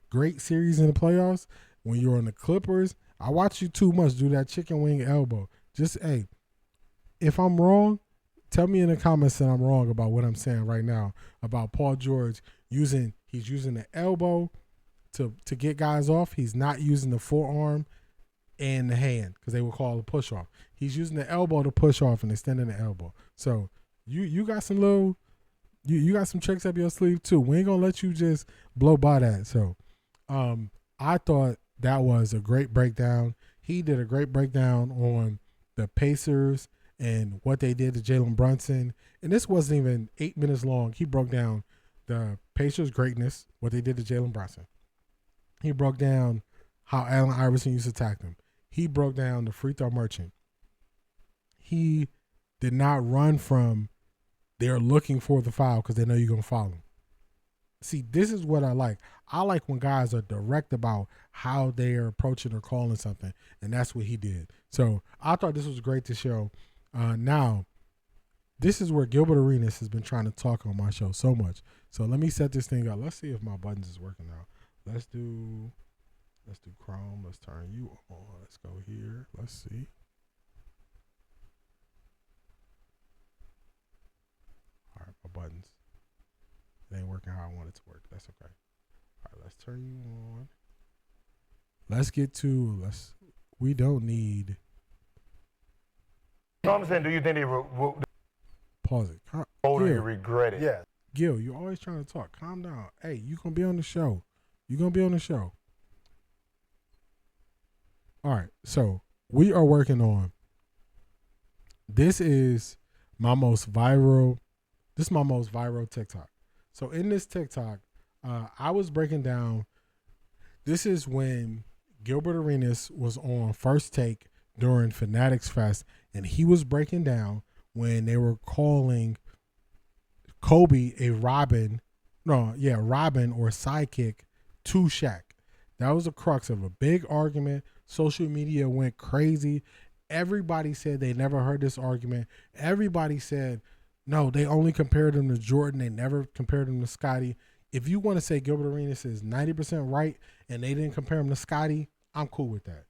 great series in the playoffs, when you were on the Clippers. I watched you too much do that chicken wing elbow. Just, hey, if I'm wrong, tell me in the comments that I'm wrong about what I'm saying right now about Paul George using the elbow to get guys off. He's not using the forearm and the hand because they would call it a push off. He's using the elbow to push off and extending the elbow. So you got some little you got some tricks up your sleeve too. We ain't gonna let you just blow by that. So I thought that was a great breakdown. He did a great breakdown on the Pacers and what they did to Jalen Brunson. And this wasn't even 8 minutes long. He broke down the Pacers' greatness, what they did to Jalen Brunson. He broke down how Allen Iverson used to attack them. He broke down the free throw merchant. He did not run from they're looking for the foul because they know you're going to foul them. See, this is what I like. I like when guys are direct about how they are approaching or calling something, and that's what he did. So I thought this was great to show. Now, this is where Gilbert Arenas has been trying to talk on my show so much. So let me set this thing up. Let's see if my buttons is working now. Let's do Chrome. Let's turn you on. Let's go here. Let's see. All right, my buttons. It ain't working how I want it to work. That's okay. All right, let's turn you on. Let's get to we don't need. So I'm saying, do you think they will Pause it. totally regret it? Yeah. Gil, you're always trying to talk. Calm down. Hey, you gonna be on the show. You're gonna be on the show. All right, so we are working on. This is my most viral TikTok. So in this TikTok, I was breaking down. This is when Gilbert Arenas was on First Take during Fanatics Fest, and he was breaking down when they were calling Kobe a Robin or sidekick to Shaq. That was the crux of a big argument. Social media went crazy. Everybody said they never heard this argument. Everybody said, no, they only compared him to Jordan. They never compared him to Scottie. If you want to say Gilbert Arenas is 90% right and they didn't compare him to Scottie, I'm cool with that.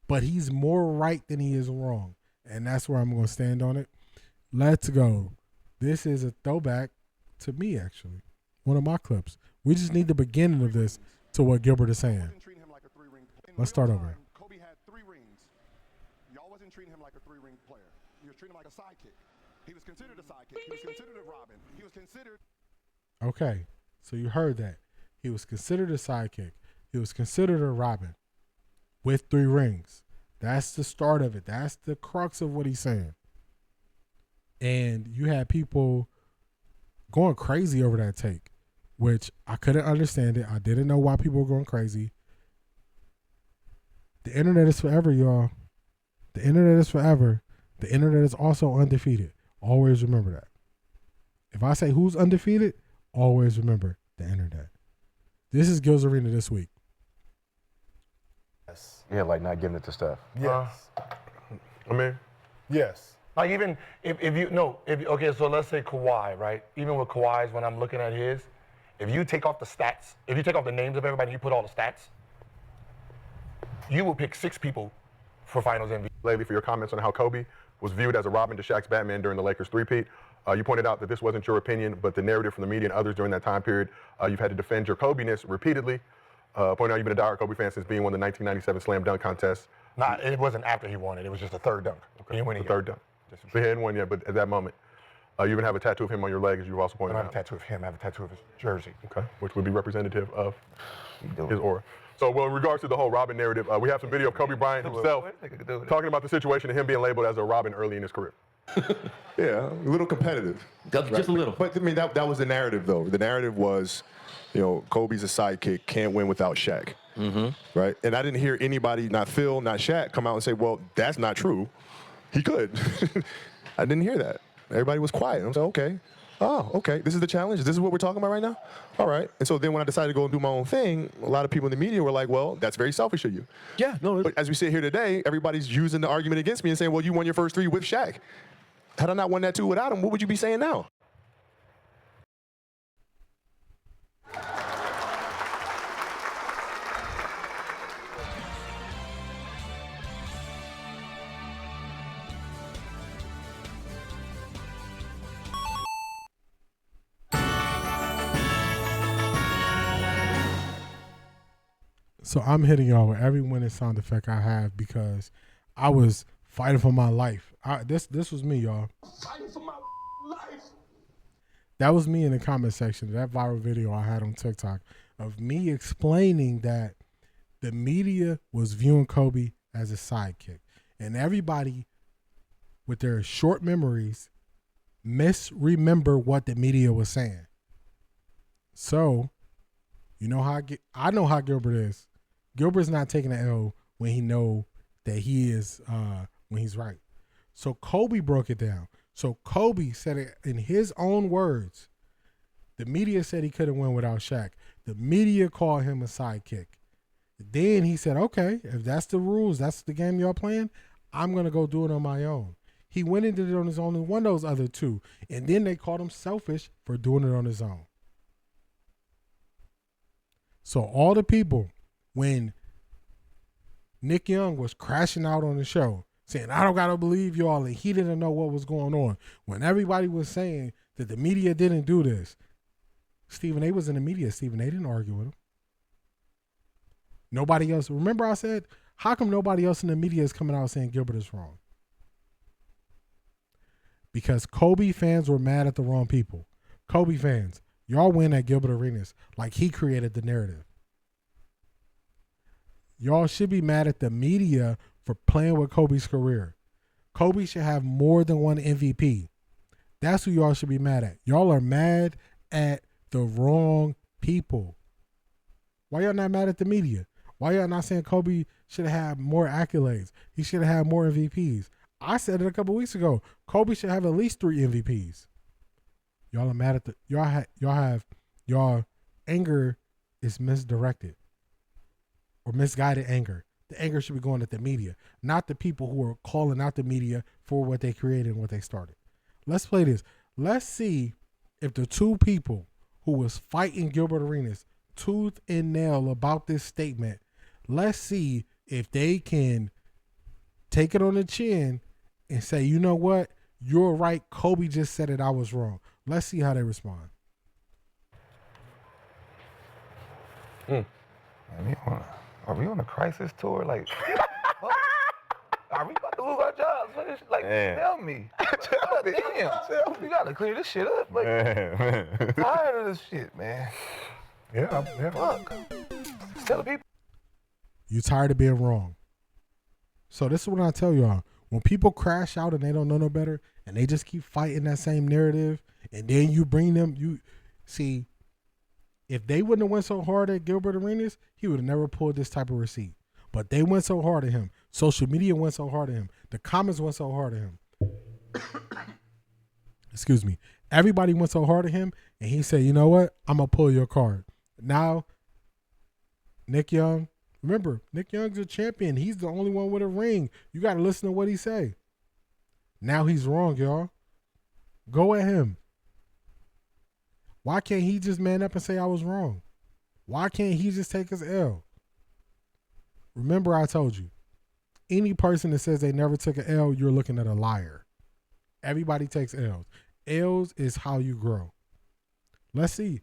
But he's more right than he is wrong. And that's where I'm going to stand on it. Let's go. This is a throwback to me, actually. One of my clips. We just need the beginning of this to what Gilbert is saying. Let's start over. Kobe had 3 rings. Y'all wasn't treating him like a 3-ring player. You were treating him like a sidekick. He was considered a sidekick. He was considered a Robin. He was considered. Okay, so you heard that. He was considered a sidekick. He was considered a Robin with 3 rings. That's the start of it. That's the crux of what he's saying. And you had people going crazy over that take, which I couldn't understand it. I didn't know why people were going crazy. The internet is forever, y'all. The internet is forever. The internet is also undefeated. Always remember that. If I say who's undefeated, always remember the internet. This is Gil's Arena this week. Yes. Yeah, like not giving it to Steph. Yes. I mean, Yes. Like even okay, so let's say Kawhi, right? Even with Kawhi's, when I'm looking at his, if you take off the stats, if you take off the names of everybody, you put all the stats, you will pick 6 people for Finals MVP. lately for your comments on how Kobe was viewed as a Robin to Shaq's Batman during the Lakers three-peat. You pointed out that this wasn't your opinion, but the narrative from the media and others during that time period. You've had to defend your Kobe-ness repeatedly. Pointing out you've been a diehard Kobe fan since being won the 1997 Slam Dunk Contest. Nah, it wasn't after he won it. It was just a third dunk. Okay. The third dunk. So he hadn't won yet, but at that moment, you even have a tattoo of him on your leg, as you've also pointed out. I don't have a tattoo of him. I have a tattoo of his jersey. Okay, which would be representative of his aura. So, well, in regards to the whole Robin narrative, we have some video of Kobe Bryant himself talking about the situation of him being labeled as a Robin early in his career. Yeah, a little competitive. Just a little. But I mean, that was the narrative, though. The narrative was, Kobe's a sidekick, can't win without Shaq. right? And I didn't hear anybody, not Phil, not Shaq, come out and say, well, that's not true. He could. I didn't hear that. Everybody was quiet. I was like, okay. Oh, okay. This is the challenge. This is what we're talking about right now? All right. And so then when I decided to go and do my own thing, a lot of people in the media were like, well, that's very selfish of you. Yeah, no. But as we sit here today, everybody's using the argument against me and saying, well, you won your first 3 with Shaq. Had I not won that 2 without him, what would you be saying now? So I'm hitting y'all with every winning sound effect I have because I was fighting for my life. This was me, y'all. Fighting for my life. That was me in the comment section of that viral video I had on TikTok of me explaining that the media was viewing Kobe as a sidekick. And everybody with their short memories misremember what the media was saying. So, you know how I know how Gilbert is. Gilbert's not taking an L when he know that he is when he's right. So Kobe broke it down. So Kobe said it in his own words. The media said he couldn't win without Shaq. The media called him a sidekick. Then he said, okay, if that's the rules, that's the game y'all playing, I'm going to go do it on my own. He went and did it on his own and won those other 2. And then they called him selfish for doing it on his own. So all the people, when Nick Young was crashing out on the show, saying, I don't got to believe y'all, and he didn't know what was going on, when everybody was saying that the media didn't do this, Stephen A was in the media. Stephen A didn't argue with him. Nobody else. Remember I said, how come nobody else in the media is coming out saying Gilbert is wrong? Because Kobe fans were mad at the wrong people. Kobe fans, y'all win at Gilbert Arenas like he created the narrative. Y'all should be mad at the media for playing with Kobe's career. Kobe should have more than 1 MVP. That's who y'all should be mad at. Y'all are mad at the wrong people. Why y'all not mad at the media? Why y'all not saying Kobe should have more accolades? He should have had more MVPs. I said it a couple weeks ago. Kobe should have at least 3 MVPs. Y'all are mad at y'all anger is misdirected or misguided anger. The anger should be going at the media, not the people who are calling out the media for what they created and what they started. Let's play this. Let's see if the 2 people who was fighting Gilbert Arenas tooth and nail about this statement, let's see if they can take it on the chin and say, you know what? You're right. Kobe just said it. I was wrong. Let's see how they respond. Are we on a crisis tour? Like, are we about to lose our jobs? Like, tell me. Damn, we gotta clear this shit up. Like, tired of this shit, man. Yeah. Fuck. Tell the people. You tired of being wrong. So this is what I tell y'all. When people crash out and they don't know no better and they just keep fighting that same narrative and then you bring them, you see, if they wouldn't have went so hard at Gilbert Arenas, he would have never pulled this type of receipt. But they went so hard at him. Social media went so hard at him. The comments went so hard at him. Excuse me. Everybody went so hard at him, and he said, you know what? I'm going to pull your card. Now, Nick Young, remember, Nick Young's a champion. He's the only one with a ring. You got to listen to what he say. Now he's wrong, y'all. Go at him. Why can't he just man up and say I was wrong? Why can't he just take his L? Remember I told you, any person that says they never took an L, you're looking at a liar. Everybody takes L's. L's is how you grow. Let's see.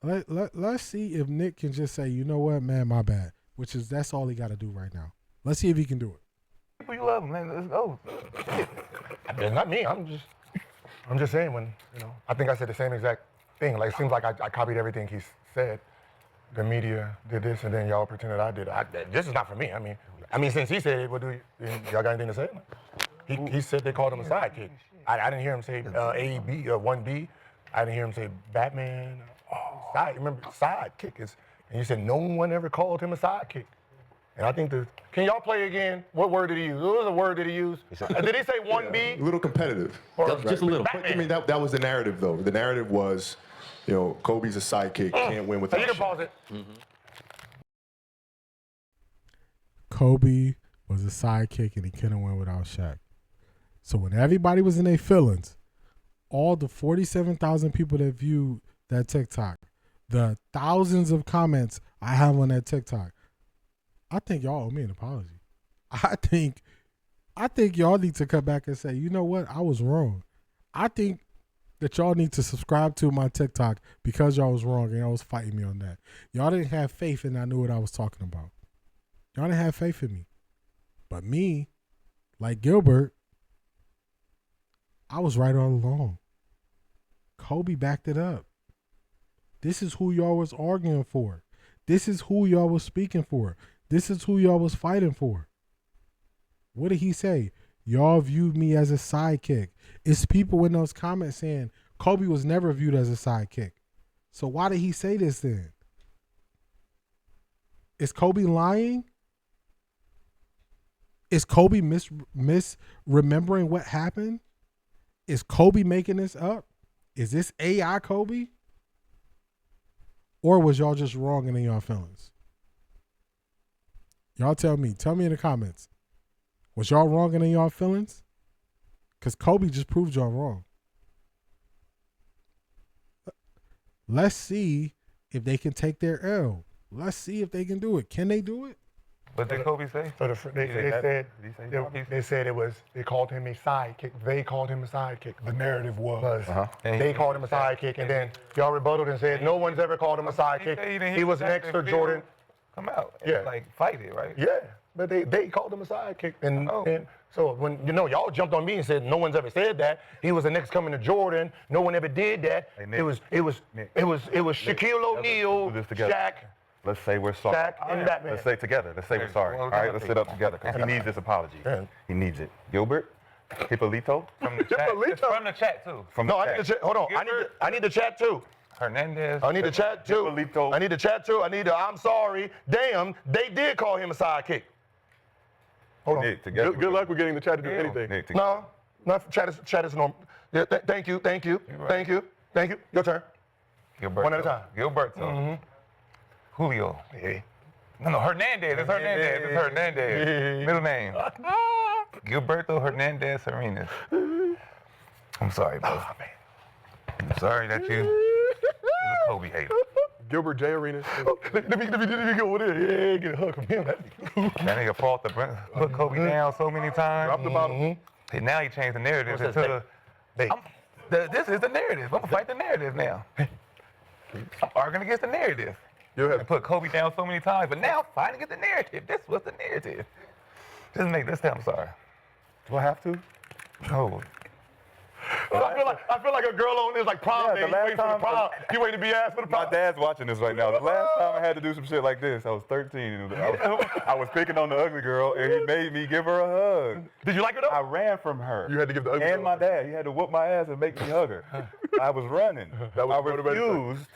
Let's see if Nick can just say, you know what, man, my bad. That's all he got to do right now. Let's see if he can do it. People you love, man. Let's go. Shit. It's not me. I'm just saying when, I think I said the same exact thing. Like, it seems like I copied everything he said. The media did this, and then y'all pretended I did it. This is not for me. I mean, since he said it, what y'all got anything to say? He said they called him a sidekick. I didn't hear him say A-B, 1B. I didn't hear him say Batman. Remember, sidekick is And you said no one ever called him a sidekick. And I think can y'all play again? What word did he use? What was the word did he use? Did he say 1B? A little competitive. Just a little. I mean, that was the narrative, though. The narrative was, Kobe's a sidekick, can't win without You can Shaq. pause it. Kobe was a sidekick and he couldn't win without Shaq. So when everybody was in their feelings, all the 47,000 people that viewed that TikTok, the thousands of comments I have on that TikTok, I think y'all owe me an apology. I think y'all need to come back and say, you know what, I was wrong. I think that y'all need to subscribe to my TikTok because y'all was wrong and y'all was fighting me on that. Y'all didn't have faith and I knew what I was talking about. Y'all didn't have faith in me. But me, like Gilbert, I was right all along. Kobe backed it up. This is who y'all was arguing for. This is who y'all was speaking for. This is who y'all was fighting for. What did he say? Y'all viewed me as a sidekick. It's people in those comments saying Kobe was never viewed as a sidekick. So why did he say this then? Is Kobe lying? Is Kobe misremembering what happened? Is Kobe making this up? Is this AI Kobe? Or was y'all just wrong and in y'all feelings? Y'all tell me. Tell me in the comments. Was y'all wrong and in y'all feelings? Because Kobe just proved y'all wrong. Let's see if they can take their L. Let's see if they can do it. Can they do it? What did Kobe say? So they said they called him a sidekick. They called him a sidekick. The narrative was they called him a sidekick, and then y'all rebutted and said no one's ever called him a sidekick. He was next to Jordan. Come out, and fight it, right? Yeah, but they called him a sidekick, and so when y'all jumped on me and said no one's ever said that. He was the next coming to Jordan. No one ever did that. It was Shaquille O'Neal, Shaq. Let's say we're sorry. Shaq and Batman. Let's say together. Let's say we're sorry. All right, let's sit up together because he needs this apology. He needs it. Gilbert, Hippolito from the chat. It's from the chat too. I need the chat. Hold on. I need the chat too. Hernandez. I need the chat too. I need the chat too. I need the I'm sorry. Damn, they did call him a sidekick. Hold on. Nick, together. Good luck with getting the chat to do anything. Nick, No, chat is normal. Yeah, thank you. Your turn. Gilberto. One at a time. Gilberto. Julio. No, Hernandez. It's Hernandez. Middle name. Gilberto Hernandez Arenas. I'm sorry, bro. I'm sorry that you're a Kobe hater. Gilbert J. Arenas. Let me go over there. Yeah, get a hug from him. That nigga fought to put Kobe down so many times. Drop the bottle. And now he changed the narrative into this is the narrative. I'm gonna fight the narrative now. I'm arguing against the narrative. I put Kobe down so many times, but now I'm fighting against the narrative. This was the narrative. Just make this time. I'm sorry. Do I have to? No. I feel like a girl on this like prom day. You waiting to be asked for the prom. My dad's watching this right now. The last time I had to do some shit like this, I was 13. I was picking on the ugly girl, and he made me give her a hug. Did you like her though? I ran from her. You had to give the ugly girl. And my dad, he had to whoop my ass and make me hug her. I was running. I refused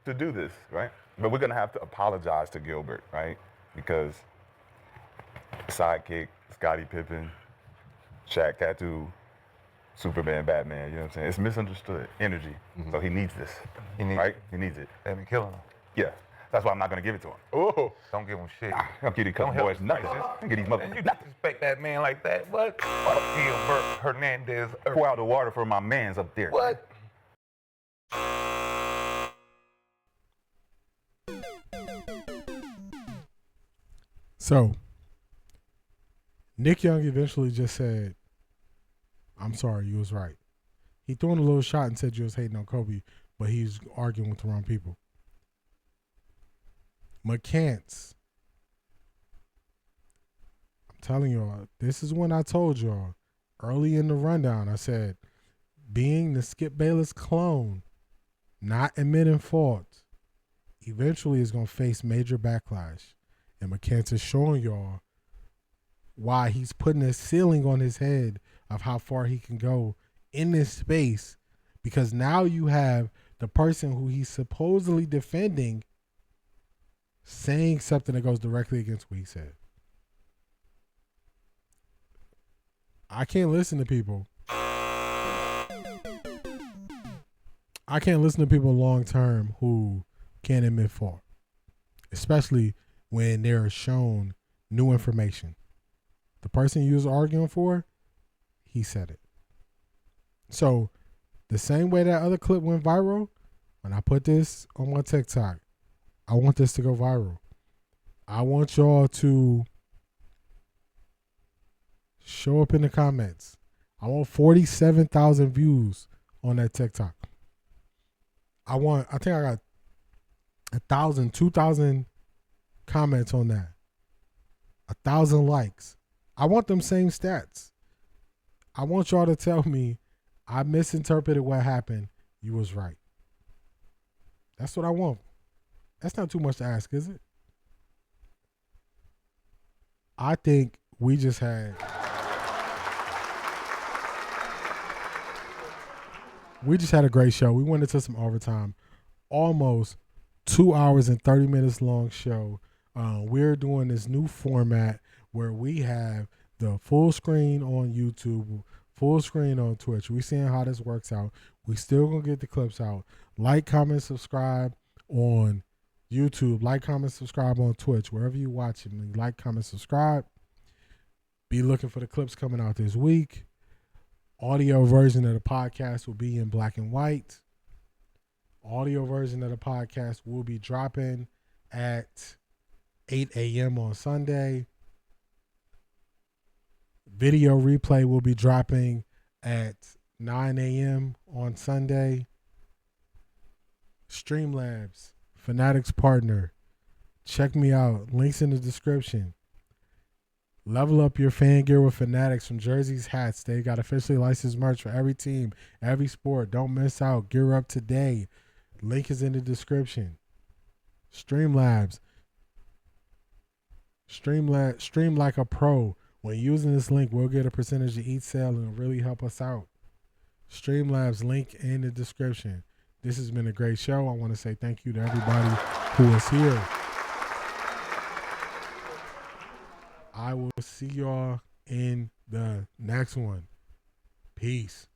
to do this, right? But we're gonna have to apologize to Gilbert, right? Because sidekick, Scottie Pippen, Shaq Tattoo, Superman, Batman, you know what I'm saying? It's misunderstood energy. So he needs this, right? He needs it. Let me kill him. Yeah. That's why I'm not gonna give it to him. Oh. Don't give him shit. Don't give these couple boys nothing. Don't give these motherfuckers. You disrespect that man like that. What? Gilbert Hernandez. Pour out the water for my mans up there. What? So, Nick Young eventually just said, I'm sorry, you was right. He threw in a little shot and said you was hating on Kobe, but he's arguing with the wrong people. McCants. I'm telling y'all, this is when I told y'all early in the rundown, I said, being the Skip Bayless clone, not admitting fault, eventually is going to face major backlash. And McCants is showing y'all why he's putting a ceiling on his head of how far he can go in this space, because now you have the person who he's supposedly defending saying something that goes directly against what he said. I can't listen to people. I can't listen to people long term who can't admit fault, especially when they're shown new information. The person you was arguing for, he said it. So the same way that other clip went viral, when I put this on my TikTok, I want this to go viral. I want y'all to show up in the comments. I want 47,000 views on that TikTok. I think I got 1,000, 2,000 comments on that. 1,000 likes. I want them same stats. I want y'all to tell me I misinterpreted what happened. You was right. That's what I want. That's not too much to ask, is it? I think we just had a great show. We went into some overtime. Almost 2 hours and 30 minutes long show. We're doing this new format where we have the full screen on YouTube, full screen on Twitch. We're seeing how this works out. We still gonna get the clips out. Like, comment, subscribe on YouTube. Like, comment, subscribe on Twitch. Wherever you watch it, like, comment, subscribe. Be looking for the clips coming out this week. Audio version of the podcast will be in black and white. Audio version of the podcast will be dropping at 8 a.m. on Sunday. Video replay will be dropping at 9 a.m. on Sunday. Streamlabs, Fanatics partner. Check me out. Links in the description. Level up your fan gear with Fanatics, from jerseys, hats. They got officially licensed merch for every team, every sport. Don't miss out. Gear up today. Link is in the description. Streamlabs. Stream like a pro. When using this link, we'll get a percentage of each sale and really help us out. Streamlabs, link in the description. This has been a great show. I want to say thank you to everybody who is here. I will see y'all in the next one. Peace.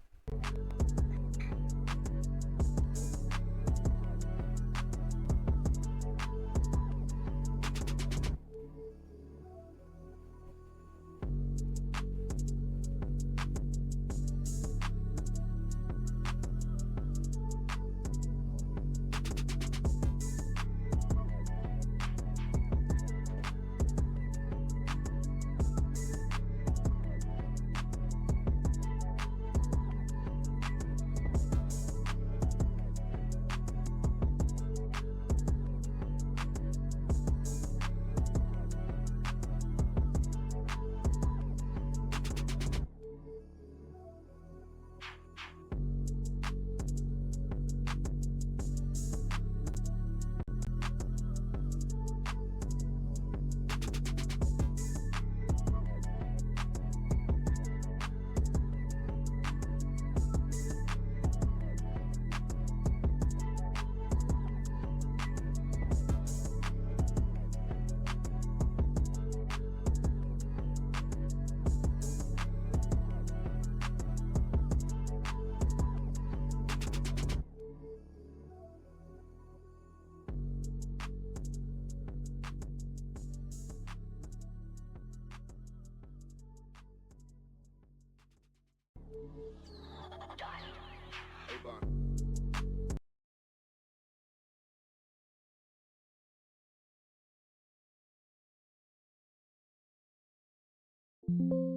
Hey,